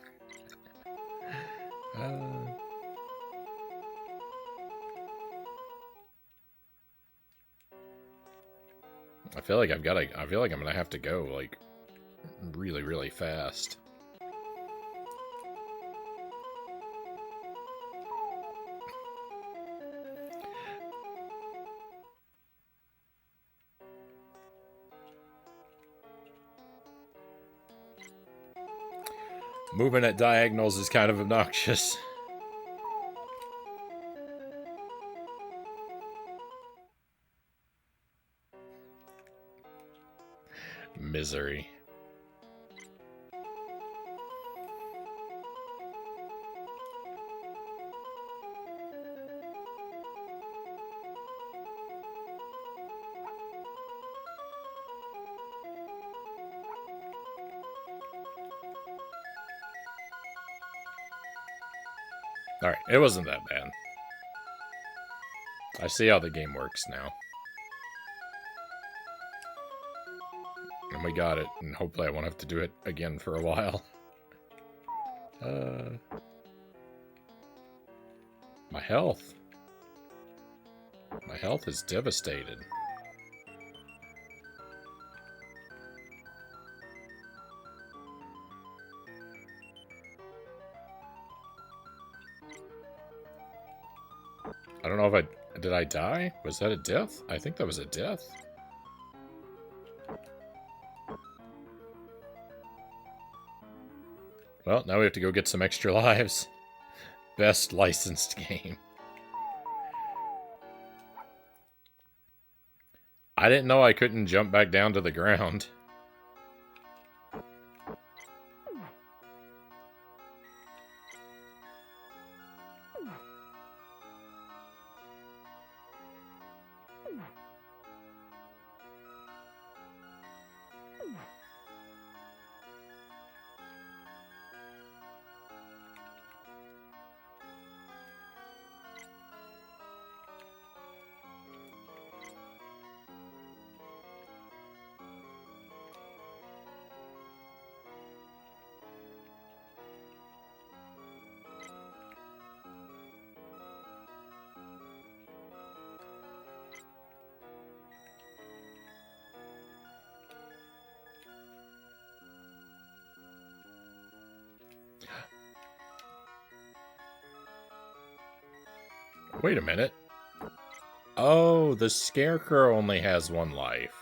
I feel like I'm gonna have to go, like, really, really fast. Moving at diagonals is kind of obnoxious. Misery. Alright, it wasn't that bad. I see how the game works now. And we got it, and hopefully I won't have to do it again for a while. My health. My health is devastated. I don't know if did I die? Was that a death? I think that was a death. Well, now we have to go get some extra lives. Best licensed game. I didn't know I couldn't jump back down to the ground. Wait a minute. Oh, the Scarecrow only has one life.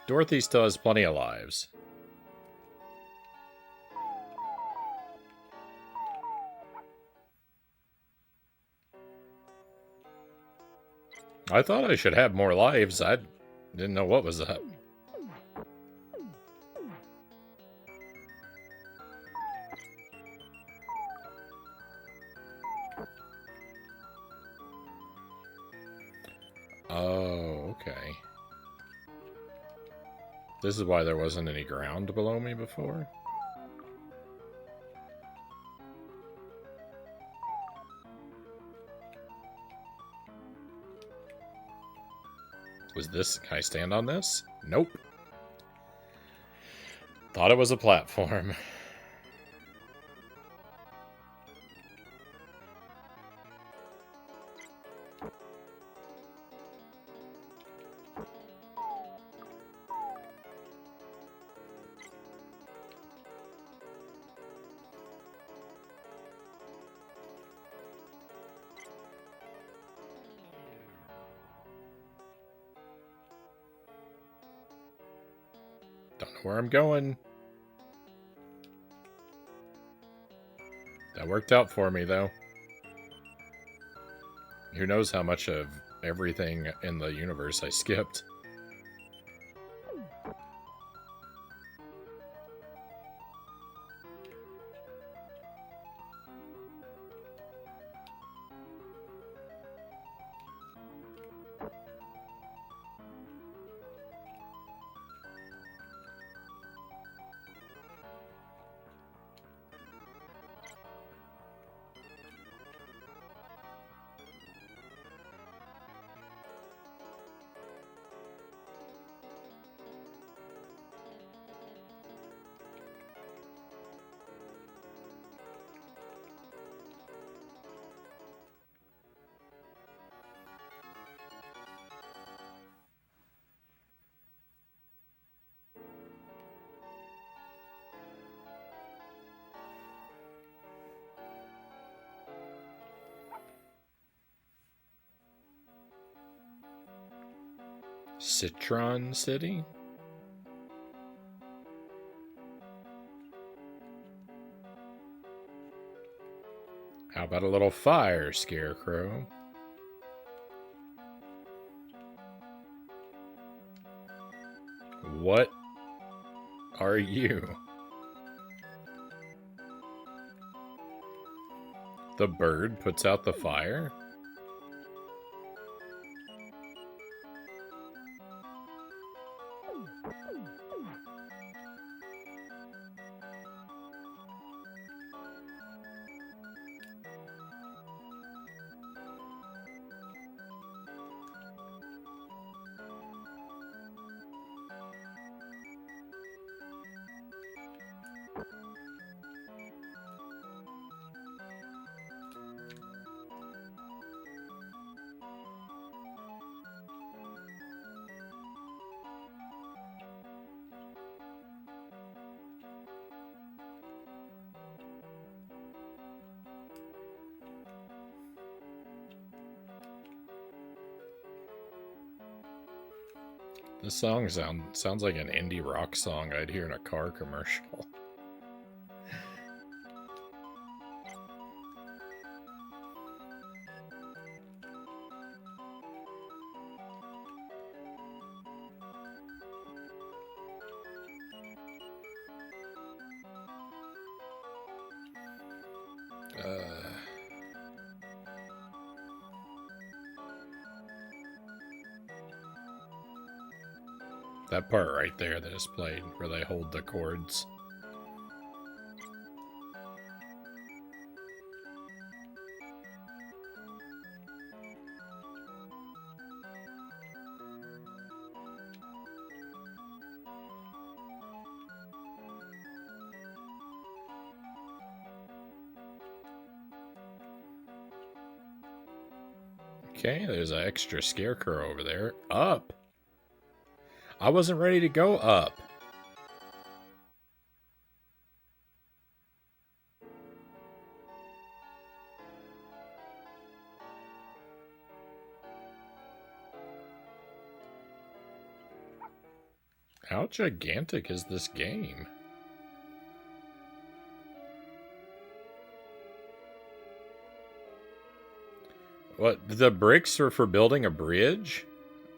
Dorothy still has plenty of lives. I thought I should have more lives. I didn't know what was up. Oh, okay. This is why there wasn't any ground below me before. Was this... Can I stand on this? Nope. Thought it was a platform. Don't know where I'm going. That worked out for me, though. Who knows how much of everything in the universe I skipped. Citron City? How about a little fire, Scarecrow? What are you? The bird puts out the fire? This song sounds like an indie rock song I'd hear in a car commercial. That part right there that is played, where they hold the chords. Okay, there's an extra scarecrow over there. Up! I wasn't ready to go up. How gigantic is this game? What, the bricks are for building a bridge?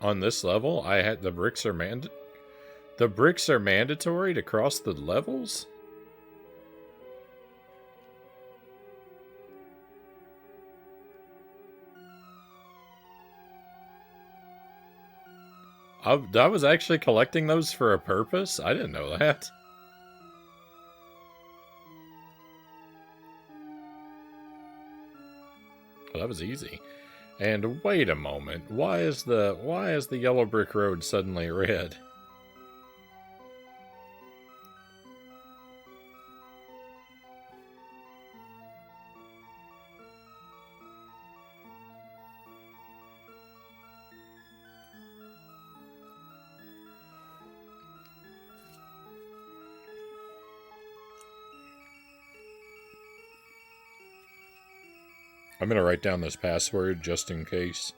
On this level, the bricks are mandatory to cross the levels? I was actually collecting those for a purpose? I didn't know that. Well, that was easy. And wait a moment. Why is the yellow brick road suddenly red? I'm going to write down this password just in case.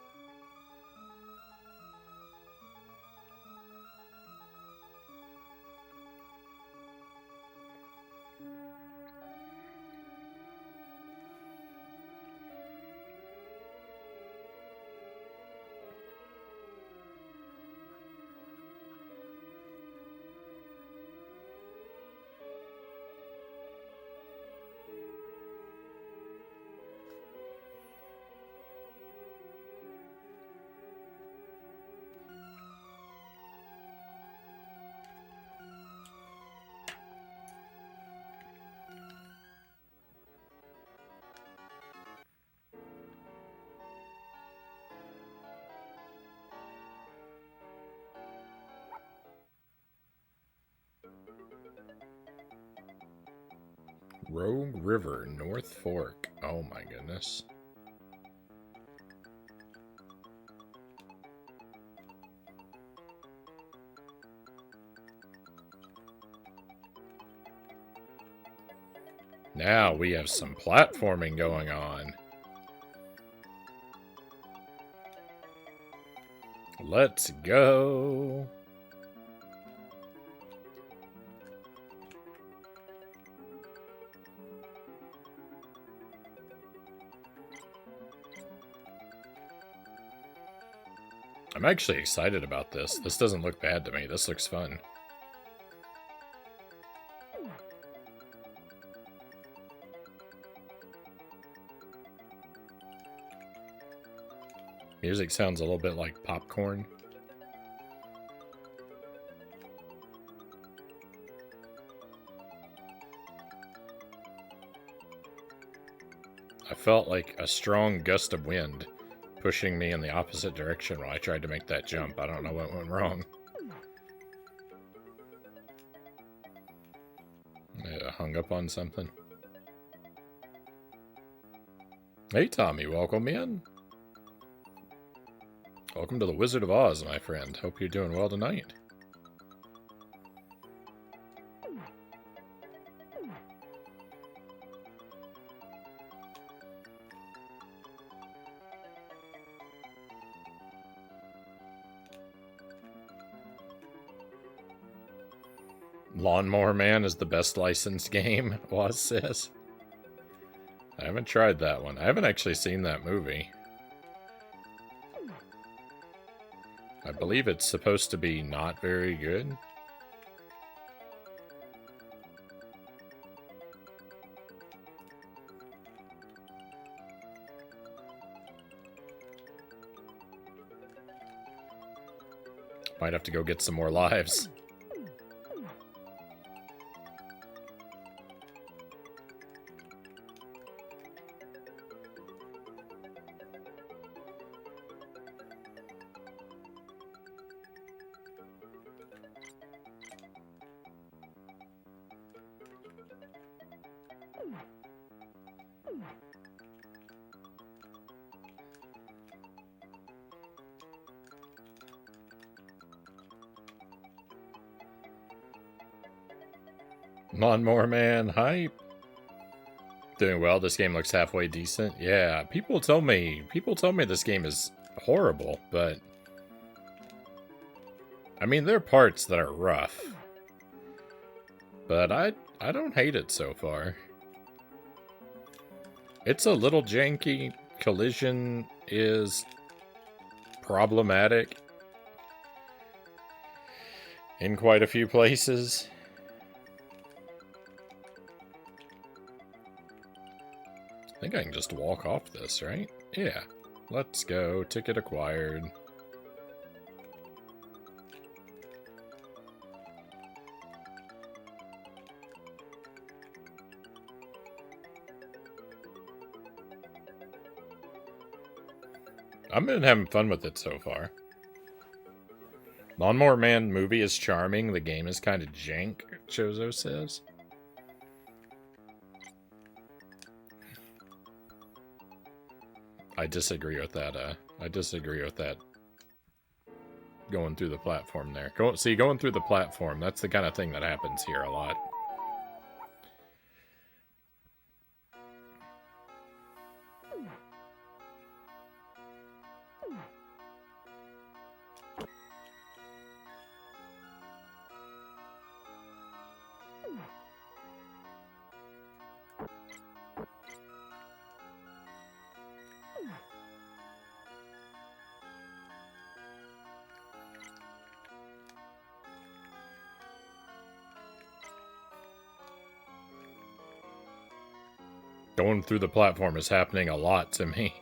Rogue River, North Fork. Oh my goodness. Now we have some platforming going on. Let's go. I'm actually excited about this. This doesn't look bad to me. This looks fun. Music sounds a little bit like popcorn. I felt like a strong gust of wind pushing me in the opposite direction while I tried to make that jump. I don't know what went wrong. I hung up on something. Hey Tommy, welcome in. Welcome to the Wizard of Oz, my friend. Hope you're doing well tonight. Lawnmower Man is the best licensed game, Was says. I haven't tried that one. I haven't actually seen that movie. I believe it's supposed to be not very good. Might have to go get some more lives. Lawnmower Man, hype. Doing well. This game looks halfway decent. Yeah, people tell me this game is horrible, but I mean, there are parts that are rough. But I don't hate it so far. It's a little janky. Collision is problematic in quite a few places. I think I can just walk off this, right? Yeah. Let's go. Ticket acquired. I've been having fun with it so far. Lawnmower Man movie is charming. The game is kind of jank, Chozo says. I disagree with that. I disagree with that. Going through the platform there. Going through the platform, that's the kind of thing that happens here a lot. Going through the platform is happening a lot to me.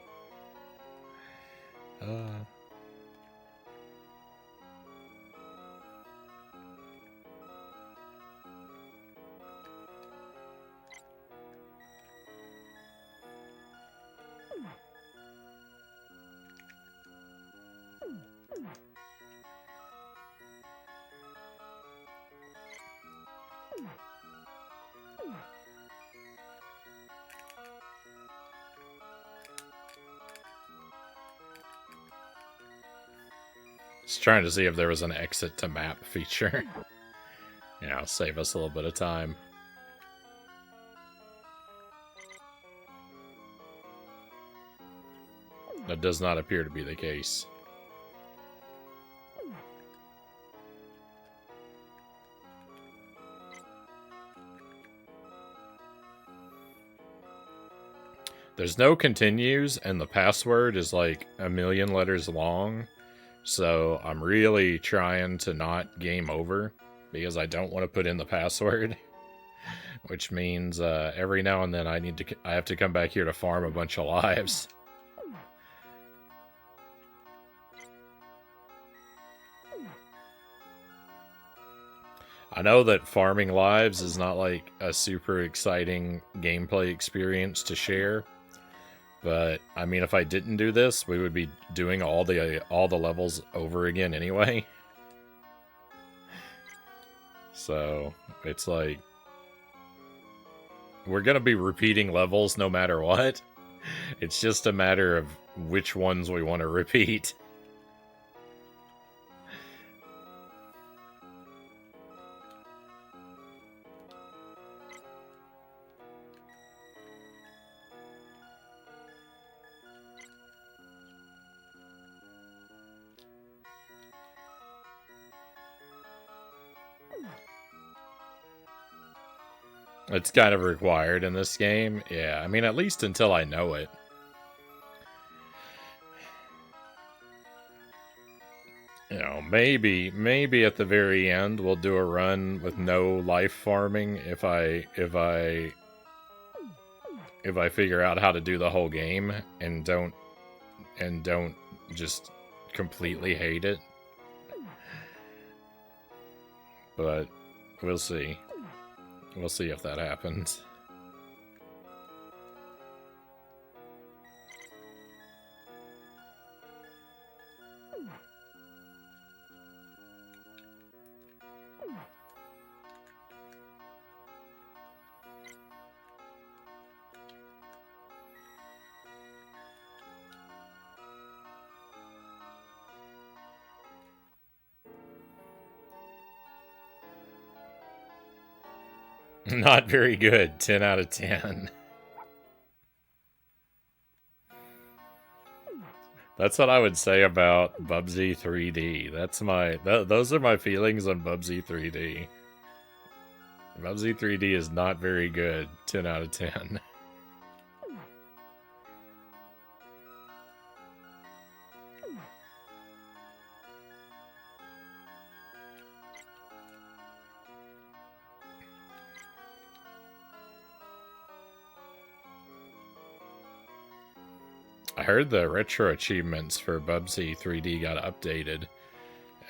Just trying to see if there was an exit to map feature. Yeah, save us a little bit of time. That does not appear to be the case. There's no continues, and the password is like 1,000,000 letters long. So I'm really trying to not game over because I don't want to put in the password, which means every now and then I have to come back here to farm a bunch of lives. I know that farming lives is not like a super exciting gameplay experience to share. But, I mean, if I didn't do this, we would be doing all the levels over again anyway. So, it's like, we're gonna be repeating levels no matter what. It's just a matter of which ones we want to repeat. It's kind of required in this game. Yeah, I mean, at least until I know it. You know, maybe at the very end we'll do a run with no life farming if I figure out how to do the whole game and don't just completely hate it. But we'll see. We'll see if that happens. Not very good. 10 out of 10. That's what I would say about Bubsy 3D. That's my... those are my feelings on Bubsy 3D. Bubsy 3D is not very good. 10 out of 10. I heard the retro achievements for Bubsy 3D got updated,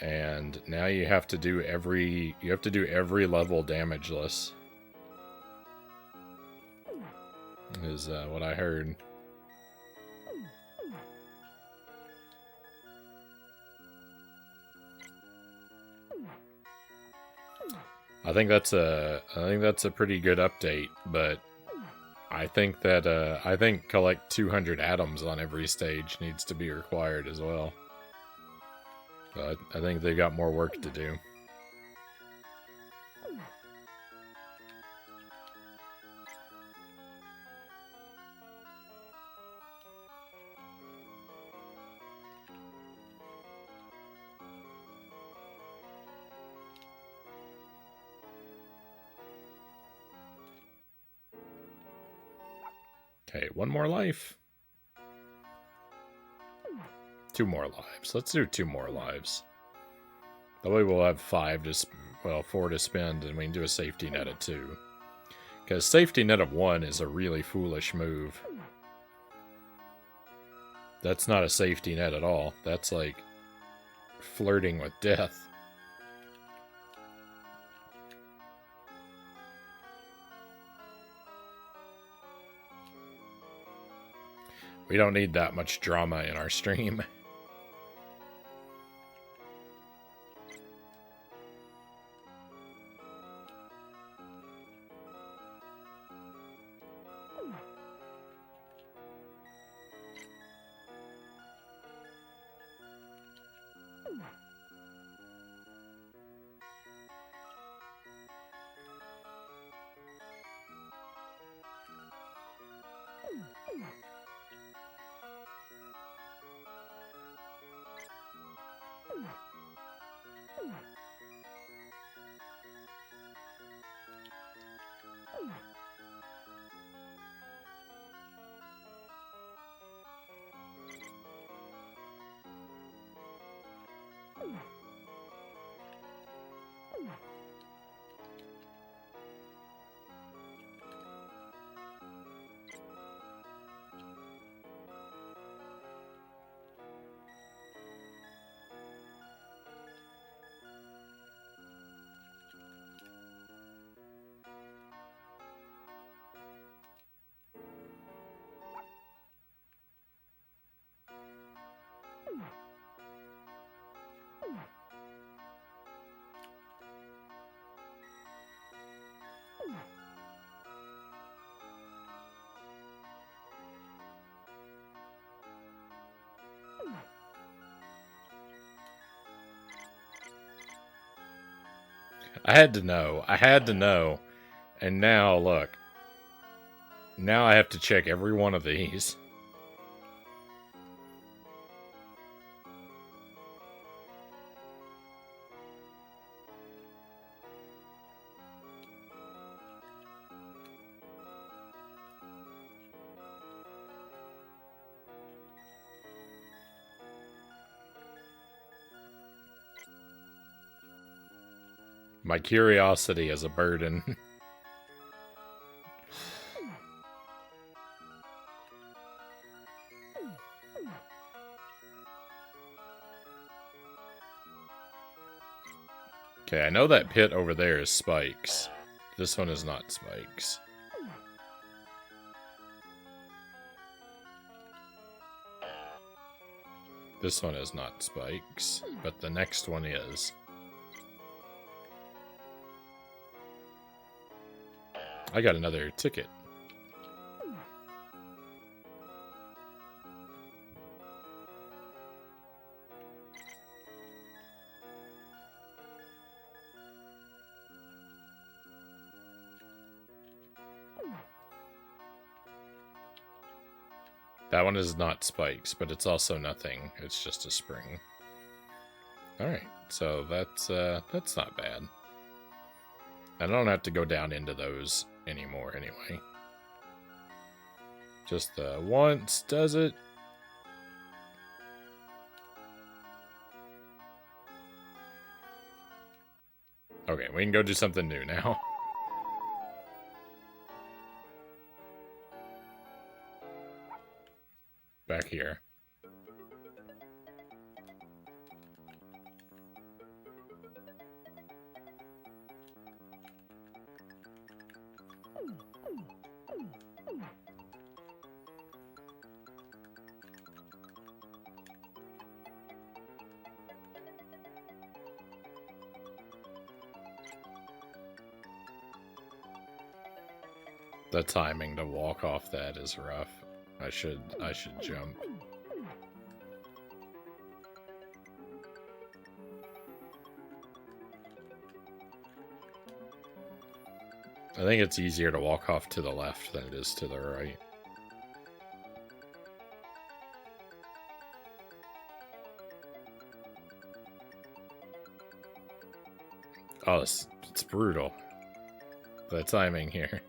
and now you have to do every level damageless. Is what I heard. I think that's a pretty good update, but I think that collect 200 atoms on every stage needs to be required as well. But I think they got more work to do. Okay, one more life. 2 more lives. Let's do 2 more lives. That way we'll have 4 to spend, and we can do a safety net at 2. Because safety net of 1 is a really foolish move. That's not a safety net at all. That's like flirting with death. We don't need that much drama in our stream. I had to know. I had to know. And now, look. Now I have to check every one of these. My curiosity is a burden. Okay, I know that pit over there is spikes. This one is not spikes. This one is not spikes, but the next one is. I got another ticket. That one is not spikes, but it's also nothing. It's just a spring. Alright, so that's not bad. I don't have to go down into those anymore anyway. Just once does it. Okay, we can go do something new now. Back here. The timing to walk off that is rough. I should jump. I think it's easier to walk off to the left than it is to the right. Oh, it's brutal. The timing here.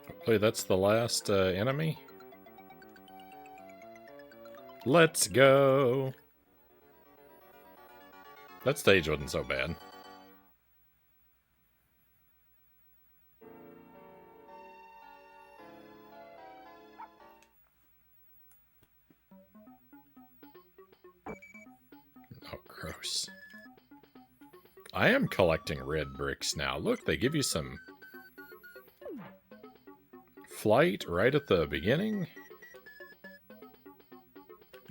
Hopefully that's the last enemy. Let's go! That stage wasn't so bad. Oh, gross. I am collecting red bricks now. Look, they give you some flight right at the beginning.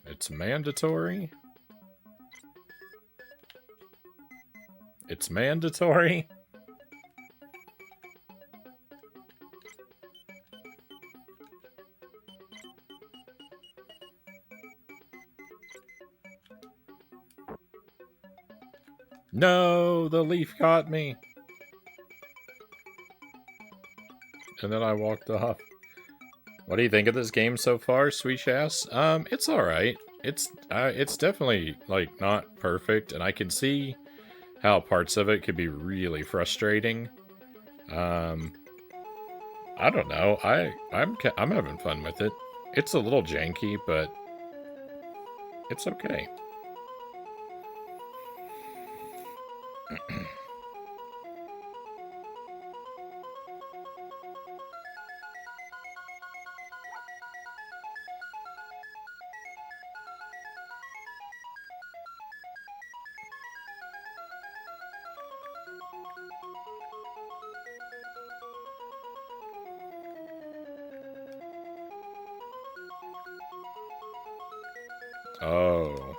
It's mandatory. It's mandatory. No, the leaf caught me. And then I walked off. What do you think of this game so far, Sweet Ass? It's alright. It's definitely, like, not perfect, and I can see how parts of it could be really frustrating. I don't know. I'm having fun with it. It's a little janky, but it's okay. Oh.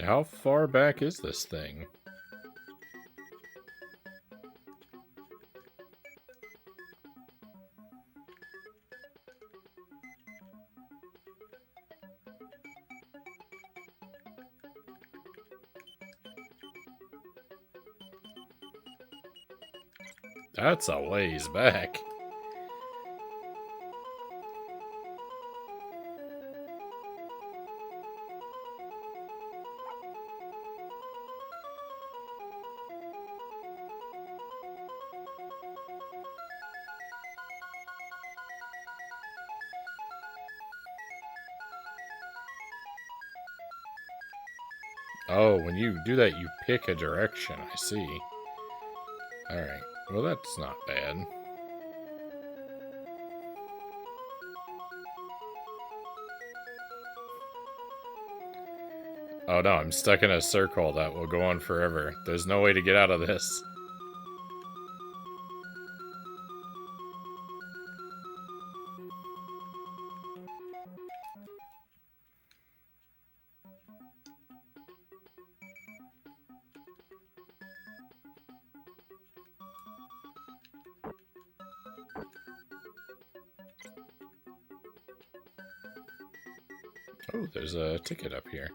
How far back is this thing? That's a ways back. Oh, when you do that, you pick a direction. I see. Alright. Well, that's not bad. Oh no, I'm stuck in a circle that will go on forever. There's no way to get out of this. Oh, there's a ticket up here.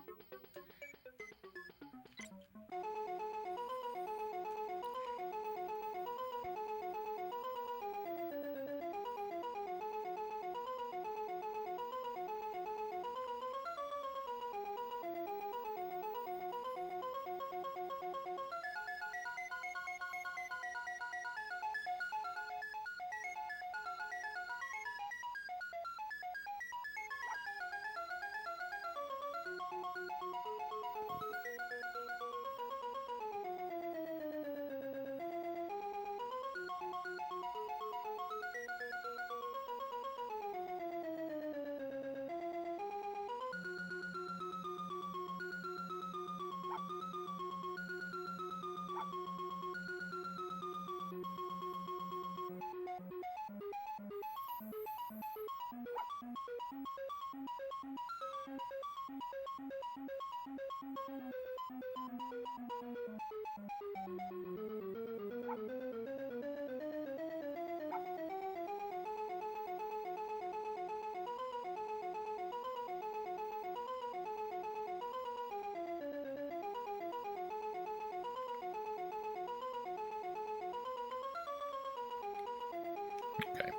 Okay.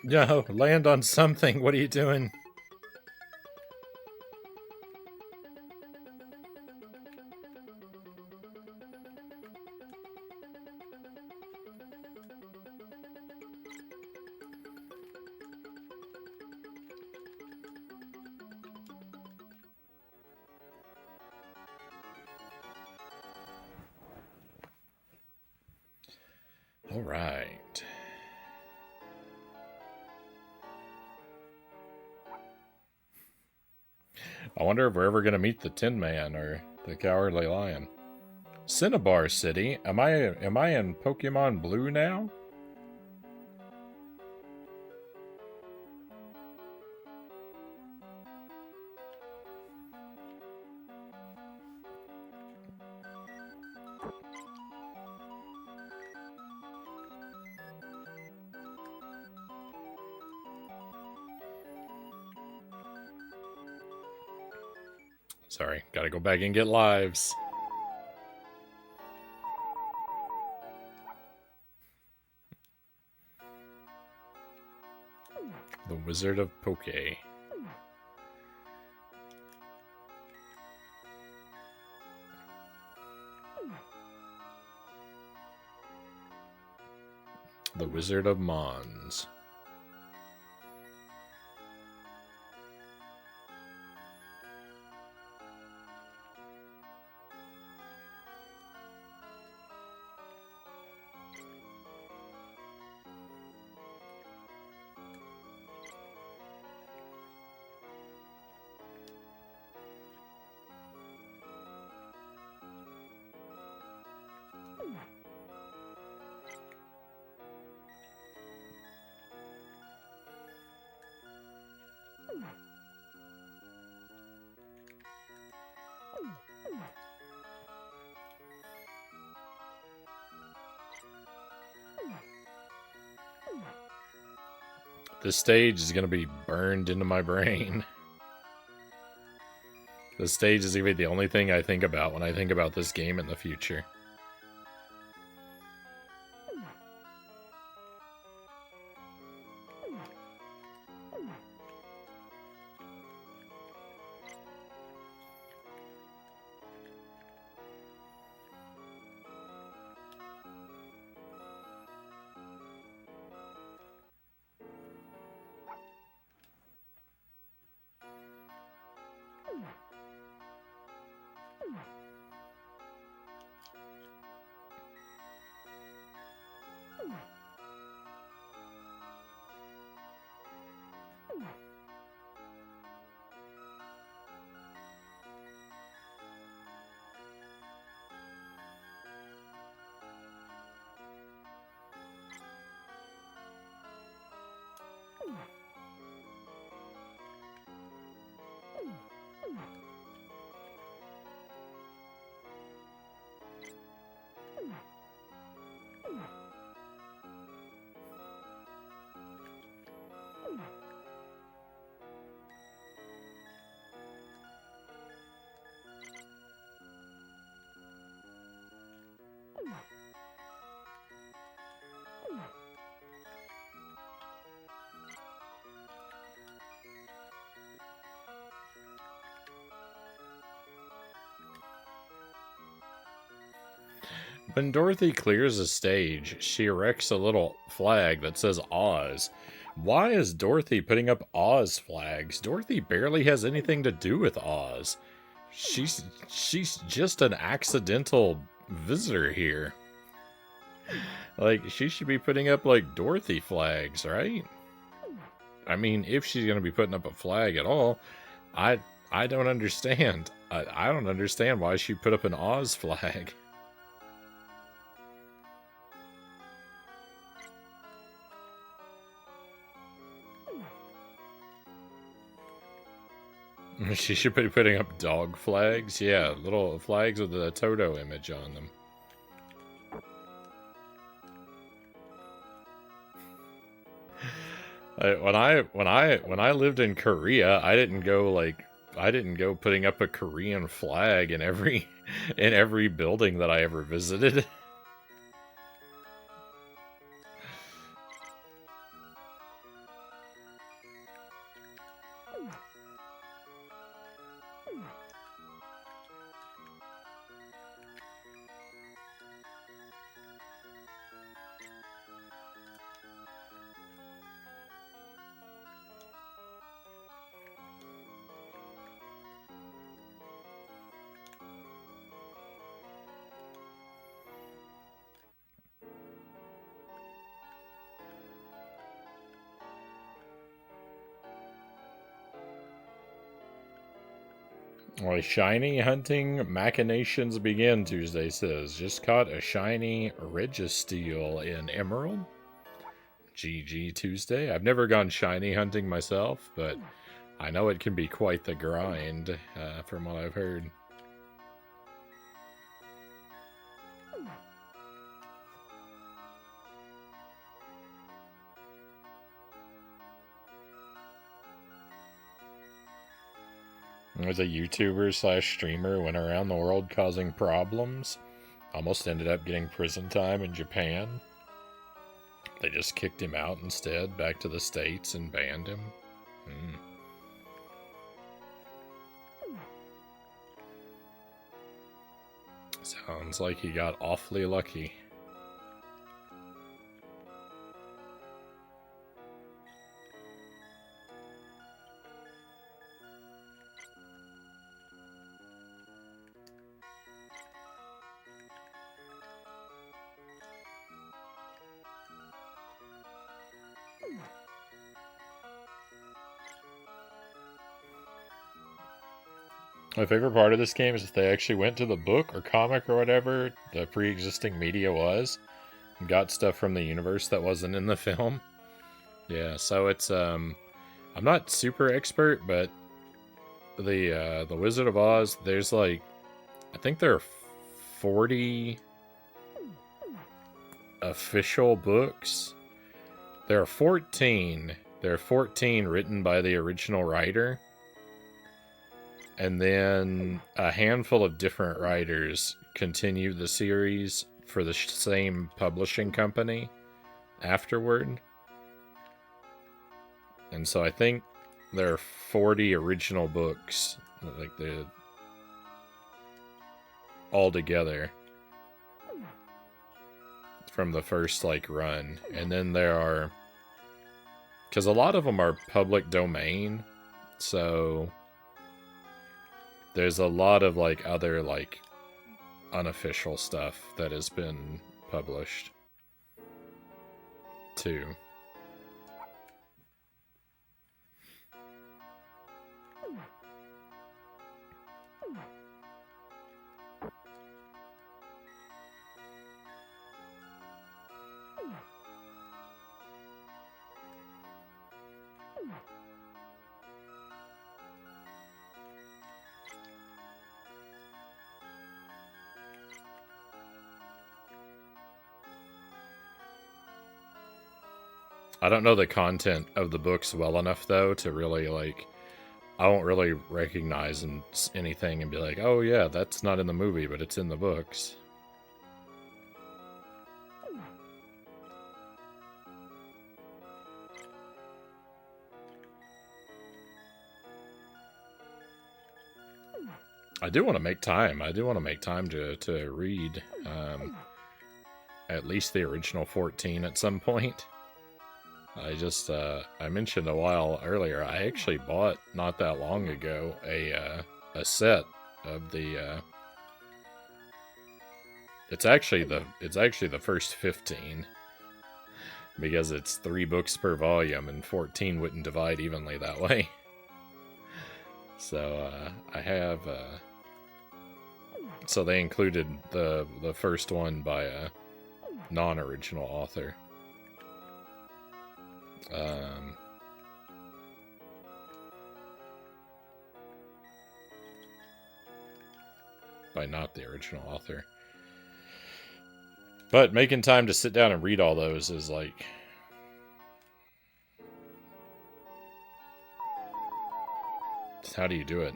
No, land on something. What are you doing? All right. I wonder if we're ever going to meet the Tin Man or the Cowardly Lion. Cinnabar City. Am I in Pokemon Blue now? Sorry, gotta go back and get lives. The Wizard of Poke. The Wizard of Mons. This stage is going to be burned into my brain. This stage is going to be the only thing I think about when I think about this game in the future. When Dorothy clears a stage, she erects a little flag that says Oz. Why is Dorothy putting up Oz flags? Dorothy barely has anything to do with Oz. She's just an accidental visitor here. Like, she should be putting up, like, Dorothy flags, right? I mean, if she's going to be putting up a flag at all, I don't understand. I don't understand why she put up an Oz flag. She should be putting up dog flags. Yeah, little flags with the Toto image on them. When I lived in Korea, I didn't go putting up a Korean flag in every building that I ever visited. Well, shiny hunting machinations begin, Tuesday says. Just caught a shiny Registeel in Emerald. GG Tuesday. I've never gone shiny hunting myself, but I know it can be quite the grind, from what I've heard. Was a YouTuber slash streamer, went around the world causing problems. Almost ended up getting prison time in Japan. They just kicked him out instead, back to the States, and banned him. Sounds like he got awfully lucky. My favorite part of this game is if they actually went to the book or comic or whatever the pre-existing media was, and got stuff from the universe that wasn't in the film. Yeah, so it's I'm not super expert, but the Wizard of Oz, there's like, I think there are 40 official books. There are 14. There are 14 written by the original writer. And then a handful of different writers continue the series for the same publishing company afterward. And so I think there are 40 original books, like all together from the first like run. And then there are, because a lot of them are public domain, so there's a lot of like other like unofficial stuff that has been published too. I don't know the content of the books well enough, though, to really, like, I won't really recognize anything and be like, oh yeah, that's not in the movie, but it's in the books. I do want to make time. I do want to make time to read at least the original 14 at some point. I just, I mentioned a while earlier, I actually bought, not that long ago, a set of the, it's actually the first 15, because it's 3 books per volume, and 14 wouldn't divide evenly that way. So, I have, so they included the first one by a non-original author. By not the original author. But making time to sit down and read all those is like... how do you do it?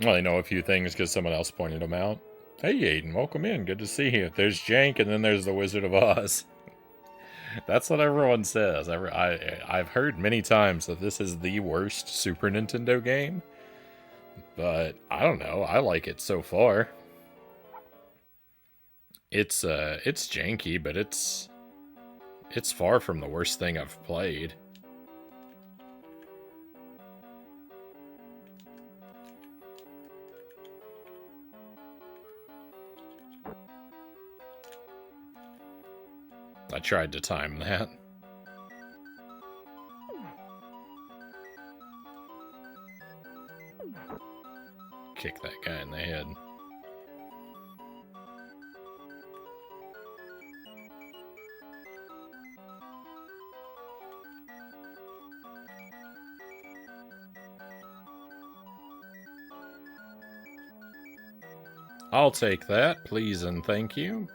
Well, I know a few things because someone else pointed them out. Hey, Aiden, welcome in. Good to see you. There's Jank, and then there's the Wizard of Oz. That's what everyone says. I've heard many times that this is the worst Super Nintendo game. But, I don't know. I like it so far. It's janky, but it's far from the worst thing I've played. I tried to time that. Kick that guy in the head. I'll take that, please and thank you.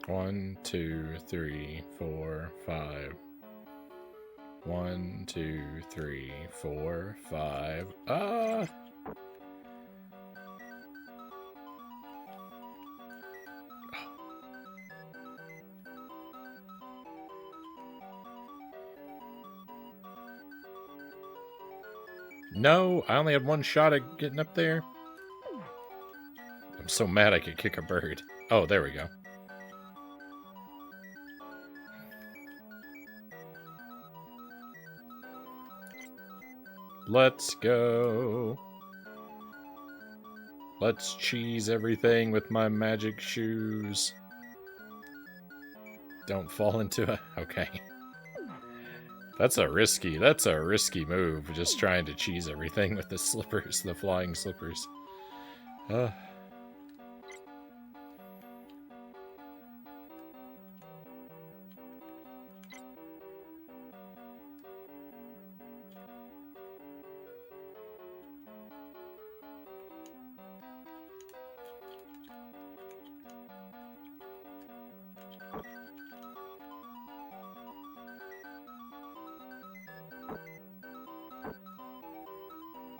1, 2, 3, 4, 5. 1, 2, 3, 4, 5. No, I only had one shot at getting up there. I'm so mad I could kick a bird. Oh, there we go. Let's go. Let's cheese everything with my magic shoes. Don't fall into it. Okay. That's a risky move, just trying to cheese everything with the slippers, the flying slippers.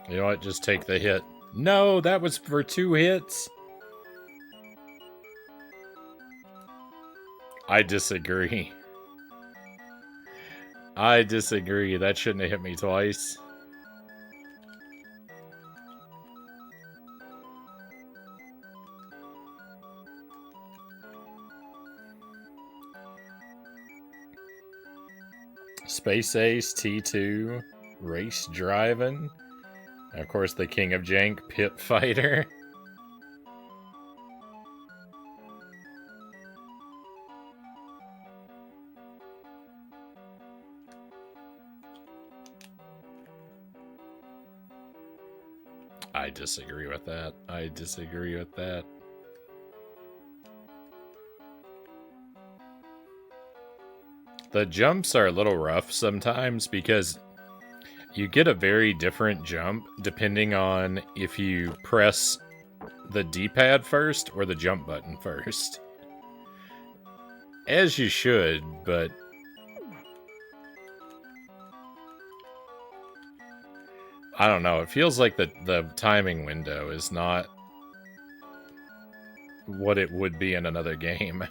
You know what? Just take the hit. No, that was for 2 hits. I disagree. I disagree. That shouldn't have hit me twice. Space Ace, T2, Race Driving. And of course, the King of Jank, Pit Fighter. I disagree with that. I disagree with that. The jumps are a little rough sometimes because you get a very different jump depending on if you press the D-pad first or the jump button first. As you should, but I don't know. It feels like the timing window is not what it would be in another game.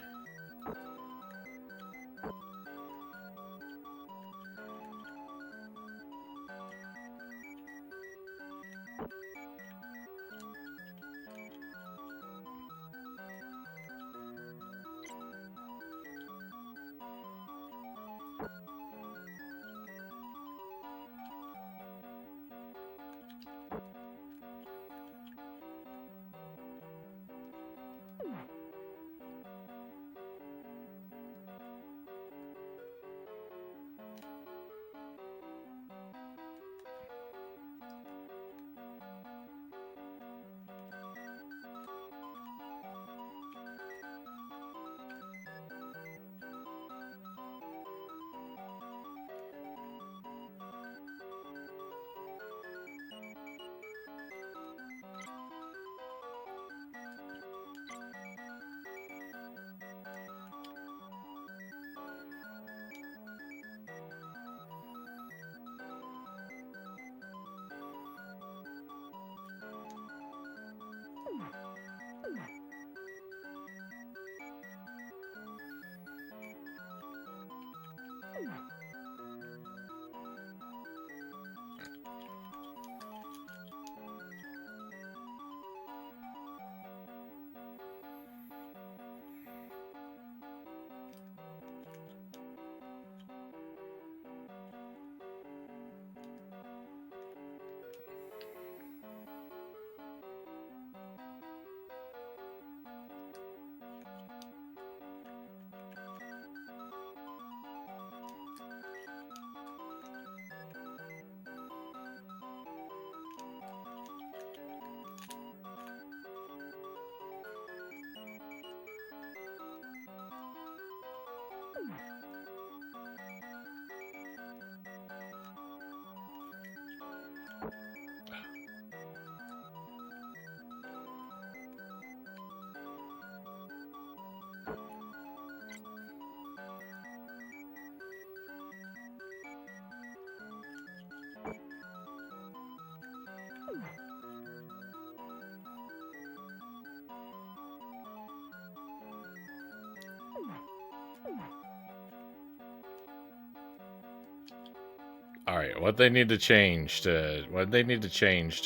Alright, what they need to change to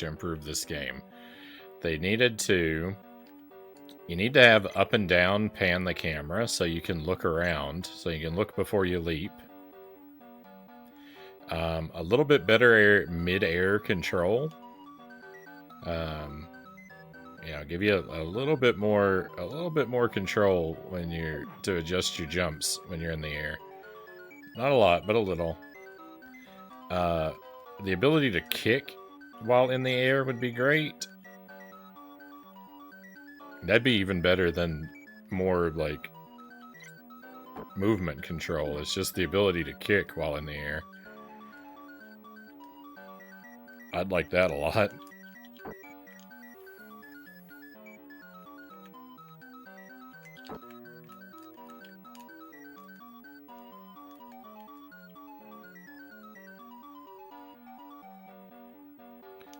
improve this game. They needed to... You need to have up and down pan the camera so you can look around, so you can look before you leap. A little bit better mid-air control. Give you a little bit more control when you're to adjust your jumps when you're in the air. Not a lot, but a little. The ability to kick while in the air would be great. That'd be even better than more, like, movement control. It's just the ability to kick while in the air. I'd like that a lot.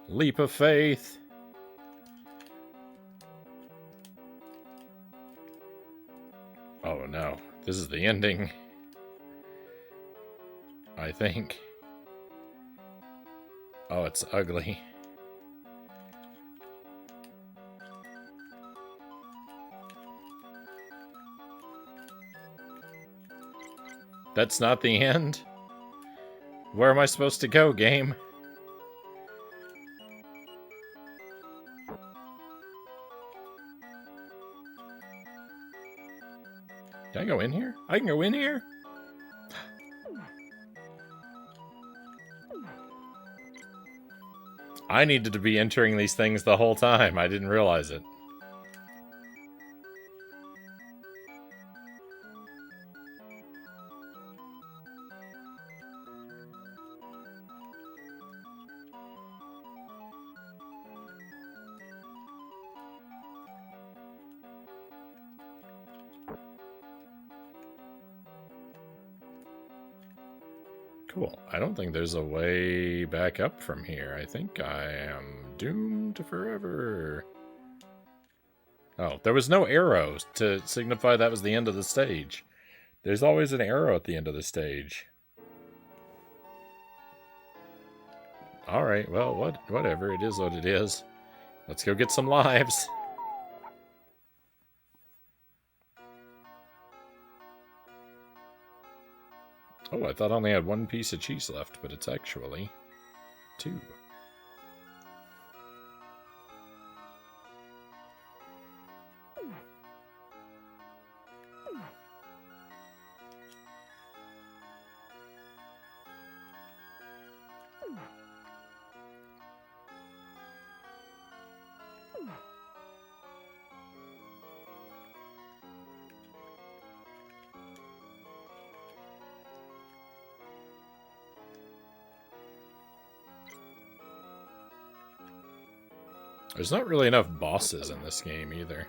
Leap of faith. Oh no, this is the ending. I think. Oh, it's ugly. That's not the end? Where am I supposed to go, game? Can I go in here? I can go in here? I needed to be entering these things the whole time. I didn't realize it. Cool. I don't think there's a way back up from here. I think I am doomed forever. Oh, there was no arrow to signify that was the end of the stage. There's always an arrow at the end of the stage. Alright, well, whatever. It is what it is. Let's go get some lives. Oh, I thought I only had one piece of cheese left, but it's actually 2. There's not really enough bosses in this game either.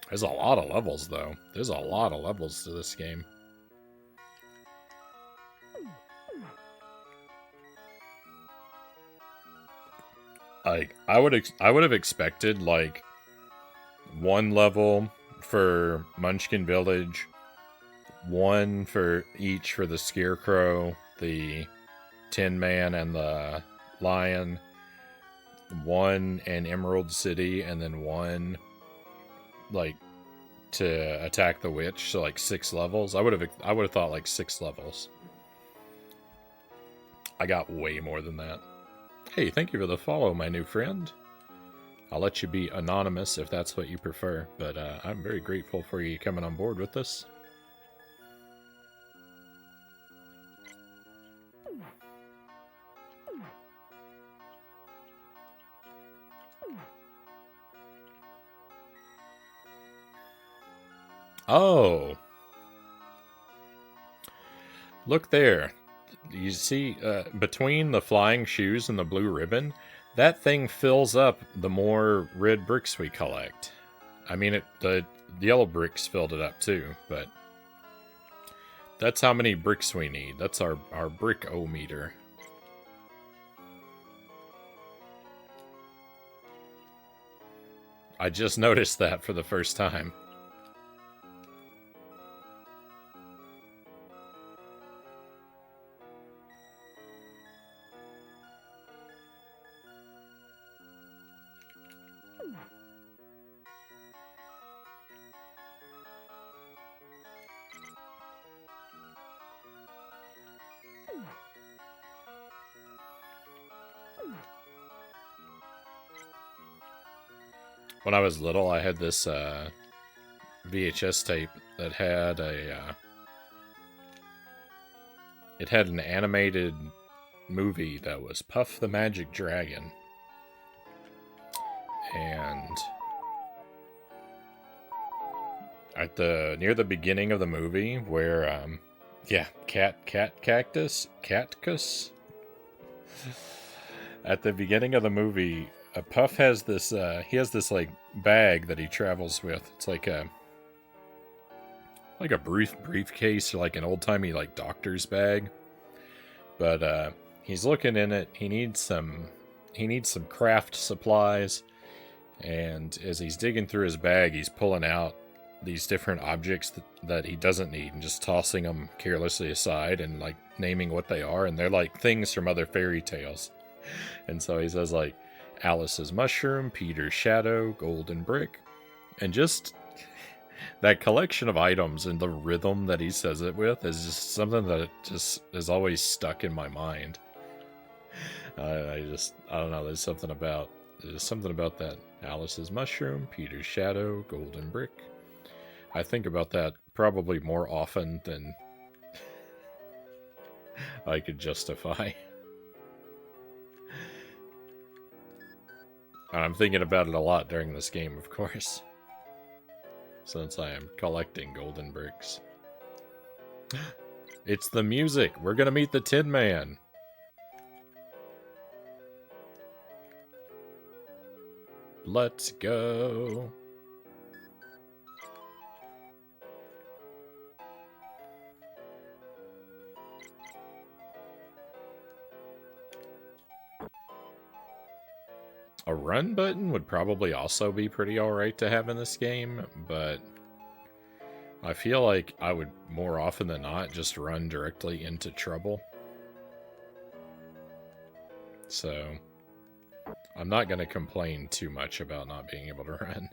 There's a lot of levels, though. There's a lot of levels to this game. Like, I would have expected, like, 1 level for Munchkin Village, 1 for each for the Scarecrow, the Tin Man, and the Lion, 1 in Emerald City, and then 1, like, to attack the witch. So, like, 6 levels. I would have thought, like, 6 levels. I got way more than that. Hey, thank you for the follow, my new friend. I'll let you be anonymous if that's what you prefer, but I'm very grateful for you coming on board with us. Oh! Look there. You see, between the flying shoes and the blue ribbon, that thing fills up the more red bricks we collect. I mean, the yellow bricks filled it up too, but That's how many bricks we need. That's our brick-o-meter. I just noticed that for the first time. When I was little, I had this VHS tape that had it had an animated movie that was Puff the Magic Dragon. And at near the beginning of the movie where cactus. At the beginning of the movie, Puff has this like bag that he travels with. It's like a briefcase, or like an old-timey like doctor's bag. But he's looking in it. He needs some craft supplies, and as he's digging through his bag, he's pulling out these different objects that he doesn't need and just tossing them carelessly aside and like naming what they are, and they're like things from other fairy tales. And so he says like Alice's mushroom, Peter's shadow, golden brick, and just that collection of items and the rhythm that he says it with is just something that just is always stuck in my mind. I don't know. There's something about that Alice's mushroom, Peter's shadow, golden brick. I think about that probably more often than I could justify. And I'm thinking about it a lot during this game, of course, since I am collecting golden bricks. It's the music! We're gonna meet the Tin Man! Let's go! A run button would probably also be pretty alright to have in this game, but I feel like I would more often than not just run directly into trouble. So I'm not going to complain too much about not being able to run.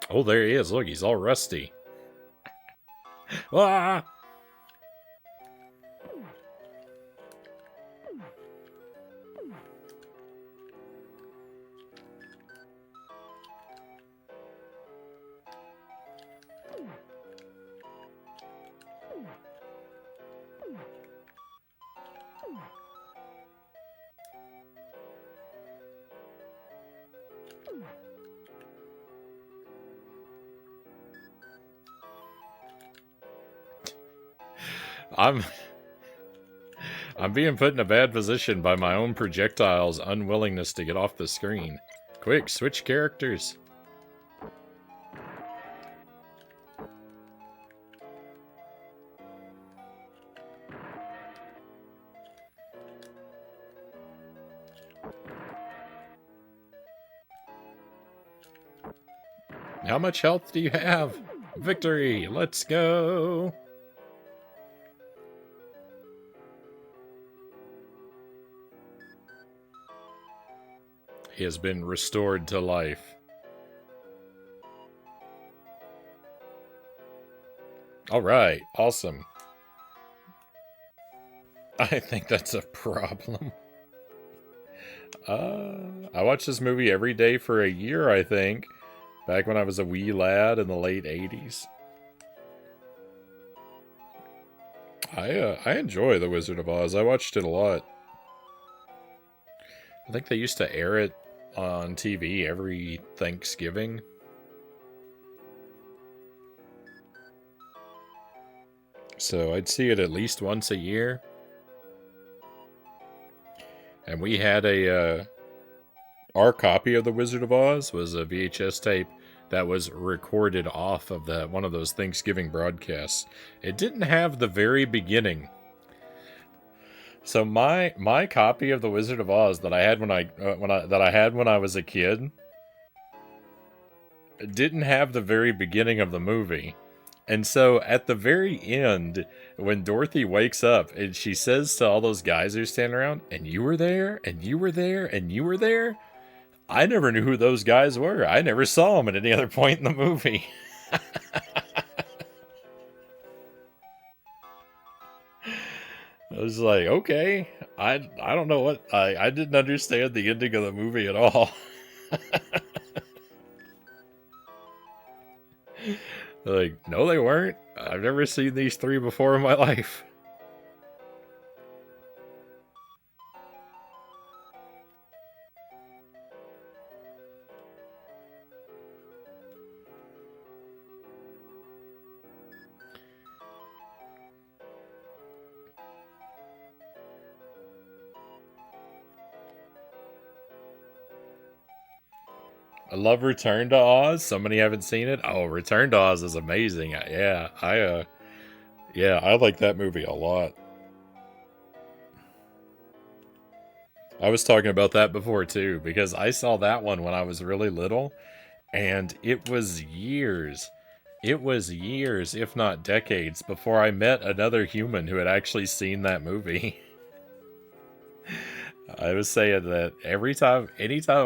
Oh, there he is. Look, he's all rusty. Ah! I'm being put in a bad position by my own projectile's unwillingness to get off the screen. Quick, switch characters. How much health do you have? Victory! Let's go! He has been restored to life. Alright, awesome. I think that's a problem. I watched this movie every day for a year, I think. Back when I was a wee lad in the late 80s. I enjoy The Wizard of Oz. I watched it a lot. I think they used to air it on TV every Thanksgiving. So I'd see it at least once a year. And we had our copy of The Wizard of Oz was a VHS tape that was recorded off of one of those Thanksgiving broadcasts. It didn't have the very beginning. So my copy of The Wizard of Oz that I had when I was a kid didn't have the very beginning of the movie. And so at the very end, when Dorothy wakes up and she says to all those guys who stand around, and you were there, and you were there, and you were there, I never knew who those guys were. I never saw them at any other point in the movie. I was like, okay, I don't know what, I didn't understand the ending of the movie at all. Like, no, they weren't. I've never seen these three before in my life. I love Return to Oz. So many haven't seen it. Oh, Return to Oz is amazing. Yeah, I like that movie a lot. I was talking about that before too, because I saw that one when I was really little, and it was years. It was years, if not decades, before I met another human who had actually seen that movie. I was saying that anytime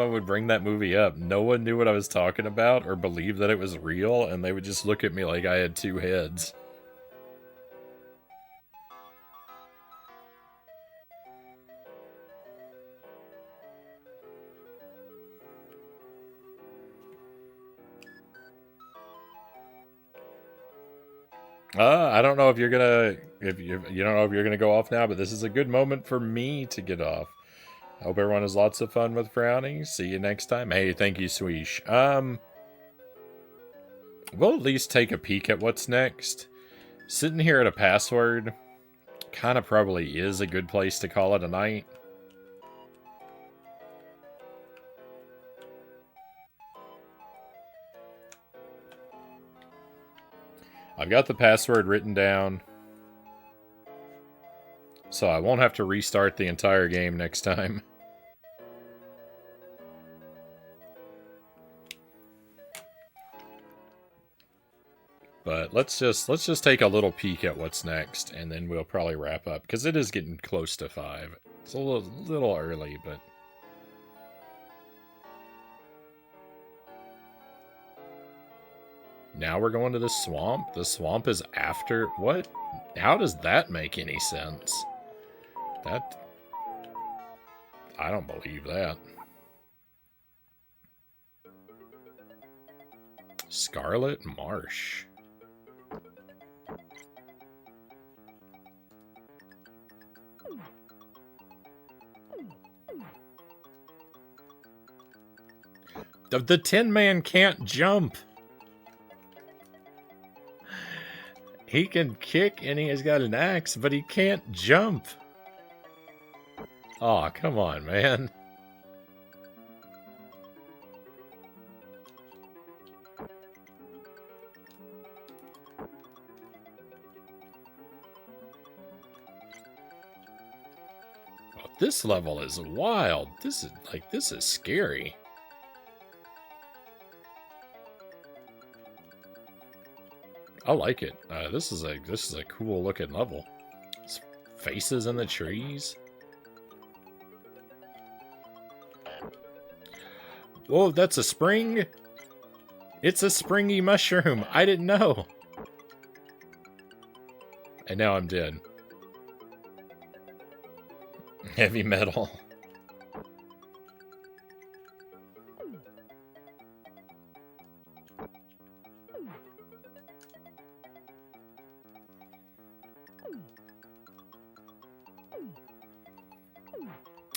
I would bring that movie up, no one knew what I was talking about or believed that it was real, and they would just look at me like I had two heads. I don't know if you don't know if you're gonna go off now, but this is a good moment for me to get off. I hope everyone has lots of fun with Frownie. See you next time. Hey, thank you, Sweesh. We'll at least take a peek at what's next. Sitting here at a password kind of probably is a good place to call it a night. I've got the password written down, so I won't have to restart the entire game next time. But let's just take a little peek at what's next, and then we'll probably wrap up, because it is getting close to 5. It's a little early, but... Now we're going to the swamp? The swamp is after... What? How does that make any sense? That... I don't believe that. Scarlet Marsh. The Tin Man can't jump. He can kick and he has got an axe, but he can't jump. Aw, come on, man. Oh, this level is wild. This is scary. I like it. This is a cool looking level. It's faces in the trees. Whoa, that's a spring. It's a springy mushroom. I didn't know. And now I'm dead. Heavy metal.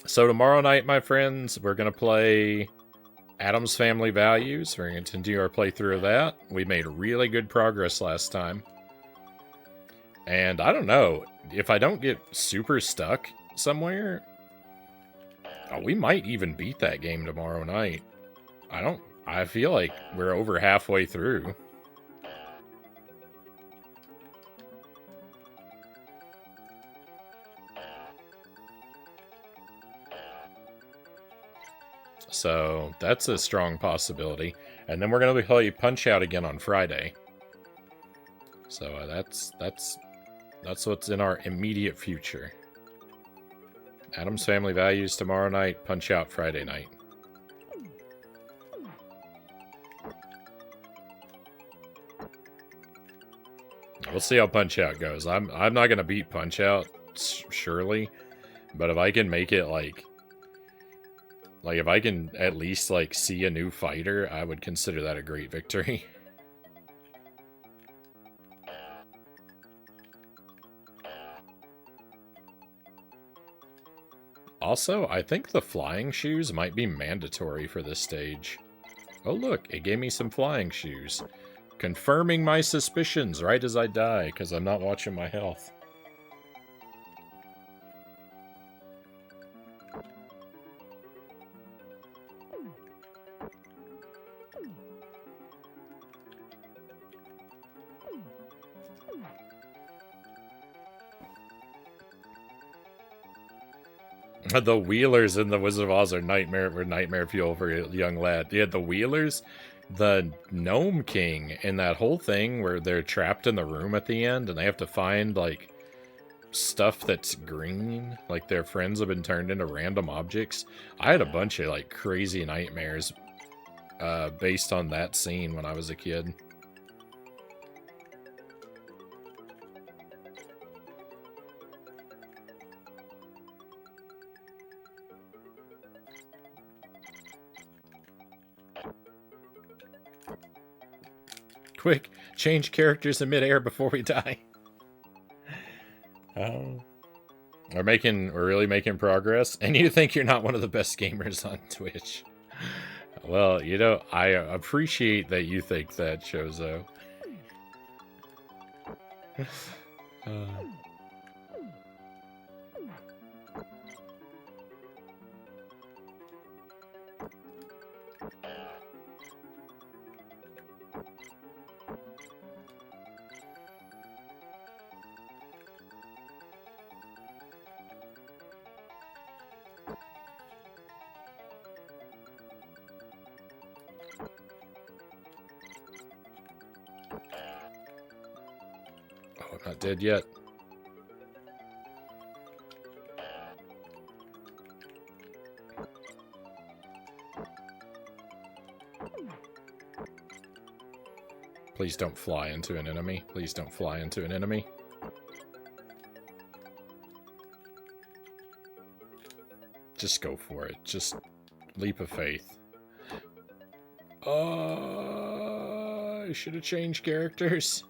So tomorrow night, my friends, we're going to play Addams Family Values. We're going to continue our playthrough of that. We made really good progress last time. And I don't know, if I don't get super stuck somewhere, we might even beat that game tomorrow night. I feel like we're over halfway through. So that's a strong possibility. And then we're going to play Punch-Out again on Friday. So that's what's in our immediate future. Adam's Family Values tomorrow night, Punch-Out Friday night. We'll see how Punch-Out goes. I'm not going to beat Punch-Out, surely. But if I can make it, like, if I can at least, like, see a new fighter, I would consider that a great victory. Also, I think the flying shoes might be mandatory for this stage. Oh look, it gave me some flying shoes. Confirming my suspicions right as I die, because I'm not watching my health. The Wheelers in the Wizard of Oz are nightmare fuel for a young lad. Yeah, the Wheelers, the Gnome King, and that whole thing where they're trapped in the room at the end and they have to find, like, stuff that's green. Like, their friends have been turned into random objects. I had a bunch of, like, crazy nightmares based on that scene when I was a kid. Quick, change characters in midair before we die. Oh. We're really making progress, and you think you're not one of the best gamers on Twitch. Well, you know, I appreciate that you think that, Chozo. Oh, I'm not dead yet. Please don't fly into an enemy. Please don't fly into an enemy. Just go for it. Just leap of faith. I should have changed characters.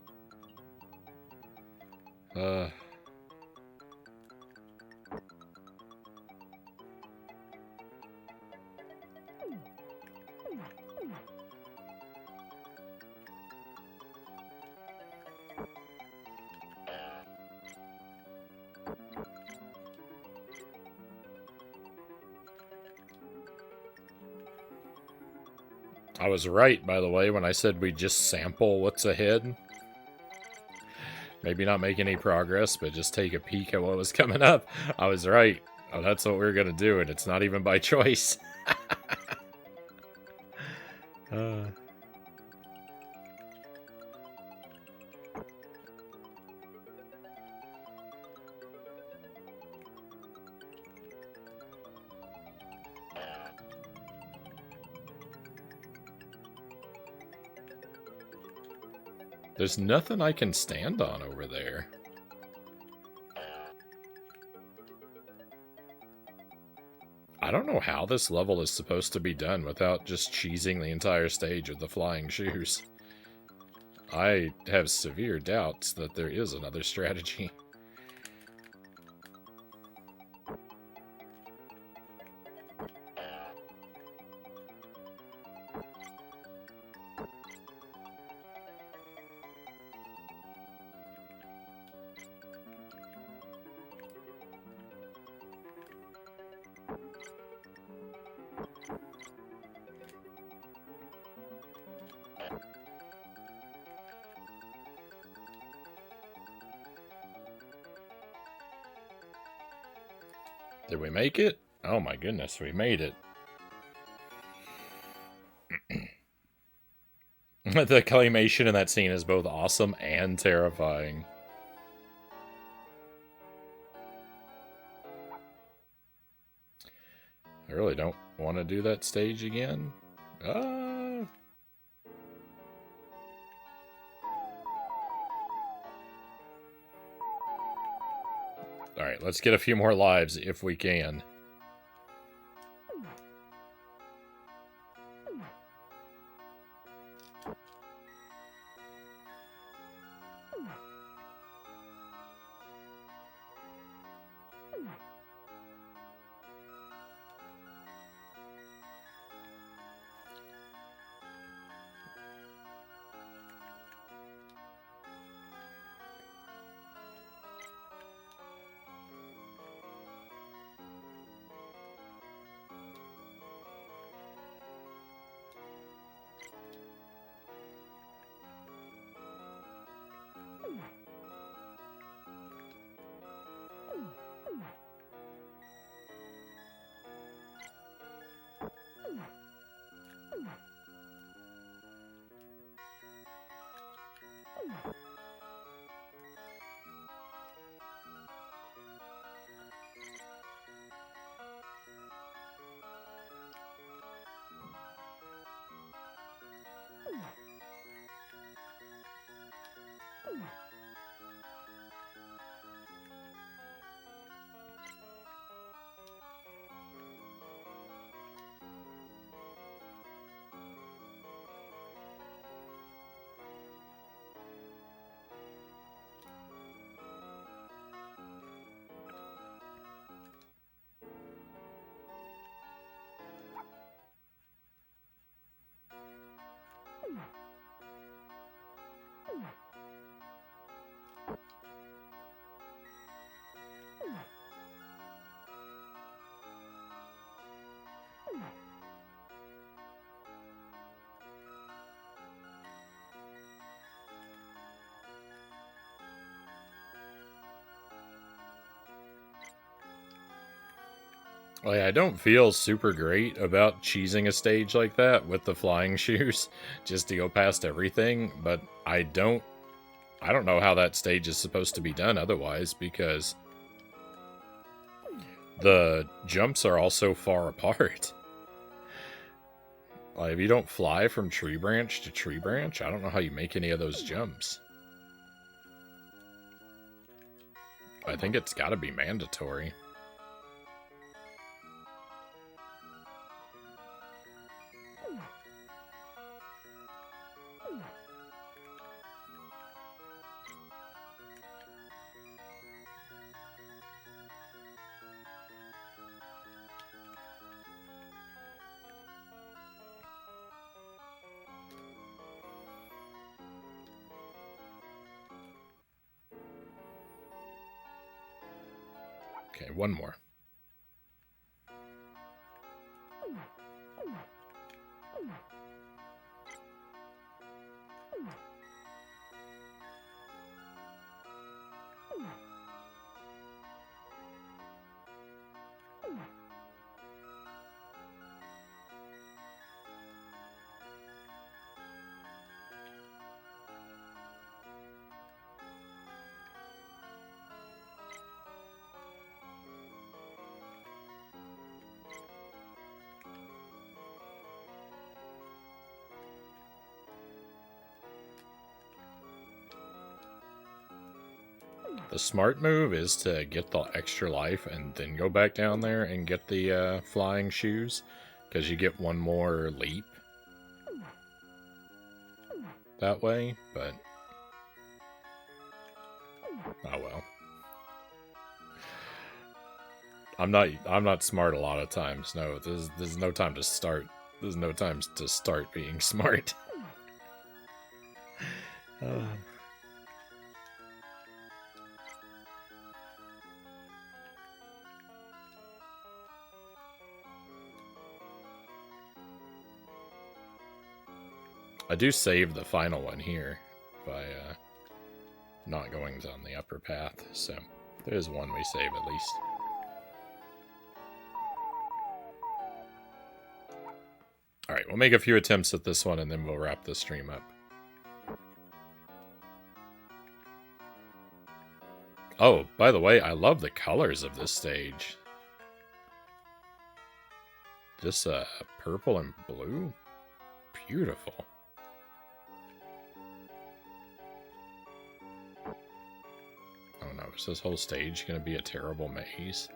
I was right, by the way, when I said we just sample what's ahead. Maybe not make any progress, but just take a peek at what was coming up. I was right. Oh, that's what we were going to do, and it's not even by choice. There's nothing I can stand on over there. I don't know how this level is supposed to be done without just cheesing the entire stage with the flying shoes. I have severe doubts that there is another strategy. Did we make it? Oh my goodness, we made it. The claymation in that scene is both awesome and terrifying. I really don't want to do that stage again. Alright, let's get a few more lives if we can. Like, I don't feel super great about cheesing a stage like that with the flying shoes just to go past everything, but I don't know how that stage is supposed to be done otherwise, because the jumps are all so far apart. Like, if you don't fly from tree branch to tree branch, I don't know how you make any of those jumps. I think it's gotta be mandatory. Okay, one more. The smart move is to get the extra life and then go back down there and get the flying shoes, because you get one more leap that way, but oh well. I'm not smart a lot of times. No, there's no time to start. There's no time to start being smart. I do save the final one here by not going down the upper path, so there's one we save at least. Alright, we'll make a few attempts at this one, and then we'll wrap the stream up. Oh, by the way, I love the colors of this stage. This, purple and blue? Beautiful. Oh no, is this whole stage gonna be a terrible maze?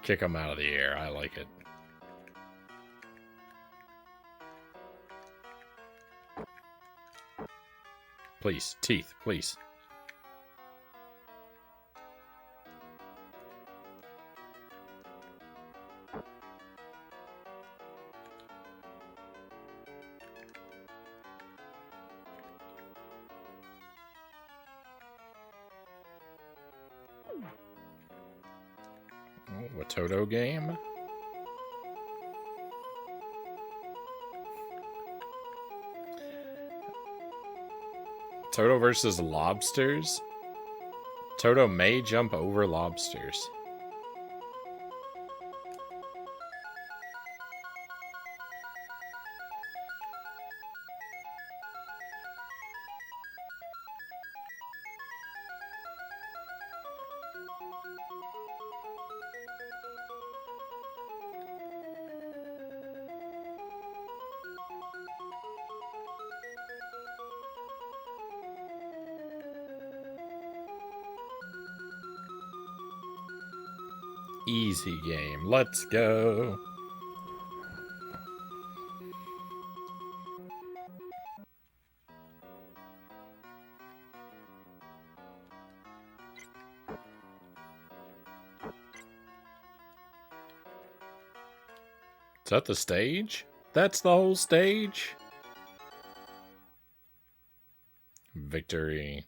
Kick them out of the air. I like it. Please, teeth, please. Oh, a Toto game. Toto versus lobsters? Toto may jump over lobsters. Easy game. Let's go. Is that the stage? That's the whole stage? Victory.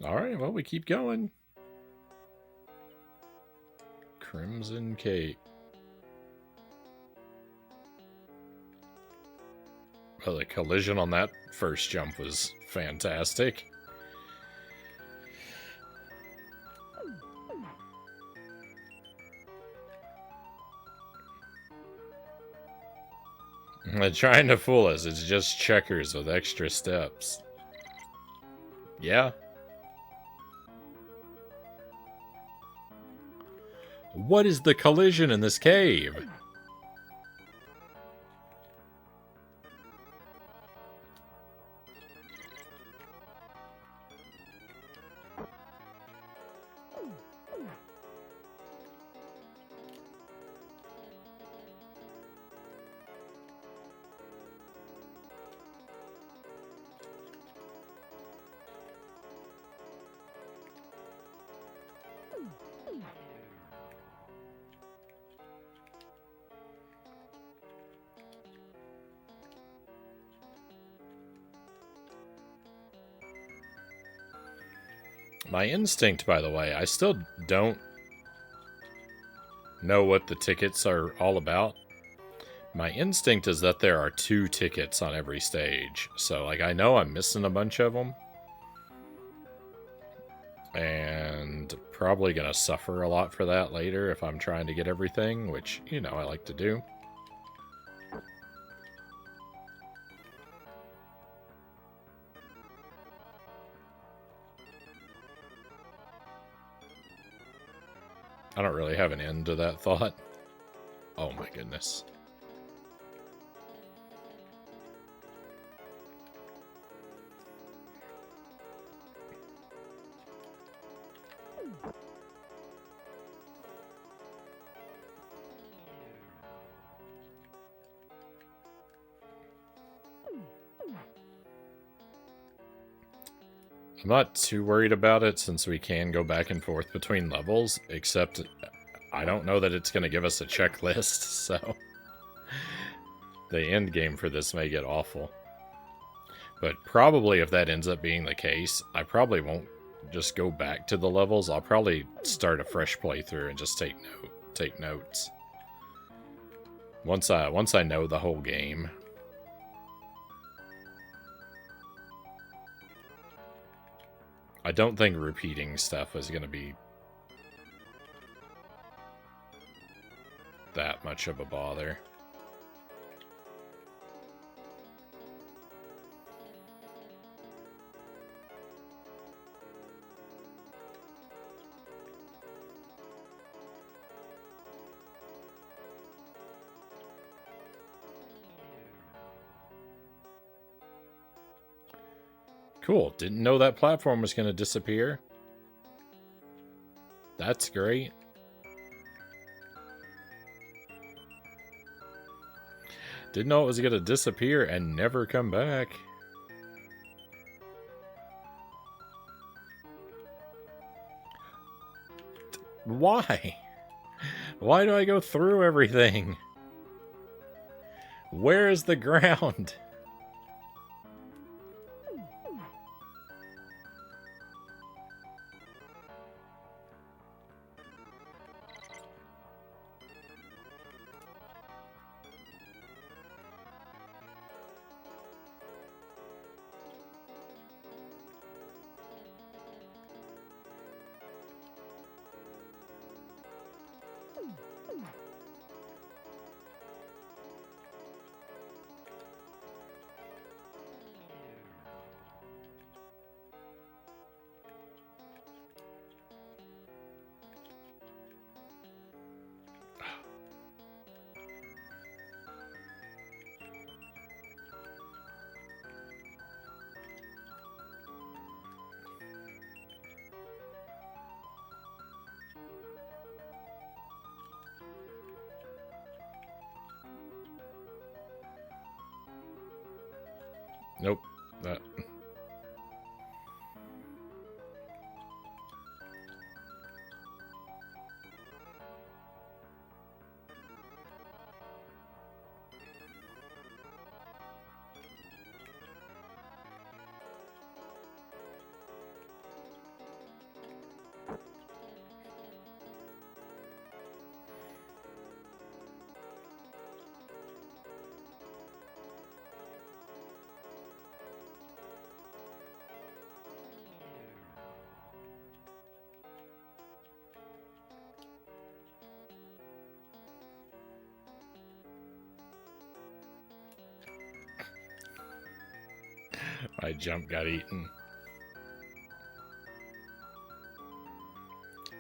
Alright, well, we keep going. Crimson Cape. Well, the collision on that first jump was fantastic. They're trying to fool us. It's just checkers with extra steps. Yeah. What is the collision in this cave? My instinct, by the way, I still don't know what the tickets are all about. My instinct is that there are 2 tickets on every stage. So, like, I know I'm missing a bunch of them. And probably gonna suffer a lot for that later if I'm trying to get everything, which, you know, I like to do. I don't really have an end to that thought. Oh my goodness. I'm not too worried about it since we can go back and forth between levels, except I don't know that it's going to give us a checklist, so the end game for this may get awful. But probably if that ends up being the case, I probably won't just go back to the levels, I'll probably start a fresh playthrough and just take notes. Once I know the whole game. I don't think repeating stuff is going to be that much of a bother. Cool. Didn't know that platform was going to disappear. That's great. Didn't know it was going to disappear and never come back. Why? Why do I go through everything? Where is the ground? Nope. That. My jump got eaten.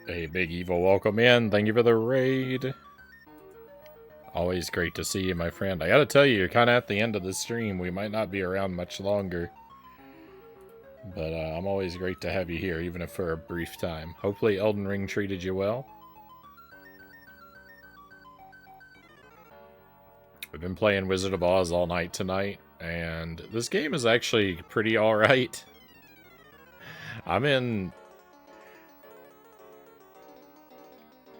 Hey, Big Evil, welcome in. Thank you for the raid. Always great to see you, my friend. I gotta tell you, you're kind of at the end of the stream. We might not be around much longer. But I'm always great to have you here, even if for a brief time. Hopefully Elden Ring treated you well. We've been playing Wizard of Oz all night tonight, and this game is actually pretty alright. I'm in...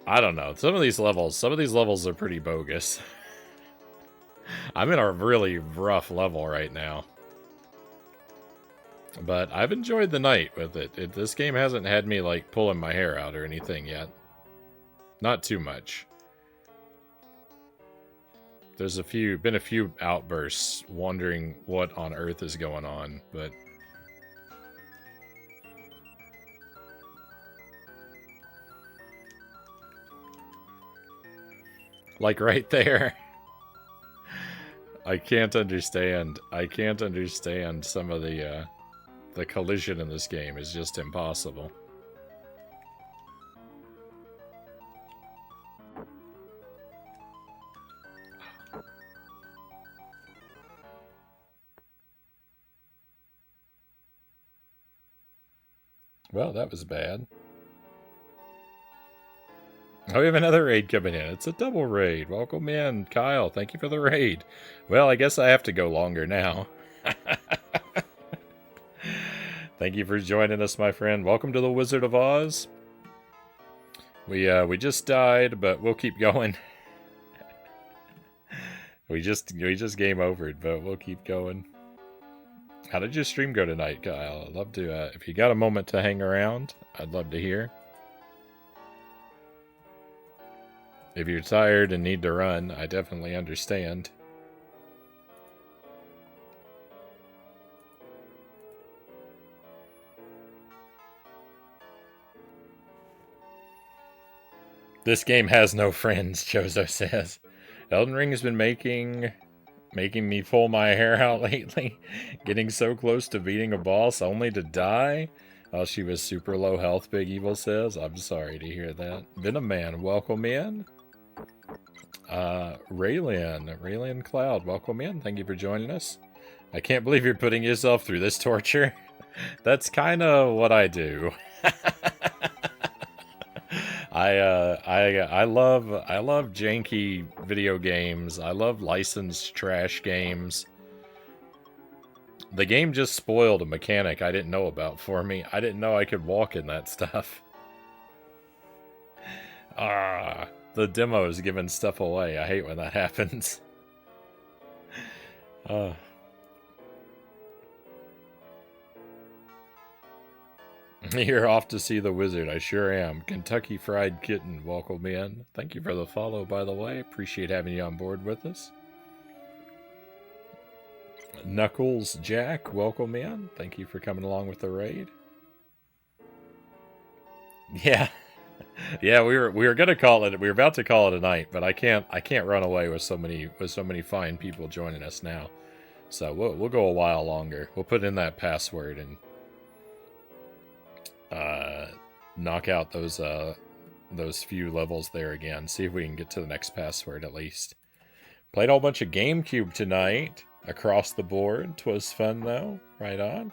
I don't know. Some of these levels are pretty bogus. I'm in a really rough level right now. But I've enjoyed the night with it. This game hasn't had me, like, pulling my hair out or anything yet. Not too much. There's been a few outbursts wondering what on earth is going on, but... Like right there. I can't understand some of the collision in this game is just impossible. Well, that was bad. Oh, we have another raid coming in. It's a double raid. Welcome in, Kyle. Thank you for the raid. Well, I guess I have to go longer now. Thank you for joining us, my friend. Welcome to the Wizard of Oz. We just died, but we'll keep going. we just game overed, but we'll keep going. How did your stream go tonight, Kyle? I'd love to, if you got a moment to hang around, I'd love to hear. If you're tired and need to run, I definitely understand. This game has no friends, Chozo says. Elden Ring has been making me pull my hair out lately. Getting so close to beating a boss only to die. Oh, she was super low health, Big Evil says. I'm sorry to hear that. Venom Man, welcome in. Raylin Cloud, welcome in. Thank you for joining us. I can't believe you're putting yourself through this torture. That's kind of what I do. I love janky video games. I love licensed trash games. The game just spoiled a mechanic I didn't know about for me. I didn't know I could walk in that stuff. The demo is giving stuff away. I hate when that happens. You're off to see the wizard. I sure am. Kentucky Fried Kitten, welcome in. Thank you for the follow, by the way. Appreciate having you on board with us. Knuckles Jack, welcome in. Thank you for coming along with the raid. Yeah. Yeah, we were gonna call it. We were about to call it a night, but I can't run away with so many fine people joining us now. So we'll go a while longer. We'll put in that password and knock out those few levels there again. See if we can get to the next password at least. Played a whole bunch of GameCube tonight across the board. 'Twas fun though. Right on.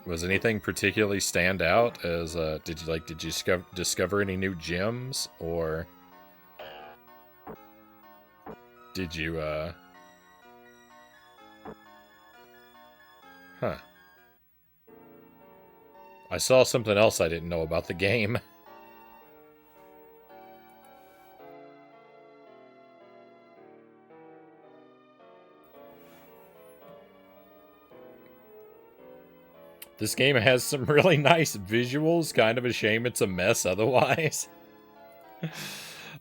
Was anything particularly stand out? As did you discover any new gems, or did you Huh. I saw something else I didn't know about the game. This game has some really nice visuals. Kind of a shame it's a mess otherwise.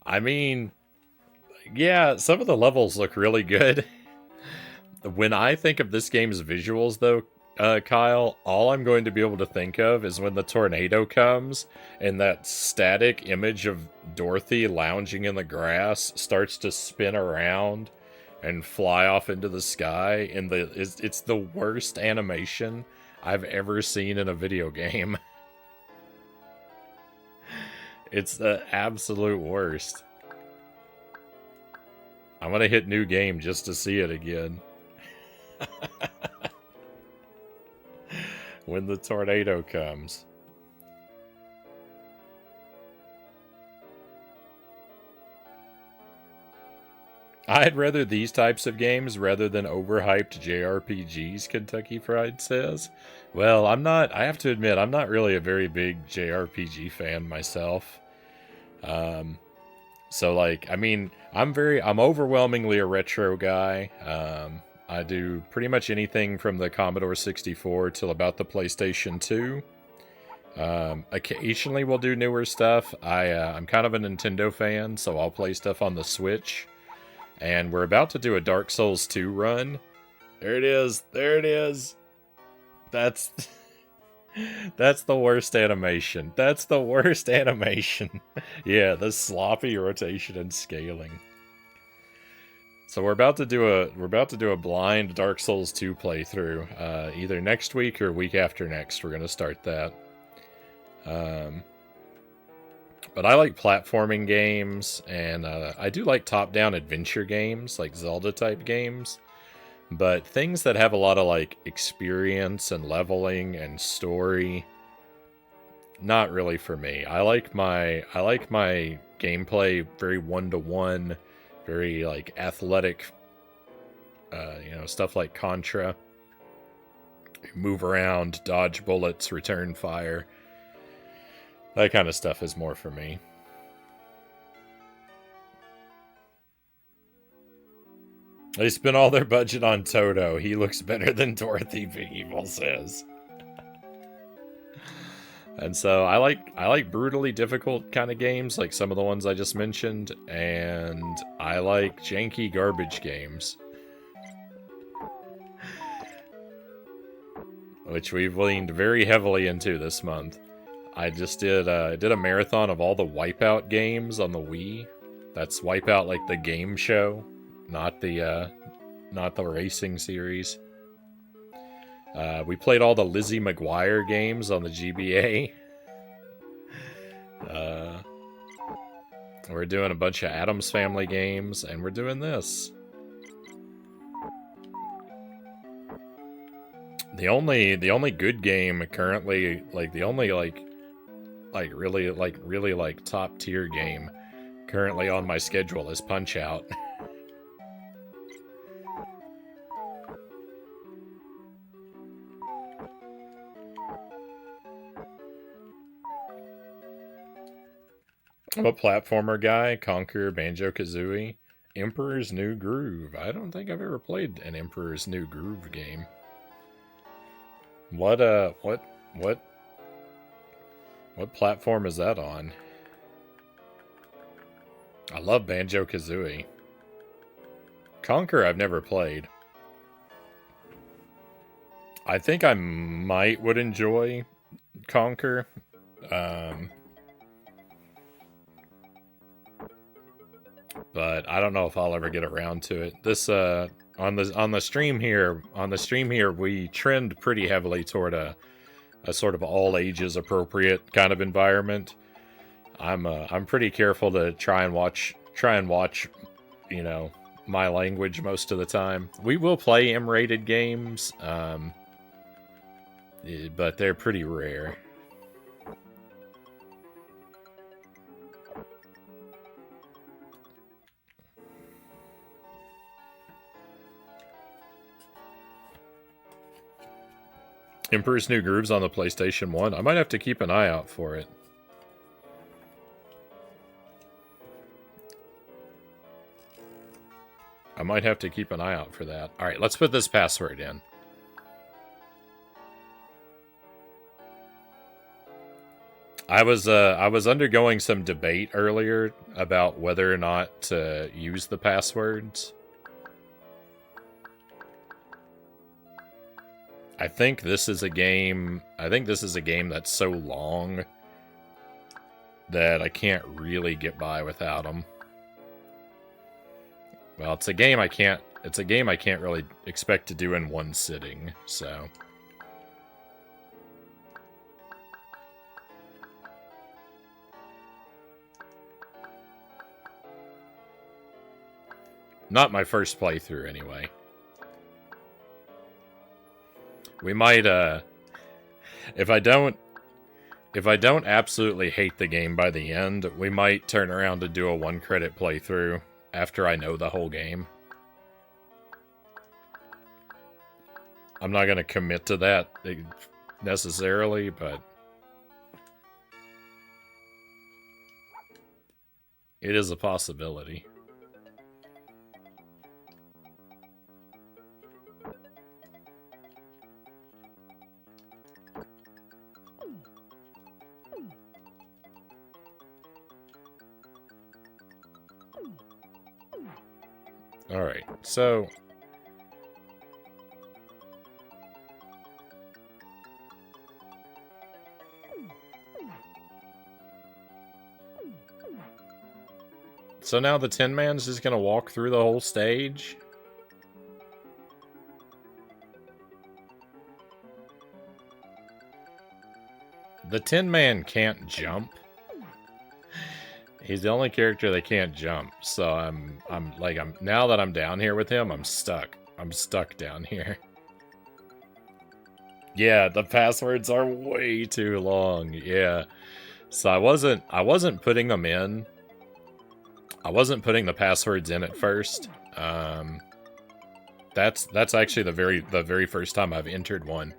I mean, yeah, some of the levels look really good. When I think of this game's visuals, though, Kyle, all I'm going to be able to think of is when the tornado comes and that static image of Dorothy lounging in the grass starts to spin around and fly off into the sky. And it's the worst animation I've ever seen in a video game. It's the absolute worst. I'm gonna hit new game just to see it again. When the tornado comes. I'd rather these types of games rather than overhyped JRPGs, Kentucky Fried says. Well, I have to admit, I'm not really a very big JRPG fan myself. So like, I mean, I'm overwhelmingly a retro guy. I do pretty much anything from the Commodore 64 till about the PlayStation 2. Occasionally we'll do newer stuff. I'm kind of a Nintendo fan, so I'll play stuff on the Switch. And we're about to do a Dark Souls 2 run. There it is. There it is. That's the worst animation. That's the worst animation. Yeah, the sloppy rotation and scaling. So we're about to do a blind Dark Souls 2 playthrough. Either next week or week after next. We're gonna start that. But I like platforming games, and I do like top-down adventure games, like Zelda-type games. But things that have a lot of, like, experience and leveling and story, not really for me. I like my gameplay very one-to-one, very, like, athletic, stuff like Contra. Move around, dodge bullets, return fire. That kind of stuff is more for me. They spent all their budget on Toto. He looks better than Dorothy, Big Evil says. And so I like brutally difficult kind of games, like some of the ones I just mentioned, and I like janky garbage games, which we've leaned very heavily into this month. I just did a marathon of all the Wipeout games on the Wii. That's Wipeout like the game show, not the racing series. We played all the Lizzie McGuire games on the GBA. We're doing a bunch of Addams Family games, and we're doing this. The only good game currently, like the only really top tier game currently on my schedule is Punch-Out. I'm a platformer guy. Conquer, Banjo-Kazooie. Emperor's New Groove. I don't think I've ever played an Emperor's New Groove game. What platform is that on? I love Banjo-Kazooie. Conquer I've never played. I think I would enjoy Conquer. But I don't know if I'll ever get around to it. This on the stream here, we trend pretty heavily toward a sort of all ages appropriate kind of environment. I'm pretty careful to try and watch, you know, my language most of the time. We will play M-rated games, but they're pretty rare. Emperor's New Groove's on the PlayStation 1. I might have to keep an eye out for it. I might have to keep an eye out for that. Alright, let's put this password in. I was undergoing some debate earlier about whether or not to use the passwords. I think this is a game that's so long that I can't really get by without them. Well, it's a game I can't really expect to do in one sitting, so. Not my first playthrough, anyway. We might, if I don't absolutely hate the game by the end, we might turn around to do a 1-credit playthrough after I know the whole game. I'm not going to commit to that necessarily, but it is a possibility. Alright, so now the Tin Man's just gonna walk through the whole stage? The Tin Man can't jump. He's the only character that can't jump, so I'm now that I'm down here with him, I'm stuck. I'm stuck down here. Yeah, the passwords are way too long. Yeah. So I wasn't putting them in. I wasn't putting the passwords in at first. That's actually the very first time I've entered one.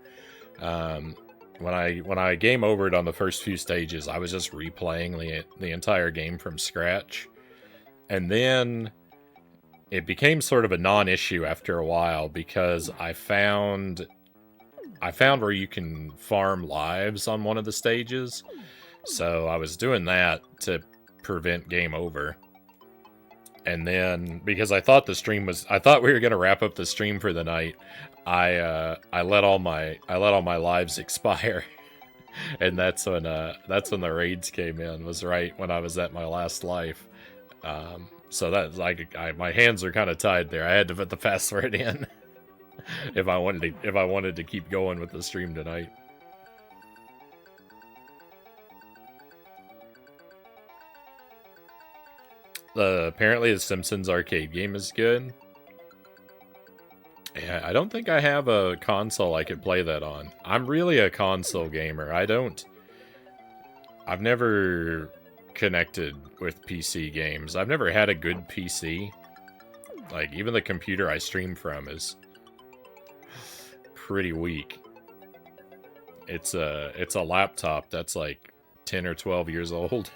When I game overed on the first few stages, I was just replaying the entire game from scratch. And then it became sort of a non-issue after a while because I found where you can farm lives on one of the stages. So I was doing that to prevent game over. And then because I thought we were gonna wrap up the stream for the night, I let all my lives expire. And that's when the raids came in, was right when I was at my last life. So that's like my hands are kind of tied there. I had to put the password in if I wanted to keep going with the stream tonight. Apparently the Simpsons arcade game is good. Yeah, I don't think I have a console I could play that on. I'm really a console gamer. I've never connected with PC games. I've never had a good PC. Like, even the computer I stream from is pretty weak. It's a laptop that's like 10 or 12 years old.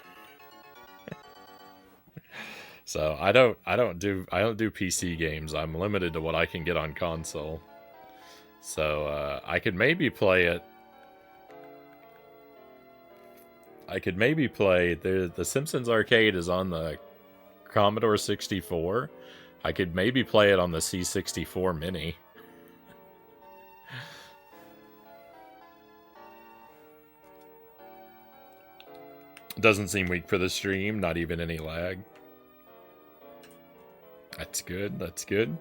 So I don't do PC games. I'm limited to what I can get on console. So I could maybe play it. The Simpsons arcade is on the Commodore 64. I could maybe play it on the C64 Mini. Doesn't seem weak for the stream, not even any lag. That's good, that's good.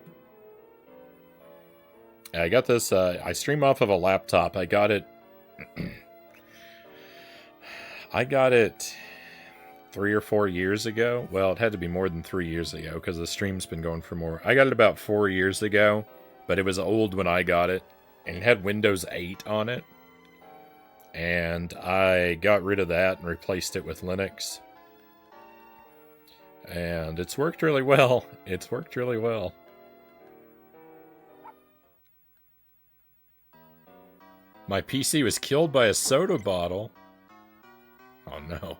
I got this, I stream off of a laptop. I got it... I got it 3 or 4 years ago. Well, it had to be more than 3 years ago, because the stream's been going for more. I got it about 4 years ago, but it was old when I got it, and it had Windows 8 on it. And I got rid of that and replaced it with Linux. And it's worked really well. It's worked really well. My PC was killed by a soda bottle. Oh no.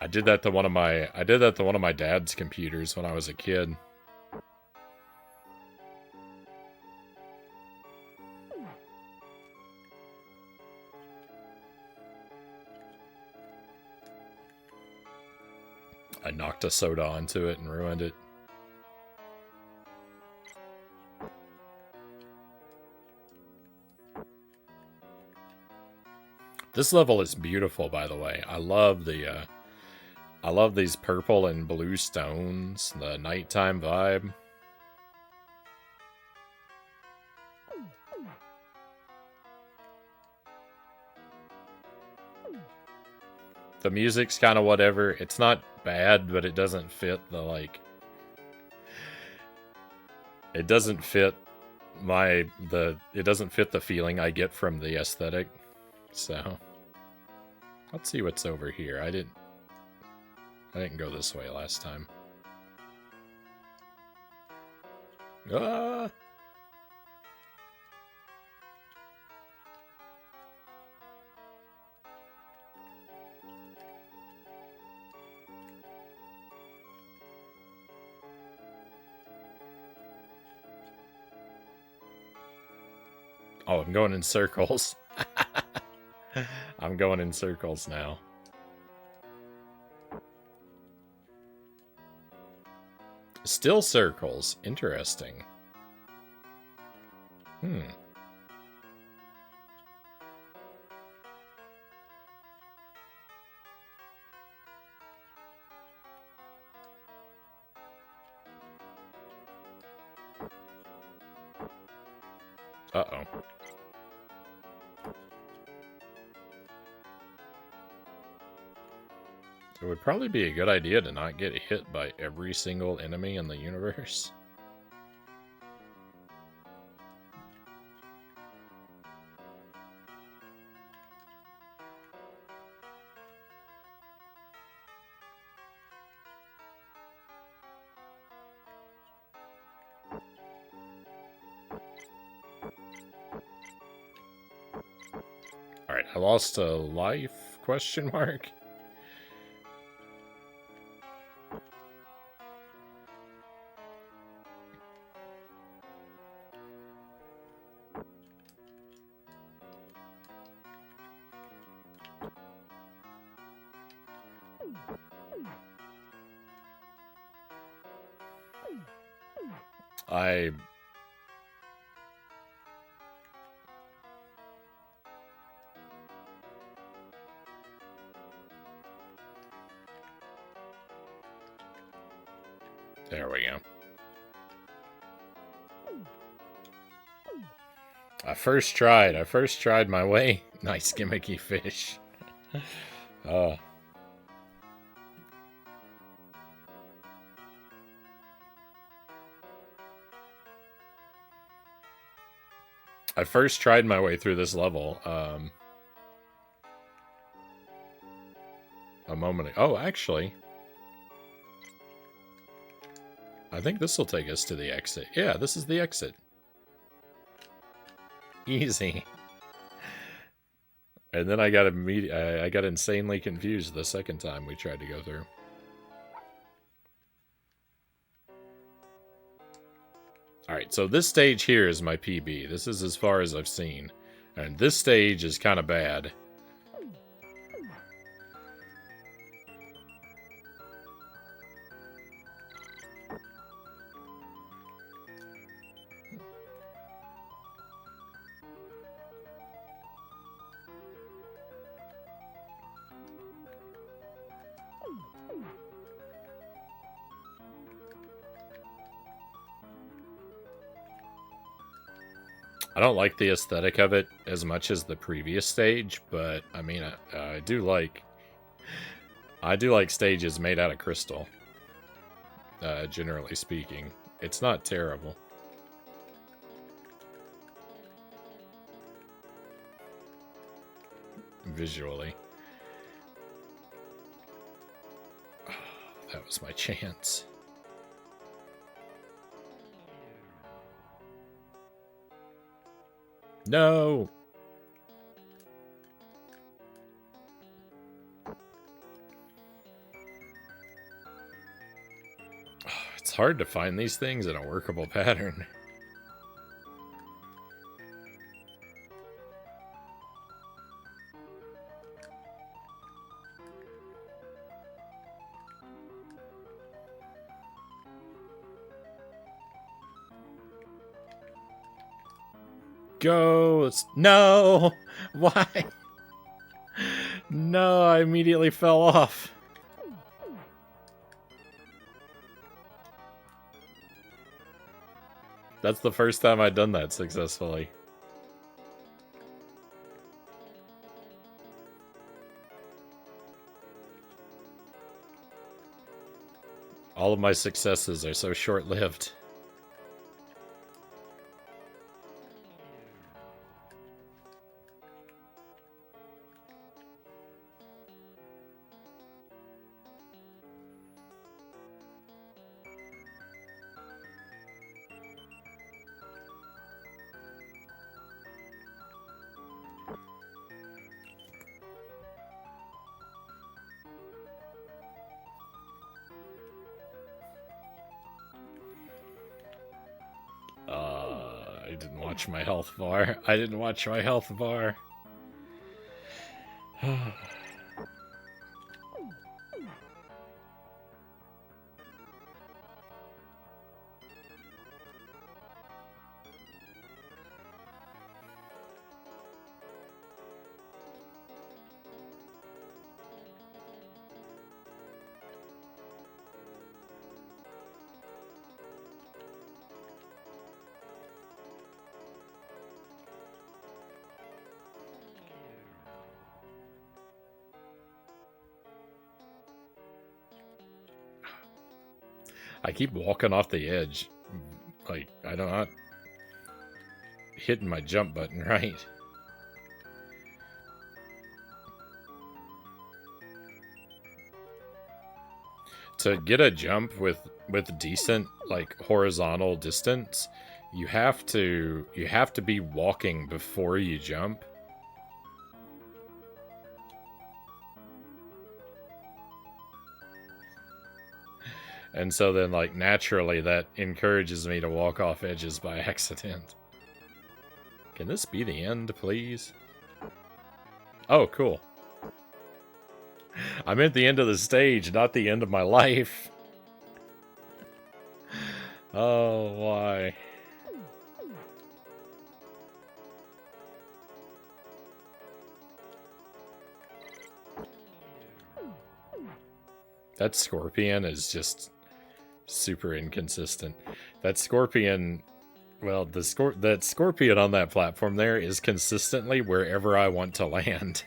I did that to one of my dad's computers when I was a kid. I knocked a soda onto it and ruined it. This level is beautiful, by the way. I love these purple and blue stones, the nighttime vibe. The music's kind of whatever. It's not bad, but it doesn't fit the, like... It doesn't fit it doesn't fit the feeling I get from the aesthetic. So... Let's see what's over here. I didn't go this way last time. Ah! Oh, I'm going in circles. I'm going in circles now. Still circles. Interesting. Uh-oh. It would probably be a good idea to not get hit by every single enemy in the universe. Alright, I lost a life? Question mark? I... There we go. I first tried my way. Nice gimmicky fish. I first tried my way through this level a moment ago. Oh, actually, I think this will take us to the exit. Yeah, this is the exit. Easy. And then I got I got insanely confused the second time we tried to go through. Alright, so this stage here is my PB. This is as far as I've seen. And this stage is kind of bad. I don't like the aesthetic of it as much as the previous stage, but I mean, I do like stages made out of crystal. Generally speaking, it's not terrible. Visually. Oh, that was my chance. No! Oh, it's hard to find these things in a workable pattern. Go! No! Why? No, I immediately fell off. That's the first time I've done that successfully. All of my successes are so short-lived. I didn't watch my health bar. I didn't watch my health bar. I keep walking off the edge. Like, I'm not hitting my jump button right. To get a jump with decent, like, horizontal distance, you have to be walking before you jump. And so then, like, naturally that encourages me to walk off edges by accident. Can this be the end, please? Oh, cool. I'm at the end of the stage, not the end of my life. Oh, why? That scorpion is just super inconsistent. That scorpion, well, that scorpion on that platform there is consistently wherever I want to land.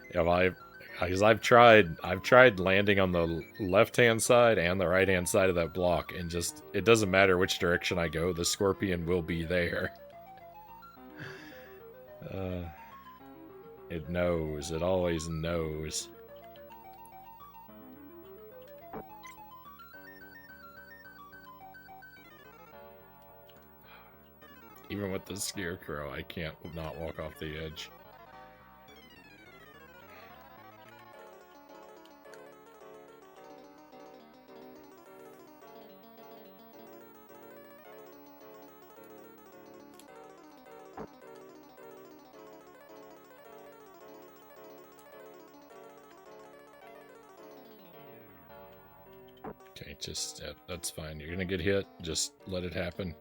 If I, because I've tried landing on the left-hand side and the right-hand side of that block, and just it doesn't matter which direction I go, the scorpion will be there. It knows. It always knows. Even with the scarecrow, I can't not walk off the edge. Okay, just, that's fine. You're gonna get hit. Just let it happen.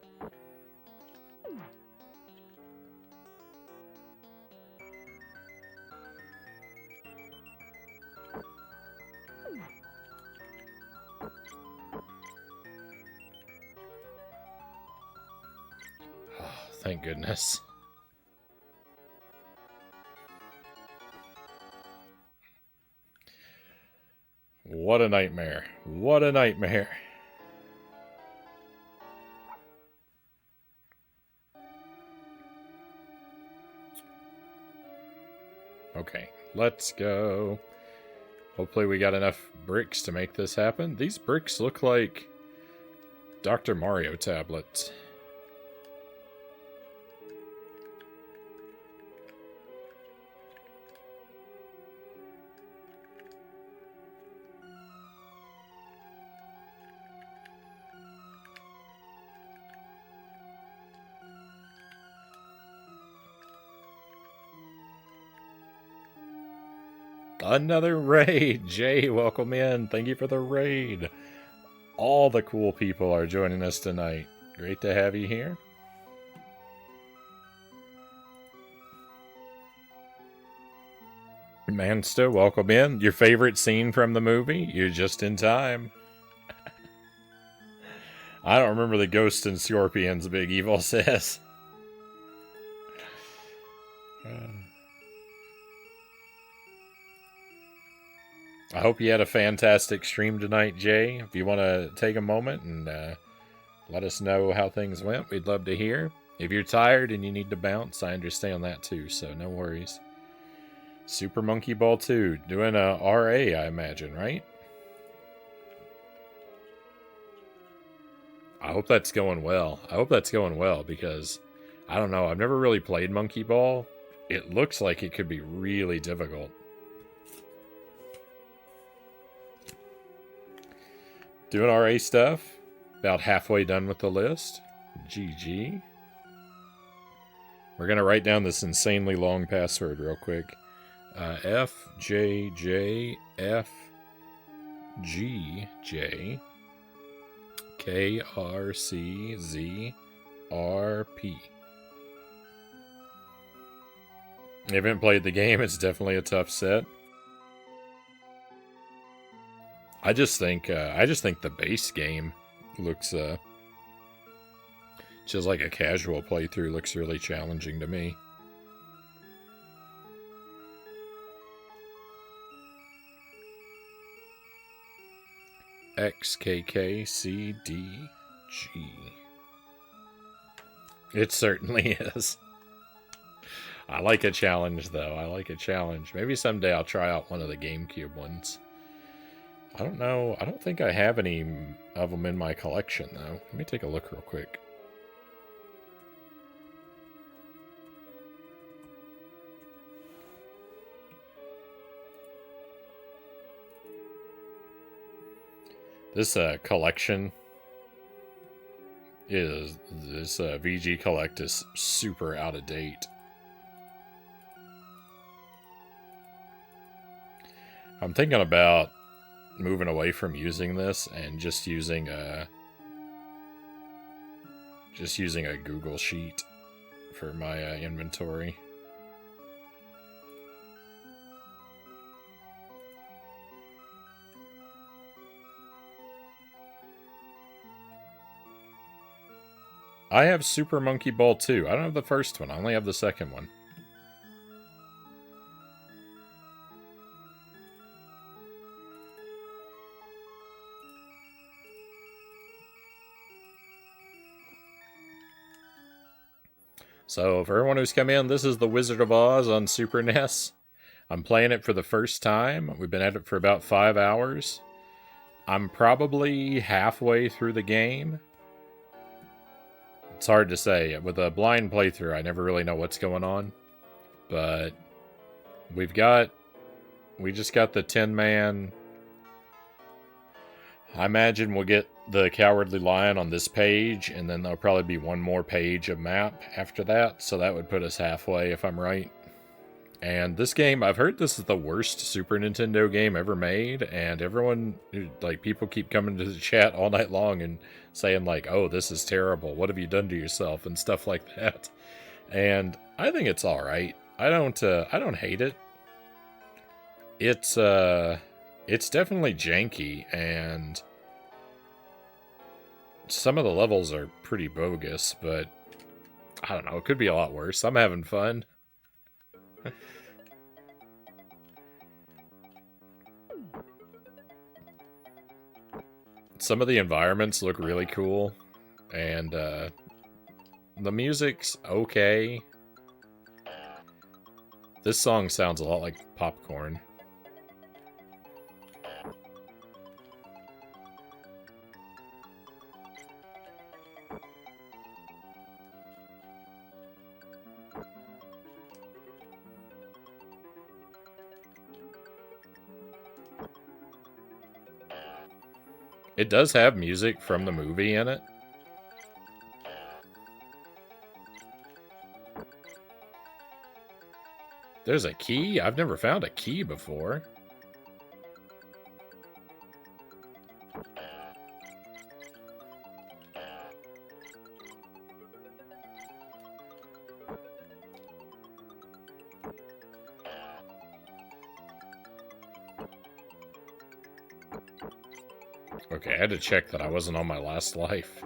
Oh, thank goodness. What a nightmare. What a nightmare. Okay, let's go. Hopefully we got enough bricks to make this happen. These bricks look like Dr. Mario tablets. Another raid! Jay, welcome in. Thank you for the raid. All the cool people are joining us tonight. Great to have you here. Mansta, welcome in. Your favorite scene from the movie? You're just in time. I don't remember the Ghost and Scorpions, Big Evil says. I hope you had a fantastic stream tonight, Jay. If you want to take a moment and let us know how things went, we'd love to hear. If you're tired and you need to bounce, I understand that too, so no worries. Super Monkey Ball 2, doing a RA, I imagine, right? I hope that's going well. I hope that's going well because, I don't know, I've never really played Monkey Ball. It looks like it could be really difficult. Doing RA stuff. About halfway done with the list. GG. We're going to write down this insanely long password real quick. FJJFGJ KRCZRP. If you haven't played the game, it's definitely a tough set. I just think the base game looks just like a casual playthrough looks really challenging to me. XKKCDG. It certainly is. I like a challenge, though. I like a challenge. Maybe someday I'll try out one of the GameCube ones. I don't know. I don't think I have any of them in my collection, though. Let me take a look real quick. This collection is... This VG Collect is super out of date. I'm thinking about moving away from using this and just using Just using a Google Sheet for my inventory. I have Super Monkey Ball 2. I don't have the first one. I only have the second one. So, for everyone who's come in, this is The Wizard of Oz on Super NES. I'm playing it for the first time. We've been at it for about 5 hours. I'm probably halfway through the game. It's hard to say. With a blind playthrough, I never really know what's going on. But we just got the Tin Man. I imagine we'll get the Cowardly Lion on this page, and then there'll probably be one more page of map after that, so that would put us halfway if I'm right. And this game, I've heard this is the worst Super Nintendo game ever made, and everyone, like, people keep coming to the chat all night long and saying, like, oh, this is terrible, what have you done to yourself, and stuff like that. And I think it's alright. I don't hate it. It's definitely janky, and some of the levels are pretty bogus, but I don't know, it could be a lot worse. I'm having fun. Some of the environments look really cool, and the music's okay. This song sounds a lot like Popcorn. It does have music from the movie in it. There's a key? I've never found a key before. Okay, I had to check that I wasn't on my last life.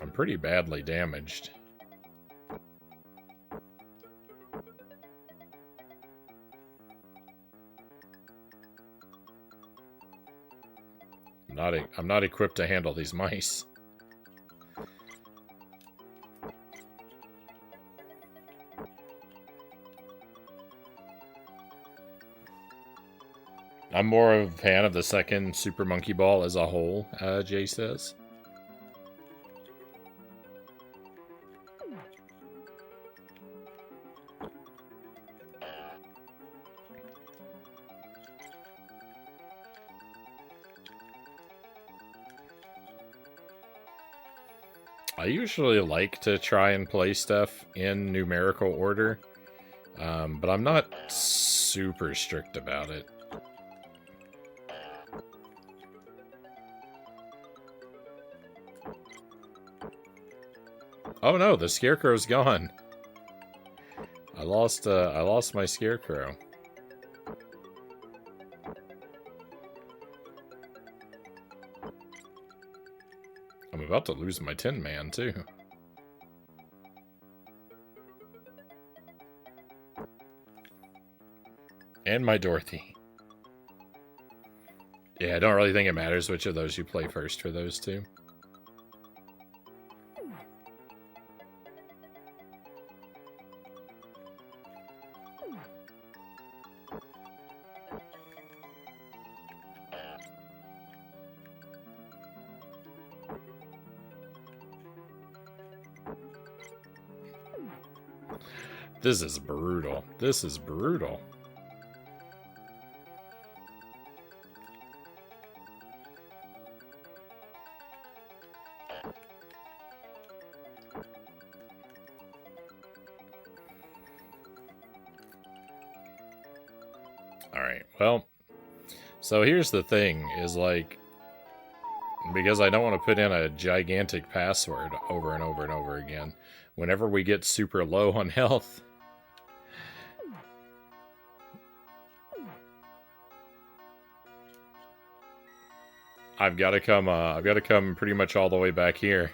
I'm pretty badly damaged. I'm not equipped to handle these mice. I'm more of a fan of the second Super Monkey Ball as a whole, Jay says. I usually like to try and play stuff in numerical order, but I'm not super strict about it. Oh no, the Scarecrow's gone. I lost my Scarecrow. I'm about to lose my Tin Man, too. And my Dorothy. Yeah, I don't really think it matters which of those you play first for those two. This is brutal. This is brutal. Alright, well, so here's the thing, is like, because I don't want to put in a gigantic password over and over and over again. Whenever we get super low on health, I've got to come pretty much all the way back here.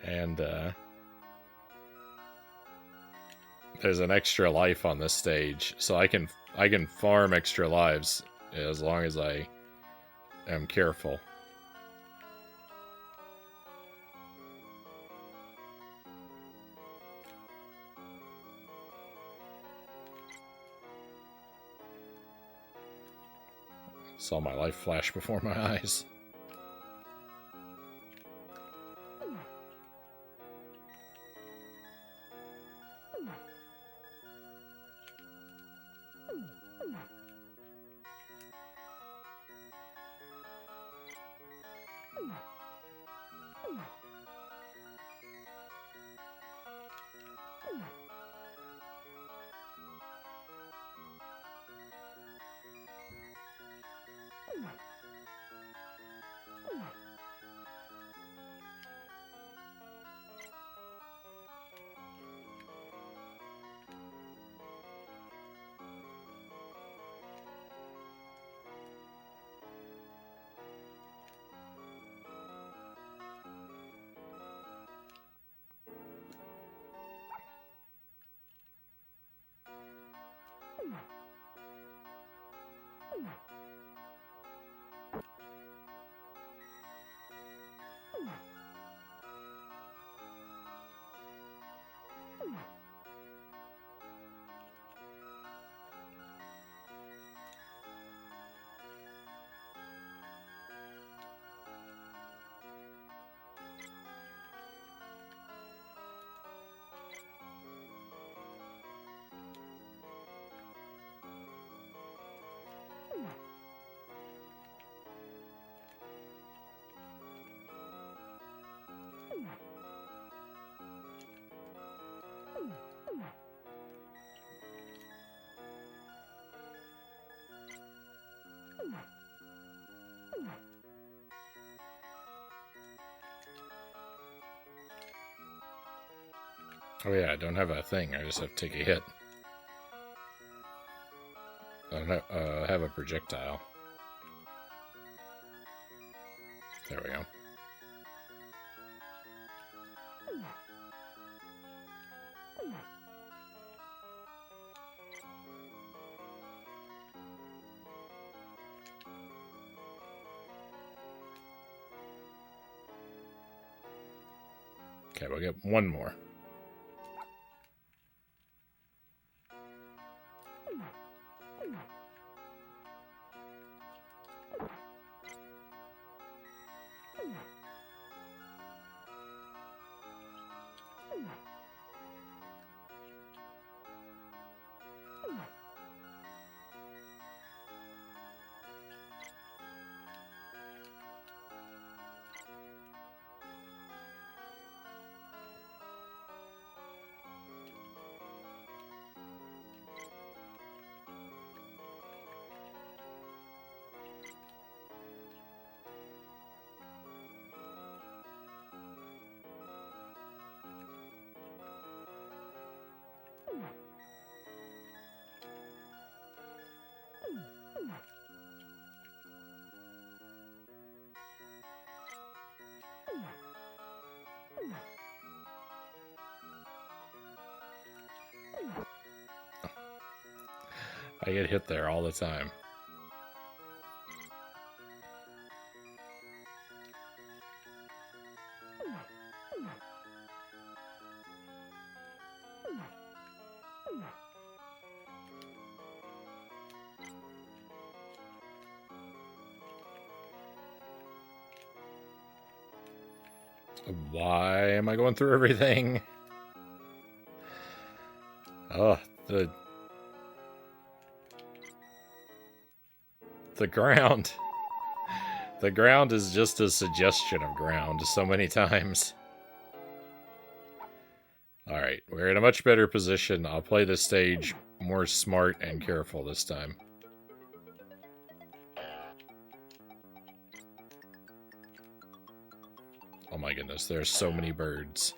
And there's an extra life on this stage, so I can farm extra lives as long as I am careful. Saw my life flash before my eyes. Oh yeah, I don't have a thing. I just have to take a hit. I don't have a projectile. There we go. Okay, we'll get one more. I get hit there all the time. Why am I going through everything? Oh, the ground. The ground is just a suggestion of ground so many times. Alright, we're in a much better position. I'll play this stage more smart and careful this time. Oh my goodness, there's so many birds.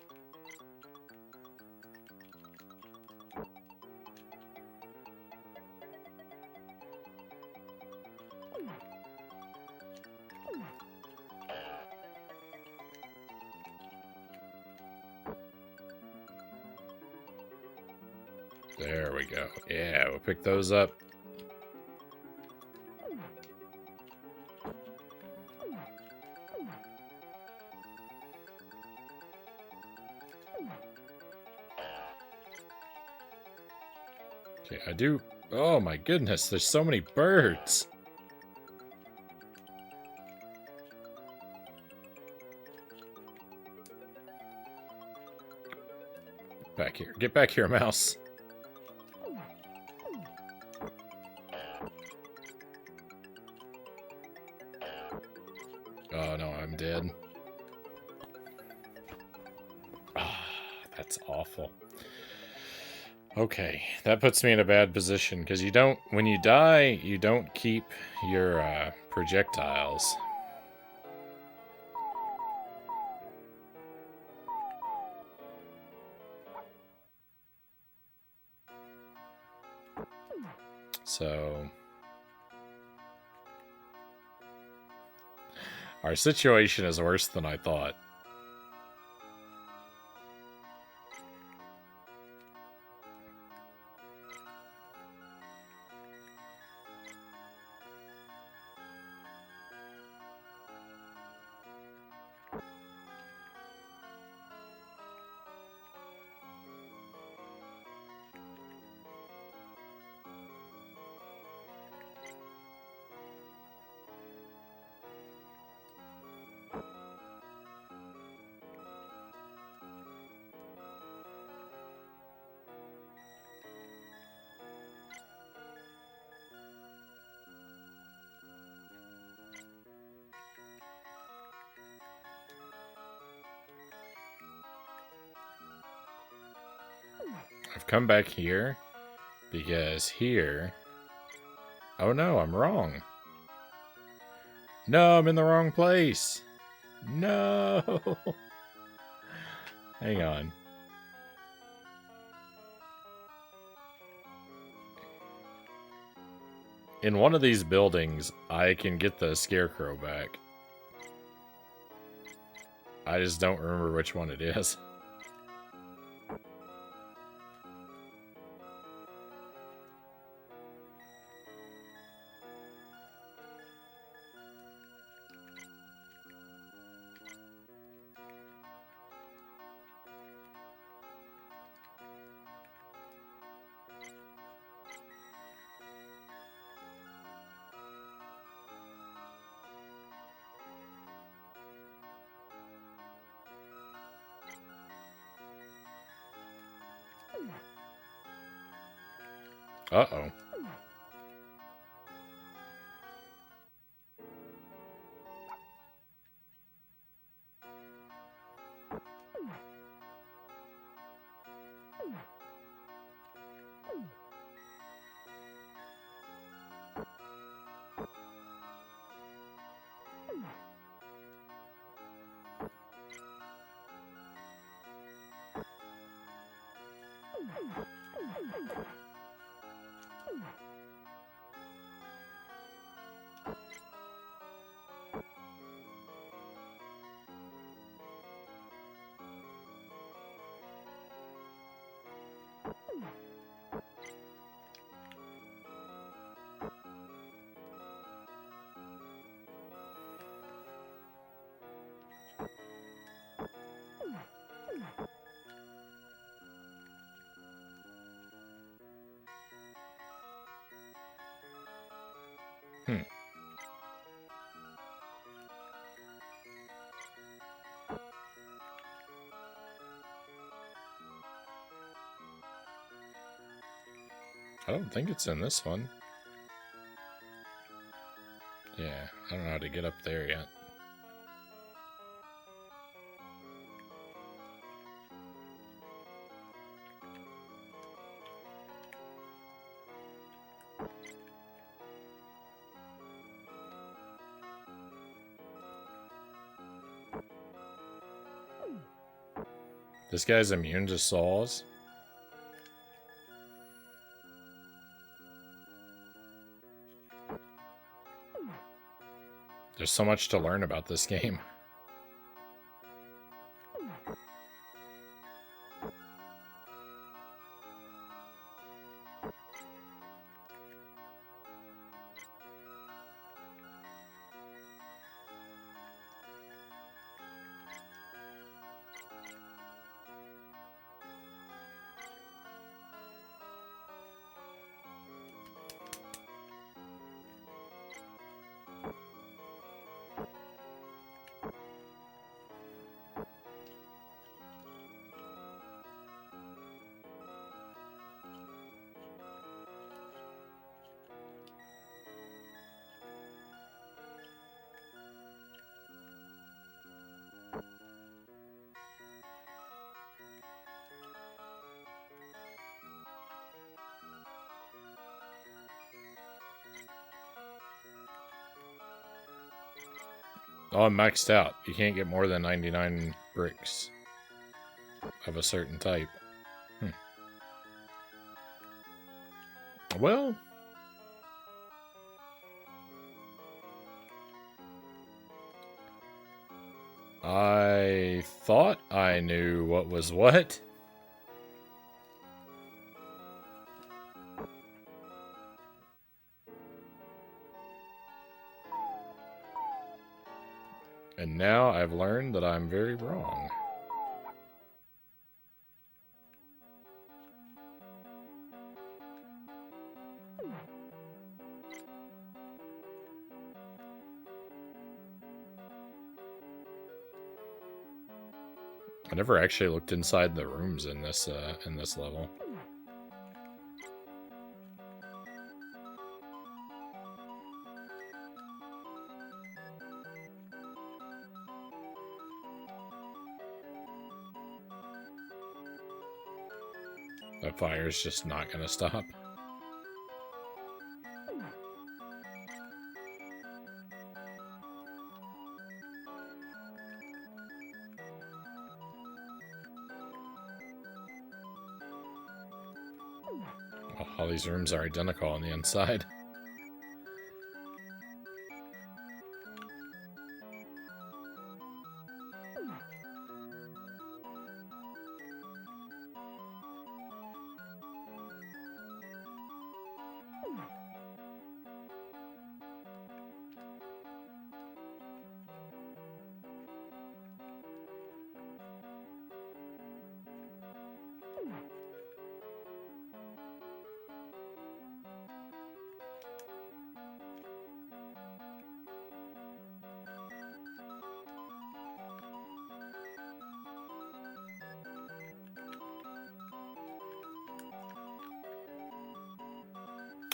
There we go. Yeah, we'll pick those up. Okay, I do... Oh my goodness, there's so many birds! Back here. Get back here, mouse. Oh no, I'm dead. Ah, that's awful. Okay, that puts me in a bad position, because you don't... When you die, you don't keep your projectiles. So... Our situation is worse than I thought. I've come back here because here... Oh no, I'm wrong. No, I'm in the wrong place. No. Hang on. In one of these buildings, I can get the scarecrow back. I just don't remember which one it is. Uh-oh. Hmm. I don't think it's in this one. Yeah, I don't know how to get up there yet. This guy's immune to saws. There's so much to learn about this game. Oh, I'm maxed out. You can't get more than 99 bricks of a certain type. Well, I thought I knew what was what. And now I've learned that I'm very wrong. I never actually looked inside the rooms in this level. That fire's just not gonna stop. Oh, all these rooms are identical on the inside.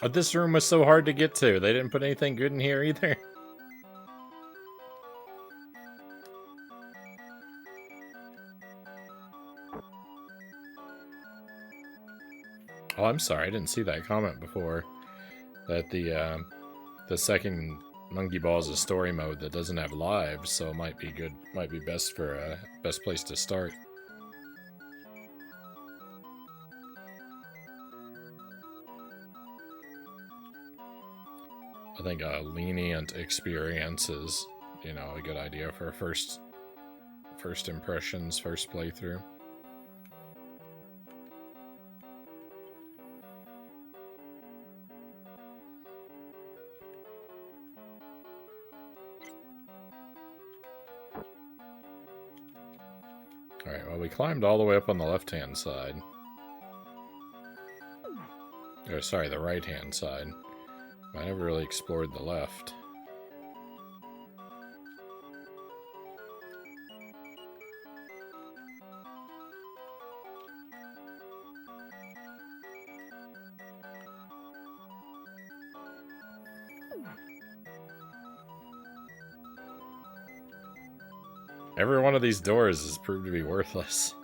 But this room was so hard to get to. They didn't put anything good in here either. Oh, I'm sorry. I didn't see that comment before. That the second Monkey Ball is a story mode that doesn't have lives, so it might be good. Might be best for best place to start. I think a lenient experience is, you know, a good idea for a first impressions, first playthrough. Alright, well, we climbed all the way up on the left-hand side. Or, sorry, the right-hand side. I never really explored the left. Every one of these doors has proved to be worthless.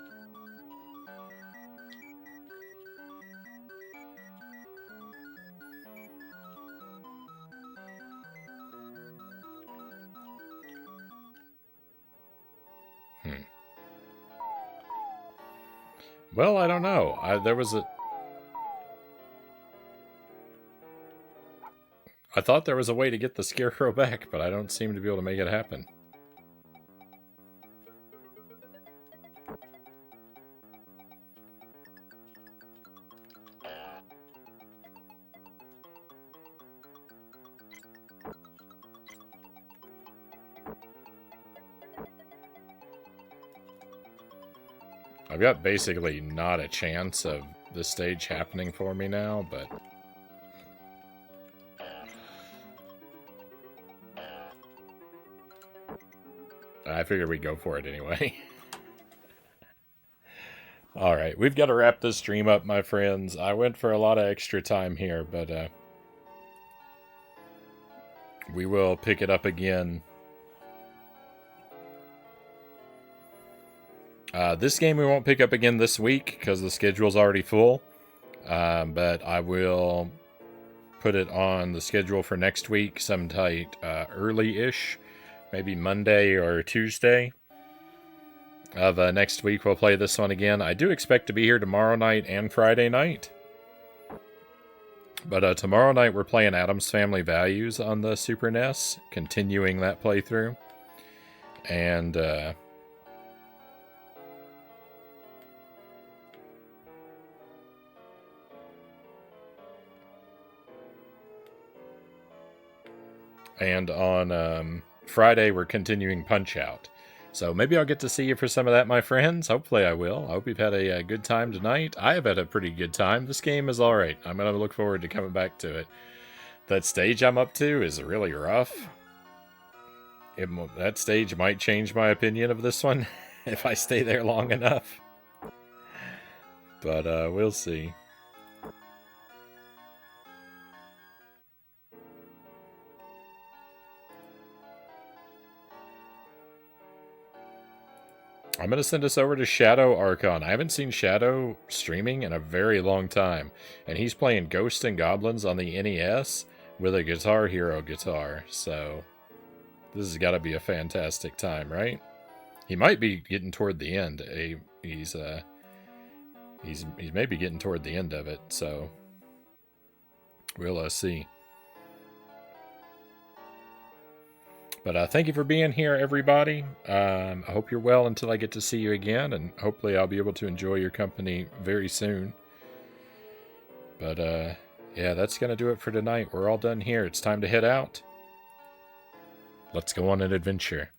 Well, I don't know. I thought there was a way to get the Scarecrow back, but I don't seem to be able to make it happen. I've got basically not a chance of this stage happening for me now, but... I figured we'd go for it anyway. Alright, we've got to wrap this stream up, my friends. I went for a lot of extra time here, but we will pick it up again. This game we won't pick up again this week because the schedule's already full. But I will put it on the schedule for next week, sometime early-ish. Maybe Monday or Tuesday of next week we'll play this one again. I do expect to be here tomorrow night and Friday night. But tomorrow night we're playing Addams Family Values on the Super NES, continuing that playthrough. And on Friday, we're continuing Punch-Out! So maybe I'll get to see you for some of that, my friends. Hopefully I will. I hope you've had a good time tonight. I have had a pretty good time. This game is alright. I'm going to look forward to coming back to it. That stage I'm up to is really rough. That stage might change my opinion of this one if I stay there long enough. But we'll see. I'm going to send us over to Shadow Archon. I haven't seen Shadow streaming in a very long time. And he's playing Ghosts and Goblins on the NES with a Guitar Hero guitar. So this has got to be a fantastic time, right? He might be getting toward the end. He's maybe getting toward the end of it. So we'll see. But thank you for being here, everybody. I hope you're well until I get to see you again, and hopefully I'll be able to enjoy your company very soon. But yeah, that's going to do it for tonight. We're all done here. It's time to head out. Let's go on an adventure.